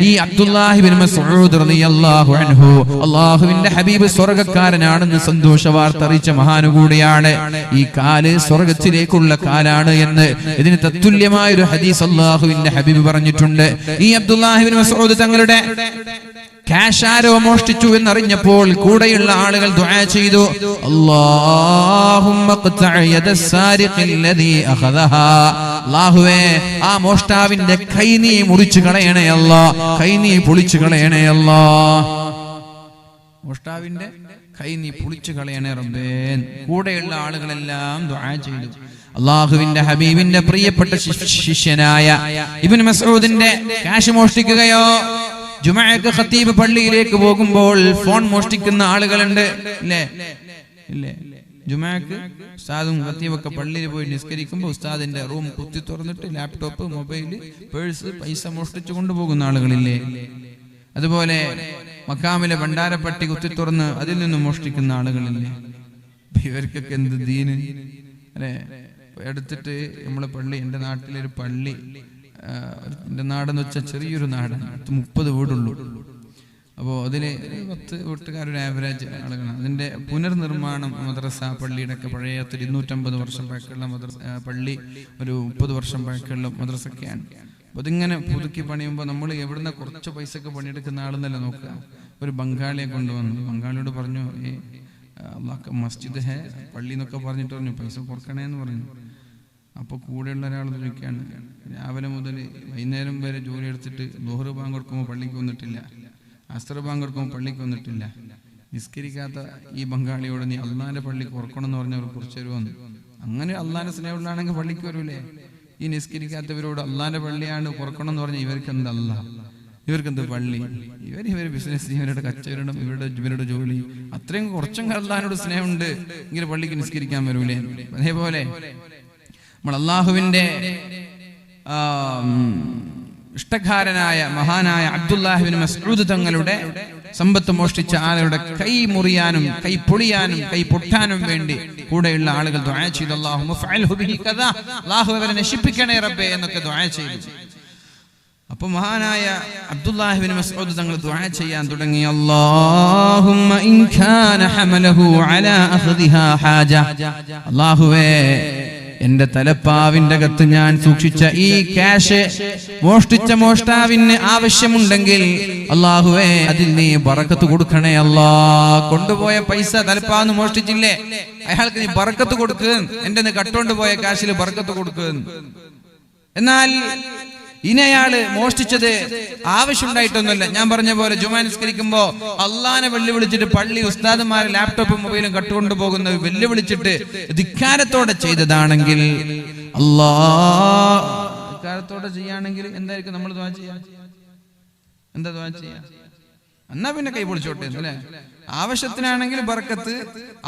ഈ അബ്ദുല്ലാഹി ഇബ്നു മസ്ഊദ് റളിയല്ലാഹു അൻഹു അല്ലാഹുവിന്റെ ഹബീബ് സ്വർഗ്ഗക്കാരനാണെന്ന് സന്തോഷ വാർത്ത അറിയിച്ച മഹാനുകൂടിയാണ്. ഈ കാല് സ്വർഗ്ഗത്തിലേക്കുള്ള കാലാണ് എന്ന് ഇതിന് തത്തുല്യമായ ഒരു ഹദീസ് അല്ലാഹുവിന്റെ ഹബീബ് പറഞ്ഞിട്ടുണ്ട്. ഈ അബ്ദുല്ലാഹി ഇബ്നു മസ്ഊദ് തങ്ങളുടെ ക്യാഷ് ആരോ മോഷ്ടിച്ചു എന്നറിഞ്ഞപ്പോൾ കൂടെയുള്ള ആളുകൾ ദുആ ചെയ്തു, അല്ലാഹുമ്മ ഖ്തഅ യദസ്സാരിഖില്ലദീ അഖദഹാ, അല്ലാഹുവേ, ആ മോഷ്ടാവിന്റെ കൈ നീ മുറിച്ചു കളയണേ അല്ലാഹ്, കൈ നീ പൊളിച്ചു കളയണേ അല്ലാഹ്, മോഷ്ടാവിന്റെ കൈ നീ പൊളിച്ചു കളയണേ റബ്ബേ. കൂടെയുള്ള ആളുകളെല്ലാം ദുആ ചെയ്തു. അല്ലാഹുവിന്റെ ഹബീബിന്റെ പ്രിയപ്പെട്ട ശിഷ്യനായ ഇബ്നു മസ്ഊദിന്റെ ക്യാഷ് മോഷ്ടിക്കുകയോ, ജുമഅക്ക് ഖതീബ് പള്ളിയിലേക്ക് പോകുമ്പോൾ ഫോൺ മോഷ്ടിക്കുന്ന ആളുകളുണ്ട്, ഇല്ലേ? ഇല്ലേ? ജുമഅക്ക് ഉസ്താദും ഖതീബൊക്കെ പള്ളിയിൽ പോയി നിസ്കരിക്കുമ്പോൾ ഉസ്താദിന്റെ റൂം കുത്തി തുറന്നിട്ട് ലാപ്ടോപ്പ്, മൊബൈൽ, പേഴ്സ്, പൈസ മോഷ്ടിച്ചു കൊണ്ടുപോകുന്ന ആളുകളില്ലേ? അതുപോലെ മക്കാമിലെ ഭണ്ഡാരപ്പട്ടി കുത്തി തുറന്ന് അതിൽ നിന്ന് മോഷ്ടിക്കുന്ന ആളുകളില്ലേ? ഇവർക്കൊക്കെ എന്ത് ദീന് അല്ലെ? എടുത്തിട്ട് നമ്മളെ പള്ളി, എൻ്റെ നാട്ടിലൊരു പള്ളി, എൻ്റെ നാടെന്ന് വെച്ചാൽ ചെറിയൊരു നാടാണ്, 30 വീടുള്ളൂ. അപ്പോൾ അതിൽ 10 വീട്ടുകാരൊരു ആവറേജ് ആളുകളാണ്. അതിൻ്റെ പുനർനിർമ്മാണം മദ്രസ പള്ളിയുടെ ഒക്കെ പഴയ 250 വർഷം പഴക്കമുള്ള പള്ളി, ഒരു 30 വർഷം പഴക്കമുള്ള മദ്രസൊക്കെയാണ്. അപ്പോൾ അതിങ്ങനെ പുതുക്കി പണിയുമ്പോൾ നമ്മൾ എവിടുന്ന കുറച്ച് പൈസക്ക് പണിയെടുക്കുന്ന ആളെന്നല്ല നോക്കുക. ഒരു ബംഗാളിയെ കൊണ്ടുവന്നു. ബംഗാളിയോട് പറഞ്ഞു, ഈ മസ്ജിദ് ഹേ പള്ളി എന്നൊക്കെ പറഞ്ഞിട്ട് പറഞ്ഞു, പൈസ കുറക്കണേന്ന് പറഞ്ഞു. അപ്പോൾ കൂടെയുള്ള ഒരാൾ ചോദിക്കുകയാണ്, രാവിലെ മുതൽ വൈകുന്നേരം വരെ ജോലി എടുത്തിട്ട് ദുഹർ ബാങ്ക് കൊടുക്കുമ്പോൾ പള്ളിക്ക് വന്നിട്ടില്ല, അസ്ർ ബാങ്ക് കൊടുക്കുമ്പോൾ പള്ളിക്ക് വന്നിട്ടില്ല, നിസ്കരിക്കാത്ത ഈ ബംഗാളിയോട് നീ അള്ളാന്റെ പള്ളിക്ക് ഉറക്കണം എന്ന് പറഞ്ഞവർ കുറച്ച് തരുമെന്ന്. അങ്ങനെ അള്ളാന്റെ സ്നേഹമുള്ളതാണെങ്കിൽ പള്ളിക്ക് വരൂലേ? ഈ നിസ്കരിക്കാത്തവരോട് അള്ളാന്റെ പള്ളിയാണ് ഉറക്കണം എന്ന് പറഞ്ഞാൽ ഇവർക്ക് എന്തല്ല, ഇവർക്കെന്ത് പള്ളി? ഇവർ ബിസിനസ്, ഇവരുടെ കച്ചവടം, ഇവരുടെ ജോലി, അത്രയും കുറച്ചും അള്ളാഹിനോട് സ്നേഹമുണ്ട് എങ്കിൽ പള്ളിക്ക് നിസ്കരിക്കാൻ വരൂലേ? അതേപോലെ നമ്മൾ അള്ളാഹുവിന്റെ ഇഷ്ടക്കാരനായ മഹാനായ അബ്ദുല്ലാഹി ഇബ്നു മസ്ഊദ് തങ്ങളുടെ സമ്പത്ത് മോഷ്ടിച്ച ആളുകളുടെ കൈ മുറിയാനും കൈ പൊളിയാനും കൈ പൊട്ടാനും വേണ്ടി കൂടെയുള്ള ആളുകൾ ദുആ ചെയ്തു. അല്ലാഹുമ്മ ഫഅൽഹു ബിഹി കദാ, അല്ലാഹു അവരെ നശിപ്പിക്കണേ റബ്ബേ എന്നൊക്കെ ദുആ ചെയ്തു. അപ്പോൾ മഹാനായ അബ്ദുല്ലാഹി ഇബ്നു മസ്ഊദ് തങ്ങൾ ദുആ ചെയ്യാൻ തുടങ്ങി. അല്ലാഹുമ്മ ഇൻ കാന ഹമലഹു അലാ അഖ്ദിഹാ ഹാജ, അല്ലാഹുവേ എന്റെ തലപ്പാവിന്റെ അകത്ത് ഞാൻ സൂക്ഷിച്ച ഈ ക്യാഷ് മോഷ്ടിച്ച മോഷ്ടാവിന് ആവശ്യമുണ്ടെങ്കിൽ അല്ലാഹുവേ അതിൽ നീ ബറക്കത്ത് കൊടുക്കണേ അല്ലാ. കൊണ്ടുപോയ പൈസ തലപ്പാന്ന് മോഷ്ടിച്ചില്ലേ, അയാൾക്ക് നീ ബറക്കത്ത് കൊടുക്കുക, എന്റെ കട്ടുകൊണ്ട് പോയ ക്യാഷിൽ ബറക്കത്ത് കൊടുക്കുക. എന്നാൽ ഇനി അയാള് മോഷ്ടിച്ചത് ആവശ്യമുണ്ടായിട്ടൊന്നുമില്ല. ഞാൻ പറഞ്ഞ പോലെ ജുമാ നിസ്കരിക്കുമ്പോ അള്ളാനെ വെല്ലുവിളിച്ചിട്ട് പള്ളി ഉസ്താദുമാരെ ലാപ്ടോപ്പും മൊബൈലും കട്ടുകൊണ്ടു പോകുന്ന വെല്ലുവിളിച്ചിട്ട് ധിക്കാരത്തോടെ ചെയ്തതാണെങ്കിൽ, ധിക്കാരത്തോടെ ചെയ്യാണെങ്കിൽ എന്തായിരിക്കും നമ്മൾ ദുആ ചെയ്യാ? എന്താ ദുആ ചെയ്യാ? എന്നാ പിന്നെ കൈ പൊളിച്ചോട്ടെ അല്ലേ? ആവശ്യത്തിനാണെങ്കിൽ ബർക്കത്ത്,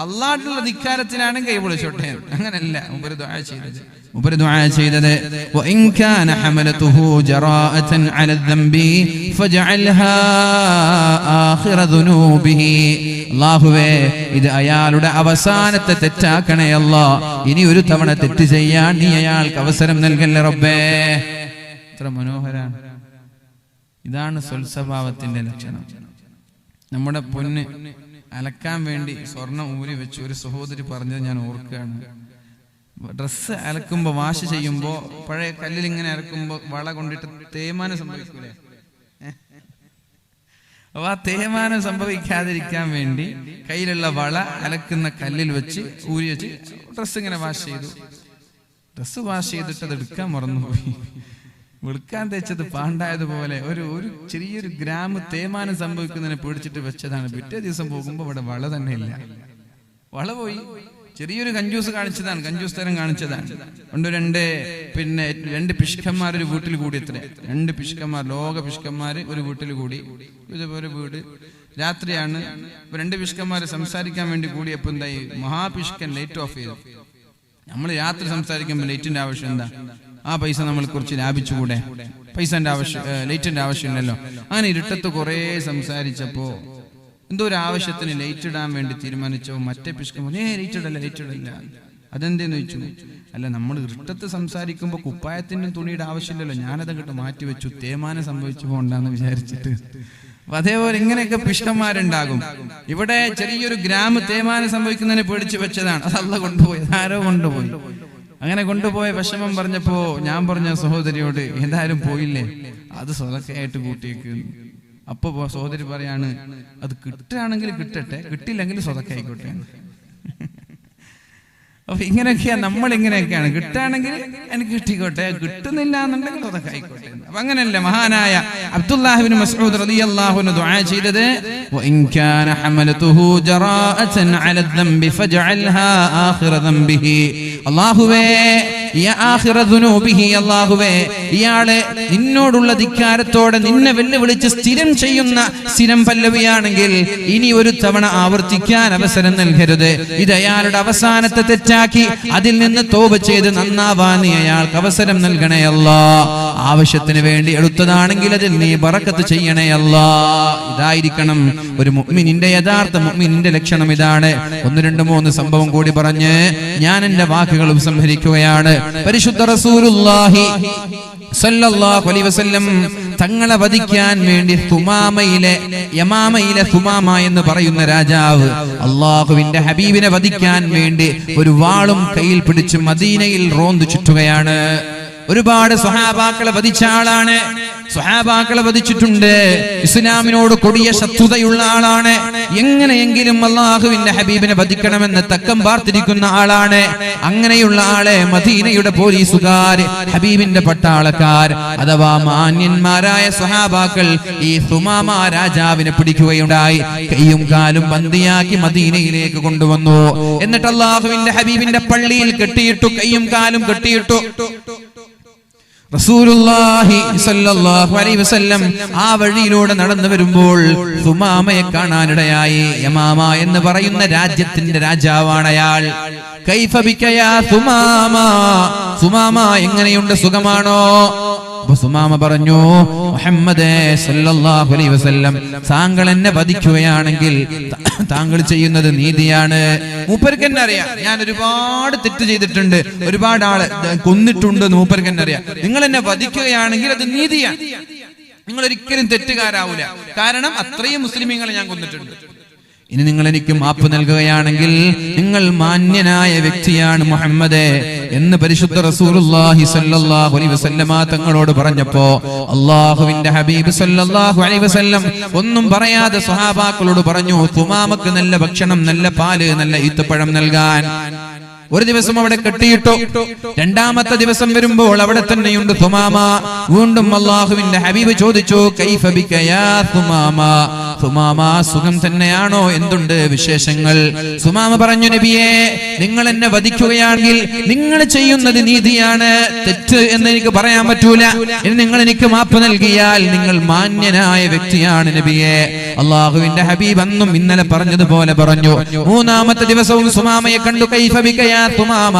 അള്ളാഹുള്ള ധിക്കാരത്തിനാണെങ്കിൽ കൈ പൊളിച്ചോട്ടെ. അങ്ങനല്ല ഉപരി ദുആ ചെയ്തത്. وإن كان حملته جراءة على الذنب فاجعلها آخر ذنوبه, അല്ലാഹുവേ ഇത് അയാളുടെ അവസാനത്തെ തെറ്റാക്കണേ അല്ലാ. ഇനി ഒരു തവണ തെറ്റ് ചെയ്യാൻ നീ അയാൾക്ക് അവസരം നൽകല്ലേ റബ്ബേ. എത്ര മനോഹരാണ്. ഇതാണ് സ്വൽസ്വഭാവത്തിന്റെ ലക്ഷണം. നമ്മുടെ പൊന്ന് അലക്കാൻ വേണ്ടി സ്വർണം ഊരി വെച്ച് ഒരു സഹോദരി പറഞ്ഞത് ഞാൻ ഓർക്കുകയാണ്. ഡ്രസ്സ് അലക്കുമ്പോ വാഷ് ചെയ്യുമ്പോ പഴയ കല്ലിൽ ഇങ്ങനെ അലക്കുമ്പോ വള കൊണ്ടിട്ട് തേയ്മാനം സംഭവിക്കൂലേ? അപ്പൊ ആ തേയ്മാനം സംഭവിക്കാതിരിക്കാൻ വേണ്ടി കയ്യിലുള്ള വള അലക്കുന്ന കല്ലിൽ വെച്ച് ഊരി വെച്ച് ഡ്രസ്സ് ഇങ്ങനെ വാഷ് ചെയ്തു. ഡ്രസ്സ് വാഷ് ചെയ്തിട്ട് അത് എടുക്കാൻ മറന്നുപോയി. വെളുക്കാൻ തേച്ചത് പാണ്ടായതുപോലെ ഒരു ചെറിയൊരു ഗ്രാം തേയ്മാനം സംഭവിക്കുന്നതിനെ പേടിച്ചിട്ട് വെച്ചതാണ്. പിറ്റേ ദിവസം പോകുമ്പോ ഇവിടെ വള തന്നെ ഇല്ല. വള പോയി. ചെറിയൊരു കഞ്ചൂസ് കാണിച്ചതാണ്, കഞ്ചൂസ് തരം കാണിച്ചതാണ്. കൊണ്ട് രണ്ട് പിശുക്കന്മാർ ഒരു വീട്ടിൽ കൂടി. എത്ര 2 പിശുക്കന്മാർ, ലോക പിശുക്കന്മാർ ഒരു വീട്ടിൽ കൂടി. ഇതുപോലെ വീട് രാത്രിയാണ്. 2 പിശുക്കന്മാർ സംസാരിക്കാൻ വേണ്ടി കൂടിയപ്പോ എന്തായി? മഹാപിശുക്കൻ ലൈറ്റ് ഓഫ് ചെയ്തു. നമ്മൾ രാത്രി സംസാരിക്കുമ്പോൾ ലൈറ്റിന്റെ ആവശ്യം എന്താ? ആ പൈസ നമ്മൾ കുറച്ച് ലാഭിച്ചുകൂടെ? പൈസന്റെ ആവശ്യം, ലൈറ്റിന്റെ ആവശ്യമില്ലല്ലോ. അങ്ങനെ ഇരുട്ടത്ത് കുറെ സംസാരിച്ചപ്പോ എന്തോ ഒരു ആവശ്യത്തിന് ലൈറ്റ് ഇടാൻ വേണ്ടി തീരുമാനിച്ചോ മറ്റേ പിശുക്കൻ ലൈറ്റ് ഇടല്ല. അതെന്തേന്ന് ചോദിച്ചു. അല്ല, നമ്മൾ ഇരുട്ടത്ത് സംസാരിക്കുമ്പോ കുപ്പായത്തിന്റെ തുണിയുടെ ആവശ്യമില്ലല്ലോ, ഞാനതങ്ങോട്ട് മാറ്റി വെച്ചു, തേയ്മാനം സംഭവിച്ചു പോകണ്ടെന്ന് വിചാരിച്ചിട്ട്. അതേപോലെ ഇങ്ങനെയൊക്കെ പിശുക്കന്മാരുണ്ടാകും. ഇവിടെ ചെറിയൊരു ഗ്രാം തേയ്മാനം സംഭവിക്കുന്നതിനെ പേടിച്ചു വെച്ചതാണ്. അത് അള്ളാഹ് കൊണ്ടുപോയി, ആരോ കൊണ്ടുപോയി. അങ്ങനെ കൊണ്ടുപോയ വിഷമം പറഞ്ഞപ്പോ ഞാൻ പറഞ്ഞ സഹോദരിയോട്, എന്തായാലും പോയില്ലേ, അത് സ്വതക്കയായിട്ട് കൂട്ടിയേക്ക്. അപ്പൊ സഹോദരി പറയാണ്, അത് കിട്ടുകയാണെങ്കിൽ കിട്ടട്ടെ, കിട്ടില്ലെങ്കിൽ സ്വതക്കായിക്കോട്ടെ. അപ്പൊ ഇങ്ങനെയൊക്കെയാ, നമ്മളിങ്ങനെയൊക്കെയാണ്. കിട്ടുകയാണെങ്കിൽ എനിക്ക് കിട്ടിക്കോട്ടെ, കിട്ടുന്നില്ല എന്നുണ്ടെങ്കിൽ അതൊക്കെ ആയിക്കോട്ടെ. അപ്പൊ അങ്ങനെയല്ല മഹാനായ അബ്ദുല്ലാഹി ഇബ്നു മസ്ഊദ് റളിയല്ലാഹു അൻഹു ദുആ ചെയ്തത്, വഇൻ കാന ഹമലതുഹു ജറാഅതൻ അല الذنب ഫജഅൽഹാ ആഖിറ ദംബിഹി. അല്ലാഹുവേ യാ ആഖിറ ദുനൂബിഹി, അല്ലാഹുവേ ഇയാളെ നിന്നോടുള്ള ധിക്കാരത്തോടെ നിന്നെ വെല്ലുവിളിച്ച് സ്ഥിരം ചെയ്യുന്ന സ്ഥിരം പല്ലവിയാണെങ്കിൽ ഇനി ഒരു തവണ ആവർത്തിക്കാൻ അവസരം നൽകരുത്. ഇത് അയാളുടെ അവസാനത്തെ തെറ്റാക്കി അതിൽ നിന്ന് തൗബ ചെയ്ത് നന്നാവാൻ നീ അയാൾക്ക് അവസരം നൽകണേ അല്ലാ. ആവശ്യത്തിന് വേണ്ടി എടുത്തതാണെങ്കിൽ അതിൽ നീ ബറക്കത്ത് ചെയ്യണേ അല്ലാ. ഇതായിരിക്കണം ഒരു മുഅ്മിനിന്റെ യഥാർത്ഥ മുഅ്മിനിന്റെ ലക്ഷണം. ഇതാണ്. 1, 2, 3 സംഭവം കൂടി പറഞ്ഞ് ഞാൻ എന്റെ വാക്കുകൾ ഉപസംഹരിക്കുകയാണ്. പരിശുദ്ധ റസൂലുള്ളാഹി സല്ലല്ലാഹു അലൈഹി വസല്ലം തങ്ങളെ വധിക്കാൻ വേണ്ടി യമാമയിലെ സുമാമ എന്ന് പറയുന്ന രാജാവ് അള്ളാഹുവിന്റെ ഹബീബിനെ വധിക്കാൻ വേണ്ടി ഒരു വാളും കയ്യിൽ പിടിച്ച് മദീനയിൽ റോന്തു ചുറ്റുകയാണ്. ഒരുപാട് സ്വഹാബാക്കളെ വധിച്ച ആളാണ്, സ്വഹാബാക്കളെ വധിച്ചിട്ടുണ്ട്. ഇസ്ലാമിനോട് കൊടിയ ശത്രുതയുള്ള ആളാണ്. എങ്ങനെയെങ്കിലും അള്ളാഹുവിന്റെ ഹബീബിനെ വധിക്കണമെന്ന് തക്കം പാർത്തിരിക്കുന്ന ആളാണ്. അങ്ങനെയുള്ള ആളെ മദീനയുടെ പോലീസുകാർ, ഹബീബിന്റെ പട്ടാളക്കാർ അഥവാ മാന്യന്മാരായ സ്വഹാബാക്കൾ ഈ സുമാമ രാജാവിനെ പിടിക്കുകയുണ്ടായി. കൈയും കാലും ബന്ദിയാക്കി മദീനയിലേക്ക് കൊണ്ടുവന്നു. എന്നിട്ട് അള്ളാഹുവിന്റെ ഹബീബിന്റെ പള്ളിയിൽ കെട്ടിയിട്ടു, കൈയും കാലും കെട്ടിയിട്ടു. റസൂലുള്ളാഹി സ്വല്ലല്ലാഹു അലൈഹി വസല്ലം ആ വഴിയിലൂടെ നടന്നു വരുമ്പോൾ സുമാമയെ കാണാനിടയായി. യമാമ എന്ന് പറയുന്ന രാജ്യത്തിന്റെ രാജാവാണ് അയാൾ. കൈഫ ബിക യാ സുമാമ, സുമാമ എങ്ങനെയുണ്ട്, സുഖമാണോ? അപ്പൊ സുമാമ പറഞ്ഞു, മുഹമ്മദേ സല്ലല്ലാഹു അലൈഹി വസല്ലം, താങ്കൾ എന്നെ വധിക്കുകയാണെങ്കിൽ താങ്കൾ ചെയ്യുന്നത് നീതിയാണ്. മൂപ്പർക്ക് എന്നെ അറിയാം, ഞാൻ ഒരുപാട് തെറ്റ് ചെയ്തിട്ടുണ്ട്, ഒരുപാട് ആളെ കൊന്നിട്ടുണ്ട്, മൂപ്പർക്ക് എന്നെ അറിയാം. നിങ്ങൾ എന്നെ വധിക്കുകയാണെങ്കിൽ അത് നീതിയാണ്, നിങ്ങൾ ഒരിക്കലും തെറ്റുകാരാവൂല. കാരണം അത്രയും മുസ്ലിമീങ്ങളെ ഞാൻ കൊന്നിട്ടുണ്ട്. ഇനി നിങ്ങൾ എനിക്ക് മാപ്പ് നൽകുകയാണെങ്കിൽ നിങ്ങൾ മാന്യനായ വ്യക്തിയാണ് മുഹമ്മദേ എന്ന് പരിശുദ്ധ റസൂലുള്ളാഹി സ്വല്ലല്ലാഹു അലൈഹി വസല്ലമ തങ്ങളോട് പറഞ്ഞപ്പോ അല്ലാഹുവിന്റെ ഹബീബ് സ്വല്ലല്ലാഹു അലൈഹി വസല്ലം ഒന്നും പറയാതെ സ്വഹാബാക്കളോട് പറഞ്ഞു, സുമാമക്ക് നല്ല ഭക്ഷണം, നല്ല പാല്, നല്ല ഈത്തപ്പഴം നൽകാൻ. ഒരു ദിവസം അവിടെ കെട്ടിയിട്ടു. രണ്ടാമത്തെ ദിവസം വരുമ്പോൾ അവിടെ തന്നെയുണ്ട് സുമാമ. വീണ്ടും അല്ലാഹുവിന്റെ ഹബീബ് ചോദിച്ചു, കൈഫ ബിക യാ സുമാമ, സുമാമ സുഖം തന്നെയാണോ, എന്തുണ്ട് വിശേഷങ്ങൾ? സുമാമ പറഞ്ഞു, നബിയേ, നിങ്ങൾ എന്നെ വധിക്കുകയാണെങ്കിൽ നിങ്ങൾ ചെയ്യുന്നത് നീതിയാണ്, തെറ്റ് എന്ന് എനിക്ക് പറയാൻ പറ്റൂല. ഇനി നിങ്ങൾ എനിക്ക് മാപ്പ് നൽകിയാൽ നിങ്ങൾ മാന്യനായ വ്യക്തിയാണ് നബിയേ. അല്ലാഹുവിന്റെ ഹബീബ് അന്നും ഇന്നലെ പറഞ്ഞതുപോലെ പറഞ്ഞു. മൂന്നാമത്തെ ദിവസവും സുമാമയെ കണ്ടു. കൈഫ ബിക യാ സുമാമ,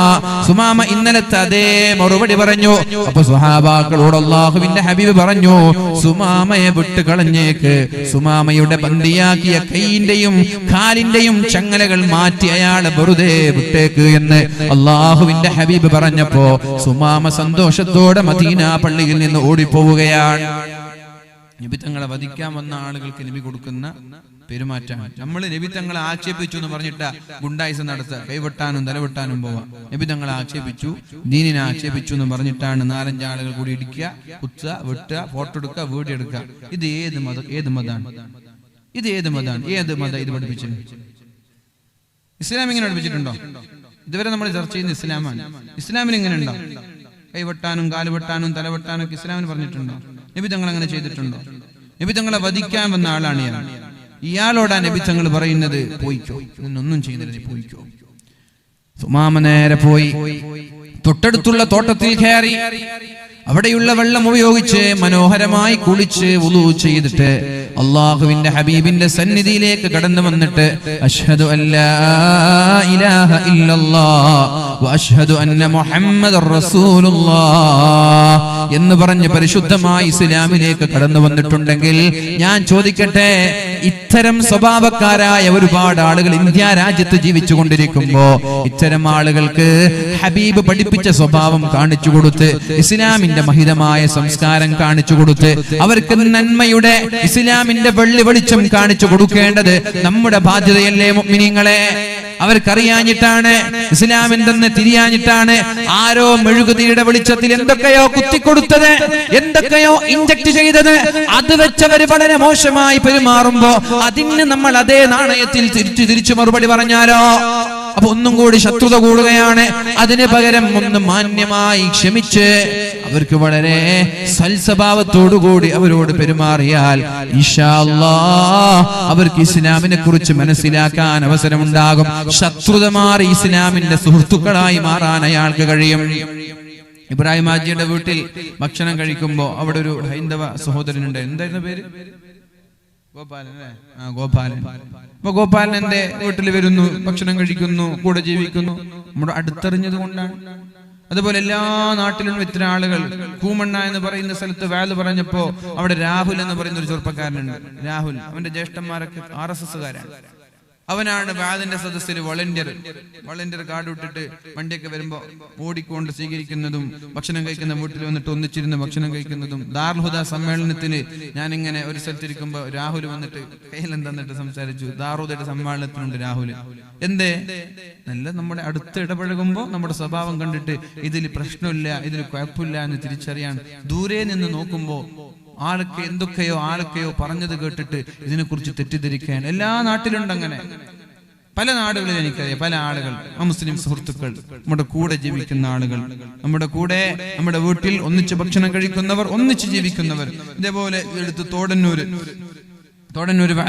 സുമാമ ഇന്നലത്തെ അതേ മറുപടി പറഞ്ഞു. അപ്പൊ സ്വഹാബാക്കളോട് അല്ലാഹുവിന്റെ ഹബീബ് പറഞ്ഞു, സുമാമയെ വിട്ട് കളഞ്ഞേക്ക്. സുമാമയുടെ ബന്ദിയാക്കിയ കൈയിന്റെയും കാലിന്റെയും ചങ്ങലകൾ മാറ്റി അയാളെ വെറുതെ വിട്ടേക്ക് എന്ന് അല്ലാഹുവിന്റെ ഹബീബ് പറഞ്ഞപ്പോ സുമാമ സന്തോഷത്തോടെ മദീന പള്ളിയിൽ നിന്ന് ഓടിപ്പോവുകയാണ്. നബി തങ്ങളെ വധിക്കാൻ വന്ന ആളുകൾക്ക് നബി കൊടുക്കുന്ന പെരുമാറ്റമാണ്. നമ്മൾ നബി തങ്ങളെ ആക്ഷേപിച്ചു എന്ന് പറഞ്ഞിട്ട് ഗുണ്ടായിസം നടത്തുക, കൈവെട്ടാനും തലവെട്ടാനും പോവാം. നബി തങ്ങളെ ആക്ഷേപിച്ചു, ദീനിനെ ആക്ഷേപിച്ചു എന്ന് പറഞ്ഞിട്ടാണ് നാലഞ്ച് ആളുകൾ കൂടി ഇടിക്കുക, കുത്തുക, വെട്ടുക, ഫോട്ടോ എടുക്കുക, വീഡിയോ എടുക്കുക. ഇത് ഏത് മതമാണ്? ഇത് ഏത് മതമാണ്? ഏത് മതം ഇത് പഠിപ്പിച്ചത്? ഇസ്ലാം ഇങ്ങനെ പഠിപ്പിച്ചിട്ടുണ്ടോ? ഇതുവരെ നമ്മൾ ചർച്ച ചെയ്യുന്ന ഇസ്ലാമാണ്. ഇസ്ലാമിൽ ഇങ്ങനെ ഉണ്ടോ? കൈവെട്ടാനും കാലുവെട്ടാനും തലവെട്ടാനും ഒക്കെ ഇസ്ലാമിന് പറഞ്ഞിട്ടുണ്ടോ? നബി തങ്ങൾ അങ്ങനെ ചെയ്തിട്ടുണ്ടോ? നബി തങ്ങളെ വധിക്കാൻ വന്ന ആളാണ് ഇയാളോടാ നബി തങ്ങൾ പറയുന്നത്, പോയിക്കോ, നിന്നൊന്നും ചെയ്യുന്നില്ല, നീ പോയിക്കോ. സുമാമ നേരെ പോയി തൊട്ടടുത്തുള്ള തോട്ടത്തിൽ കയറി അവിടെയുള്ള വെള്ളം ഉപയോഗിച്ച് മനോഹരമായി കുളിച്ച് വുളൂ ചെയ്തിട്ട് അല്ലാഹുവിന്റെ ഹബീബിന്റെ സന്നിധിയിലേക്ക് കടന്നു വന്നിട്ട് അശ്ഹദു അല്ലാ ഇലാഹ ഇല്ലല്ലാഹ് വഅശ്ഹദു അന്ന മുഹമ്മദർ റസൂലുള്ളാഹ് എന്ന് പറഞ്ഞ് പരിശുദ്ധമായ ഇസ്ലാമിലേക്ക് കടന്നു വന്നിട്ടുണ്ടെങ്കിൽ ഞാൻ ചോദിക്കട്ടെ, ഇത്തരം സ്വഭാവക്കാരായ ഒരുപാട് ആളുകൾ ഇന്ത്യ രാജ്യത്ത് ജീവിച്ചു കൊണ്ടിരിക്കുമ്പോ ഇത്തരം ആളുകൾക്ക് ഹബീബ് പഠിപ്പിച്ച സ്വഭാവം കാണിച്ചു കൊടുത്ത്, ഇസ്ലാമിന്റെ മഹിതമായ സംസ്കാരം കാണിച്ചു കൊടുത്ത്, അവർക്ക് നന്മയുടെ ഇസ്ലാമിന്റെ വെള്ളി വെളിച്ചം കാണിച്ചു കൊടുക്കേണ്ടത് നമ്മുടെ ബാധ്യതയല്ലേ മുഅ്മിനീങ്ങളെ? അവർക്കറിയാഞ്ഞിട്ടാണ്, ഇസ്ലാമിന്റെന്ന് തിരിയാഞ്ഞിട്ടാണ് ആരോ മെഴുകുതിരിയുടെ വെളിച്ചത്തിൽ എന്തൊക്കെയോ കുത്തിക്കൊടുത്തത്, എന്തൊക്കെയോ ഇഞ്ചക്ട് ചെയ്തത്. അത് വെച്ചവര് വളരെ മോശമായി പെരുമാറുമ്പോ അതിന് നമ്മൾ അതേ നാണയത്തിൽ തിരിച്ചു മറുപടി പറഞ്ഞാലോ? അപ്പൊ ഒന്നും കൂടി ശത്രുത കൂടുകയാണ്. അതിന് പകരം ഒന്ന് മാന്യമായി ക്ഷമിച്ച് അവർക്ക് വളരെ സൽസ്വഭാവത്തോടുകൂടി അവരോട് പെരുമാറിയാൽ ഇൻഷാ അല്ലാഹ് അവർക്ക് ഇസ്ലാമിനെ കുറിച്ച് മനസ്സിലാക്കാൻ അവസരമുണ്ടാകും. ശത്രുത മാറി ഇസ്ലാമിന്റെ സുഹൃത്തുക്കളായി മാറാൻ അയാൾക്ക് കഴിയും. ഇബ്രാഹിം ഹാജിയുടെ വീട്ടിൽ ഭക്ഷണം കഴിക്കുമ്പോ അവിടെ ഒരു ഹൈന്ദവ സഹോദരനുണ്ട്. എന്തായിരുന്നു പേര്? ഗോപാലൻ അല്ലേ? ഗോപാലൻ. അപ്പൊ ഗോപാലൻ എന്റെ വീട്ടിൽ വരുന്നു, ഭക്ഷണം കഴിക്കുന്നു, കൂടെ ജീവിക്കുന്നു. നമ്മുടെ അടുത്തെറിഞ്ഞത് കൊണ്ടാണ്. അതുപോലെ എല്ലാ നാട്ടിലും ഇത്തരം ആളുകൾ. കൂമണ്ണ എന്ന് പറയുന്ന സ്ഥലത്ത് വാല് പറഞ്ഞപ്പോ അവിടെ രാഹുൽ എന്ന് പറയുന്ന ഒരു ചെറുപ്പക്കാരനുണ്ട്. രാഹുൽ, അവന്റെ ജ്യേഷ്ഠന്മാരൊക്കെ RSSകാരാണ്. അവനാണ് വാദിന്റെ സദസ്സിൽ വളണ്ടിയർ കാർഡ് ഇട്ടിട്ട് വണ്ടിയൊക്കെ വരുമ്പോ ഓടിക്കൊണ്ട് സ്വീകരിക്കുന്നതും ഭക്ഷണം കഴിക്കുന്ന വീട്ടിൽ വന്നിട്ട് ഒന്നിച്ചിരുന്ന് ഭക്ഷണം കഴിക്കുന്നതും. ദാറുൽ ഹുദ സമ്മേളനത്തിന് ഞാനിങ്ങനെ ഒരു സ്ഥലത്തിരിക്കുമ്പോ രാഹുൽ വന്നിട്ട് കയ്യിലും തന്നിട്ട് സംസാരിച്ചു. ദാറുദയുടെ സമ്മേളനത്തിനുണ്ട് രാഹുല്. എന്തേ? നല്ല നമ്മുടെ അടുത്ത് ഇടപഴകുമ്പോ നമ്മുടെ സ്വഭാവം കണ്ടിട്ട് ഇതിൽ പ്രശ്നമില്ല, ഇതിൽ കുഴപ്പമില്ല എന്ന് തിരിച്ചറിയാൻ ദൂരെ നിന്ന് നോക്കുമ്പോ ആരൊക്കെയോ പറഞ്ഞത് കേട്ടിട്ട് ഇതിനെക്കുറിച്ച് തെറ്റിദ്ധരിക്കാൻ എല്ലാ നാട്ടിലുണ്ട്. അങ്ങനെ പല നാടുകളിൽ എനിക്കറിയാം. പല ആളുകൾ, മുസ്ലിം സുഹൃത്തുക്കൾ, നമ്മുടെ കൂടെ ജീവിക്കുന്ന ആളുകൾ, നമ്മുടെ കൂടെ നമ്മുടെ വീട്ടിൽ ഒന്നിച്ച് ഭക്ഷണം കഴിക്കുന്നവർ, ഒന്നിച്ച് ജീവിക്കുന്നവർ. ഇതേപോലെ എടുത്ത് തോടന്നൂര്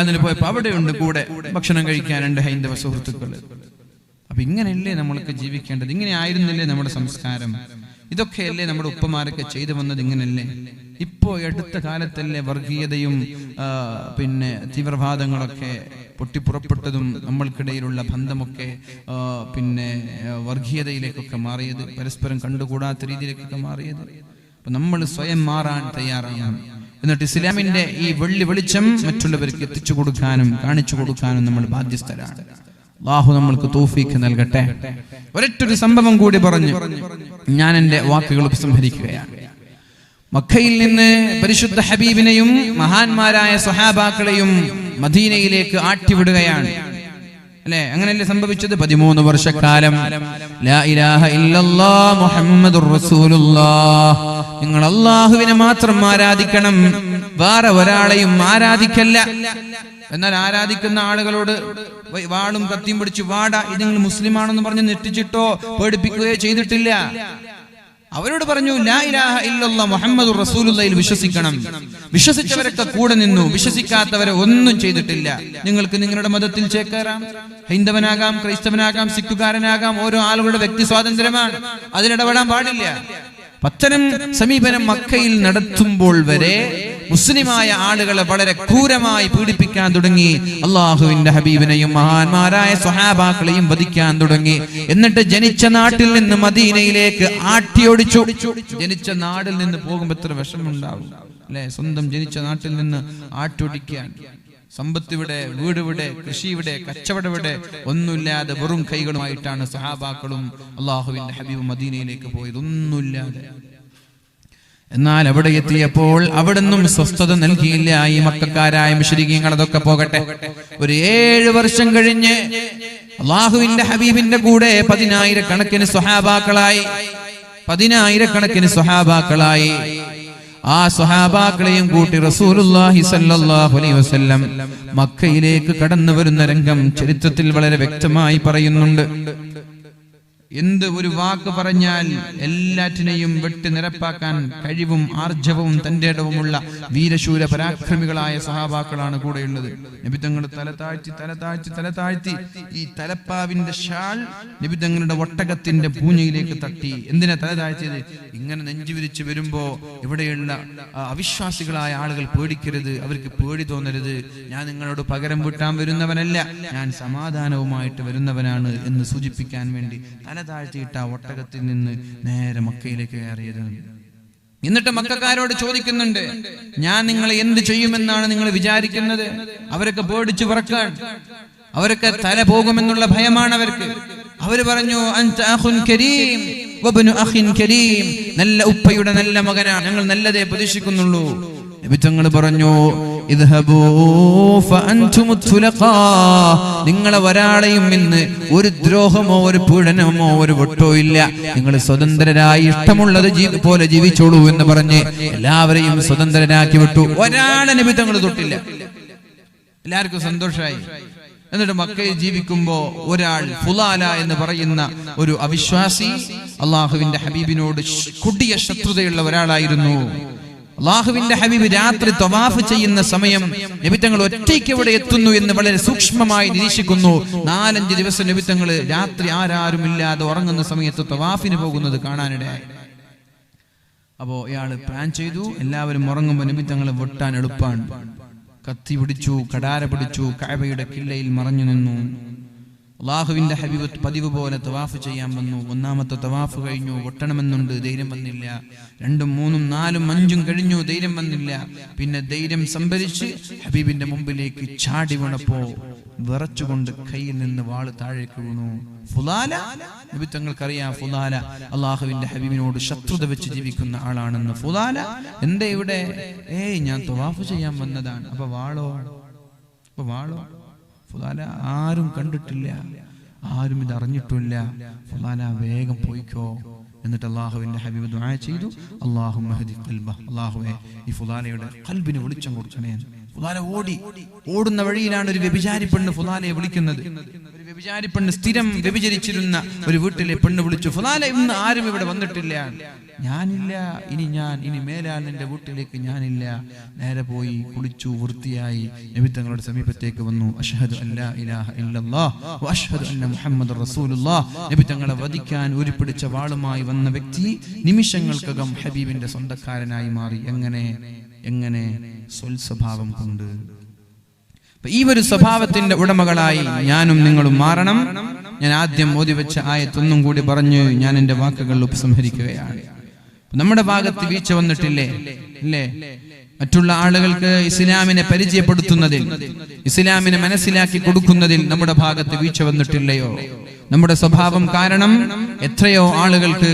അതിന് പോയപ്പോ അവിടെയുണ്ട് കൂടെ ഭക്ഷണം കഴിക്കാനുണ്ട് ഹൈന്ദവ സുഹൃത്തുക്കൾ. അപ്പൊ ഇങ്ങനെയല്ലേ നമ്മൾക്ക് ജീവിക്കേണ്ടത്? ഇങ്ങനെ ആയിരുന്നില്ലേ നമ്മുടെ സംസ്കാരം? ഇതൊക്കെയല്ലേ നമ്മുടെ ഉപ്പമാരൊക്കെ ചെയ്തു വന്നത്? ഇങ്ങനല്ലേ? ഇപ്പോ അടുത്ത കാലത്തല്ലേ വർഗീയതയും പിന്നെ തീവ്രവാദങ്ങളൊക്കെ പൊട്ടിപ്പുറപ്പെട്ടതും നമ്മൾക്കിടയിലുള്ള ബന്ധമൊക്കെ പിന്നെ വർഗീയതയിലേക്കൊക്കെ മാറിയത്, പരസ്പരം കണ്ടുകൂടാത്ത രീതിയിലേക്കൊക്കെ മാറിയത്. അപ്പൊ നമ്മൾ സ്വയം മാറാൻ തയ്യാറാണ്. എന്നിട്ട് ഇസ്ലാമിന്റെ ഈ വെളിച്ചം മറ്റുള്ളവർക്ക് എത്തിച്ചു കൊടുക്കാനും കാണിച്ചു കൊടുക്കാനും നമ്മൾ ബാധ്യസ്ഥരാണ്. അല്ലാഹു നമ്മൾക്ക് തൗഫീഖ് നൽകട്ടെ. ഒരൊറ്റൊരു സംഭവം കൂടി പറഞ്ഞു ഞാൻ എന്റെ വാക്കുകൾ ഉപസംഹരിക്കുകയാണ്. മക്കയിൽ നിന്ന് പരിശുദ്ധ ഹബീബിനെയും മഹാന്മാരായ സ്വഹാബാക്കളെയും മദീനയിലേക്ക് ആട്ടിവിടുകയാണ്. അല്ലെ, അങ്ങനെയല്ലേ സംഭവിച്ചത്? 13 വർഷക്കാലം ലാ ഇലാഹ ഇല്ലല്ലാഹ് മുഹമ്മദുർ റസൂലുള്ളാഹ്, നിങ്ങൾ അല്ലാഹുവിനെ മാത്രം ആരാധിക്കണം, വേറെ ഒരാളെയും ആരാധിക്കല്ല. എന്നാൽ ആരാധിക്കുന്ന ആളുകളോട് വാളും കത്തിയും പിടിച്ച് വാടാ ഇത് നിങ്ങൾ മുസ്ലിമാണെന്ന് പറഞ്ഞ് നെറ്റിച്ചിട്ടോ പേടിപ്പിക്കുകയോ ചെയ്തിട്ടില്ല. അവരോട് പറഞ്ഞു ലാ ഇലാഹ ഇല്ലല്ലാഹ് മുഹമ്മദുർ റസൂലുള്ളാഹിൽ വിശ്വസിക്കണം. വിശ്വസിച്ചവരൊക്കെ കൂടെ നിന്നു, വിശ്വസിക്കാത്തവരെ ഒന്നും ചെയ്തിട്ടില്ല. നിങ്ങൾക്ക് നിങ്ങളുടെ മതത്തിൽ ചേക്കേറാം, ഹൈന്ദവനാകാം, ക്രൈസ്തവനാകാം, സിഖുകാരനാകാം. ഓരോ ആളുകളുടെ വ്യക്തി സ്വാതന്ത്ര്യമാണ്, അതിലിടപെടാൻ പാടില്ല. അത്തരം സമീപനം മക്കയിൽ നടത്തുമ്പോൾ വരെ മുസ്ലിമായ ആളുകളെ വളരെ ക്രൂരമായി പീഡിപ്പിക്കാൻ തുടങ്ങി. അള്ളാഹുവിന്റെ ഹബീബിനെയും മഹാന്മാരായ സ്വഹാബാക്കളെയും വധിക്കാൻ തുടങ്ങി. എന്നിട്ട് ജനിച്ച നാട്ടിൽ നിന്ന് മദീനയിലേക്ക് ആട്ടിയോടിച്ചു. ജനിച്ച നാട്ടിൽ നിന്ന് പോകുമ്പോൾ എത്ര വിഷമമുണ്ടാവും അല്ലെ? സ്വന്തം ജനിച്ച നാട്ടിൽ നിന്ന് ആട്ടോടിക്കാൻ. സമ്പത്തിവിടെ, വീടിവിടെ, കൃഷിയുടെ, കച്ചവടവിടെ ഒന്നുമില്ലാതെ വെറും കൈകളുമായിട്ടാണ് സഹാബാക്കളും അള്ളാഹുവിന്റെ ഹബീബ് മദീനയിലേക്ക് പോയത്, ഒന്നുമില്ലാതെ. എന്നാൽ അവിടെ എത്തിയപ്പോൾ അവിടുന്നും സ്വസ്ഥത നൽകിയില്ല ഈ മക്കക്കാരായ മുശ്രിക്കീങ്ങൾ. അതൊക്കെ പോകട്ടെ, ഒരു 7 വർഷം കഴിഞ്ഞ് അള്ളാഹുവിന്റെ ഹബീബിന്റെ കൂടെ 10,000 സ്വഹാബാക്കളായി. ആ സ്വഹാബാക്കളെയും കൂട്ടി റസൂലുള്ളാഹി സ്വല്ലല്ലാഹു അലൈഹി വസല്ലം മക്കയിലേക്ക് കടന്നു വരുന്ന രംഗം ചരിത്രത്തിൽ വളരെ വ്യക്തമായി പറയുന്നുണ്ട്. എന്ത് ഒരു വാക്ക് പറഞ്ഞാൽ എല്ലാറ്റിനെയും വെട്ടി നിരപ്പാക്കാൻ കഴിവും ആർജവവും തന്റെ ഇടവുമുള്ള വീരശൂര പരാക്രമികളായ സഹാബാക്കളാണ് കൂടെയുള്ളത്. നബി തങ്ങൾ തല താഴ്ത്തി ഈ തലപ്പാവിന്റെ ഷാൾ നബി തങ്ങളുടെ ഒട്ടകത്തിന്റെ പൂഞ്ഞയിലേക്ക് തട്ടി. എന്തിനാ തല താഴ്ത്തിയത്? ഇങ്ങനെ നെഞ്ചുവിരിച്ച് വരുമ്പോ ഇവിടെയുള്ള അവിശ്വാസികളായ ആളുകൾ പേടിക്കരുത്, അവർക്ക് പേടി തോന്നരുത്. ഞാൻ നിങ്ങളോട് പകരം വീട്ടാൻ വരുന്നവനല്ല, ഞാൻ സമാധാനവുമായിട്ട് വരുന്നവനാണ് എന്ന് സൂചിപ്പിക്കാൻ വേണ്ടി തല താഴ്ത്തിയിട്ട ഒട്ടകത്തിൽ നിന്ന് നേരെ മക്കയിലേക്ക് കയറിയത്. എന്നിട്ട് മക്കക്കാരോട് ചോദിക്കുന്നുണ്ട്, ഞാൻ നിങ്ങളെ എന്ത് ചെയ്യുമെന്നാണ് നിങ്ങൾ വിചാരിക്കുന്നത്? അവരൊക്കെ പേടിച്ചു വിറക്കാൻ, അവരൊക്കെ തല പോകുമെന്നുള്ള ഭയമാണ് അവർക്ക്. അവര് പറഞ്ഞു അൻത അഖുൻ കരീം വബ്നു അഖിൻ കരീം, നല്ല ഉപ്പയുടെ നല്ല മകനാണ്, ഞങ്ങൾ നല്ലതേ പ്രതീക്ഷിക്കുന്നുള്ളൂ. നബി തങ്ങൾ പറഞ്ഞു ഇദ്ഹബൂ ഫഅൻതും തുലഖാ, നിങ്ങളെ ഒരാളെയും ഇന്ന് ഒരു ദ്രോഹമോ ഒരു പീഡനമോ ഒരു വട്ടോ ഇല്ല, നിങ്ങൾ സ്വതന്ത്രരായി ഇഷ്ടമുള്ളത് പോലെ ജീവിച്ചോളൂ എന്ന് പറഞ്ഞ് എല്ലാവരെയും സ്വതന്ത്രരാക്കി വിട്ടു. ഒരാളെ നബി തങ്ങൾ തൊട്ടില്ല, എല്ലാവർക്കും സന്തോഷമായി. എന്നിട്ട് മക്കയിൽ ജീവിക്കുമ്പോ ഒരാൾ ഫുലാല എന്ന് പറയുന്ന ഒരു അവിശ്വാസി അള്ളാഹുവിന്റെ ഹബീബിനോട് കൊടിയ ശത്രുതയുള്ള ഒരാളായിരുന്നു. അള്ളാഹുവിന്റെ ഹബീബ് രാത്രി തവാഫ് ചെയ്യുന്ന സമയം നബി തങ്ങൾ ഒറ്റയ്ക്ക് എവിടെ എത്തുന്നു എന്ന് വളരെ സൂക്ഷ്മമായി നിരീക്ഷിക്കുന്നു. 4-5 ദിവസം നബി തങ്ങൾ രാത്രി ആരാരുമില്ലാതെ ഉറങ്ങുന്ന സമയത്ത് തവാഫിന് പോകുന്നത് കാണാനിടയായി. അപ്പോ ഇയാള് പ്ലാൻ ചെയ്തു, എല്ലാവരും ഉറങ്ങുമ്പോൾ നബി തങ്ങൾ വെട്ടാൻ എളുപ്പമാണ്. കത്തി പിടിച്ചു, കടാര പിടിച്ചു, കഅബയുടെ കില്ലയിൽ മറഞ്ഞു നിന്നു. അള്ളാഹുവിന്റെ ഹബീബ് പതിവ് പോലെ തവാഫ് ചെയ്യാൻ വന്നു. ഒന്നാമത്തെ തവാഫ് കഴിഞ്ഞു, ഒട്ടണമെന്നുണ്ട്, ധൈര്യം വന്നില്ല. 2, 3, 4, 5 കഴിഞ്ഞു, ധൈര്യം വന്നില്ല. പിന്നെ ധൈര്യം സംഭരിച്ച് ഹബീബിന്റെ മുമ്പിലേക്ക് ചാടി വീണപ്പോ വിറച്ചുകൊണ്ട് കയ്യിൽ നിന്ന് വാള് താഴേക്ക് വീണു. ഫുലാല, നബി തങ്ങൾക്കറിയാം ഫുലാല അള്ളാഹുവിന്റെ ഹബീബിനോട് ശത്രുത വെച്ച് ജീവിക്കുന്ന ആളാണെന്ന്. ഫുലാല എന്താ ഇവിടെ? ഞാൻ തവാഫ് ചെയ്യാൻ വന്നതാണ്. അപ്പൊ വാളോ? ഫുലാല ആരും കണ്ടിട്ടില്ല, ആരും ഇത് അറിഞ്ഞിട്ടില്ല. ഫുലാല വേഗം പോയിക്കോ. എന്നിട്ട് അള്ളാഹുവിന്റെ ഹബീബ് ദുആ ചെയ്തു, അല്ലാഹുമ്മ ഹദി ഖൽബഹ, അല്ലാഹുവേ ഈ ഫുലാലയുടെ ഖൽബിന് വെളിച്ചം കൊടുക്കണേ. ഫുലാല ഓടുന്ന വഴിയിലാണ് ഒരു വ്യഭിചാരി പെണ്ണ് ഫുലാലയെ വിളിക്കുന്നത്. ഒരു വ്യഭിചാരി പെണ്ണ് സ്ഥിരം വ്യഭിചരിച്ചിരുന്ന ഒരു വീട്ടിലെ പെണ്ണ് വിളിച്ചു, ഫുലാല ഇന്ന് ആരും ഇവിടെ വന്നിട്ടില്ല. ഞാനില്ല, ഇനി മേലാൽ നിന്റെ വീട്ടിലേക്ക് ഞാനില്ല. നേരെ പോയി കുളിച്ചു വൃത്തിയായി നബി തങ്ങളുടെ സമീപത്തേക്ക് വന്നു. അഷ്ഹദു അല്ലാ ഇലാഹ ഇല്ലല്ലാഹ് വ അഷ്ഹദു അന്ന മുഹമ്മദർ റസൂലുള്ളാഹ്. നബി തങ്ങളെ വധിക്കാൻ ഉരുപ്പിടിച്ച വാളുമായി വന്ന വ്യക്തി നിമിഷങ്ങൾക്കകം ഹബീബിന്റെ സ്വന്തക്കാരനായി മാറി. എങ്ങനെ സ്വൽസ്വഭാവം കൊണ്ട്. ഈ ഒരു സ്വഭാവത്തിന്റെ ഉടമകളായി ഞാനും നിങ്ങളും മാറണം. ഞാൻ ആദ്യം ഓതി വെച്ച ആയത്തൊന്നും കൂടി പറഞ്ഞ് ഞാൻ എന്റെ വാക്കുകൾ ഉപസംഹരിക്കുകയാണ്. നമ്മുടെ ഭാഗത്ത് വീഴ്ച വന്നിട്ടില്ലേ? ഇല്ലേ? മറ്റുള്ള ആളുകൾക്ക് ഇസ്ലാമിനെ പരിചയപ്പെടുത്തുന്നതിൽ, ഇസ്ലാമിനെ മനസ്സിലാക്കി കൊടുക്കുന്നതിൽ നമ്മുടെ ഭാഗത്ത് വീഴ്ച വന്നിട്ടില്ലയോ? നമ്മുടെ സ്വഭാവം കാരണം എത്രയോ ആളുകൾക്ക്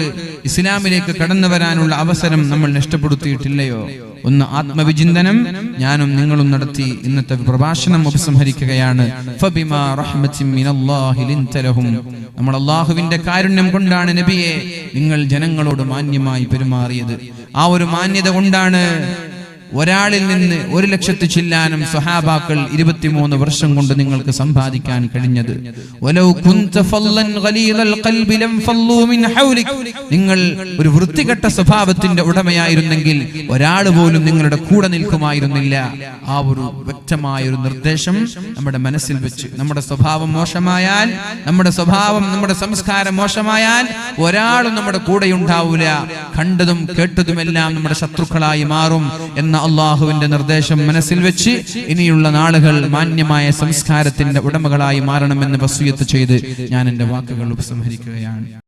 ഇസ്ലാമിലേക്ക് കടന്നു വരാനുള്ള അവസരം നമ്മൾ നഷ്ടപ്പെടുത്തിയിട്ടില്ലയോ? ഒന്ന് ആത്മവിചിന്തനം ഞാനും നിങ്ങളും നടത്തി ഇന്നത്തെ പ്രഭാഷണം ഉപസംഹരിക്കുകയാണ്. ഫബിമാ റഹ്മത്തിൻ മിനല്ലാഹി ലിൻത ലഹും. നമ്മൾ അല്ലാഹുവിന്റെ കാരുണ്യം കൊണ്ടാണ് നബിയെ നിങ്ങൾ ജനങ്ങളോട് മാന്യമായി പെരുമാറിയത്. ആ ഒരു മാന്യത കൊണ്ടാണ് ഒരാളിൽ നിന്ന് 1,00,000 ചില്ലാനം സ്വഹാബാക്കൾ 23 വർഷം കൊണ്ട് നിങ്ങൾക്ക് സമ്പാദിക്കാൻ കഴിഞ്ഞത്. നിങ്ങൾ ഒരു വൃത്തികെട്ട സ്വഭാവത്തിന്റെ ഉടമയായിരുന്നെങ്കിൽ ഒരാൾ പോലും നിങ്ങളുടെ കൂടെ നിൽക്കുമായിരുന്നില്ല. ആ ഒരു വ്യക്തമായ ഒരു നിർദ്ദേശം നമ്മുടെ മനസ്സിൽ വെച്ച്, നമ്മുടെ സ്വഭാവം മോശമായാൽ, നമ്മുടെ സംസ്കാരം മോശമായാൽ ഒരാളും നമ്മുടെ കൂടെ ഉണ്ടാവൂല. കണ്ടതും കേട്ടതുമെല്ലാം നമ്മുടെ ശത്രുക്കളായി മാറും എന്ന അള്ളാഹുവിന്റെ നിർദ്ദേശം മനസ്സിൽ വെച്ച് ഇനിയുള്ള നാളുകൾ മാന്യമായ സംസ്കാരത്തിന്റെ ഉടമകളായി മാറണമെന്ന് വസിയത്ത് ചെയ്ത് ഞാൻ എന്റെ വാക്കുകൾ ഉപസംഹരിക്കുകയാണ്.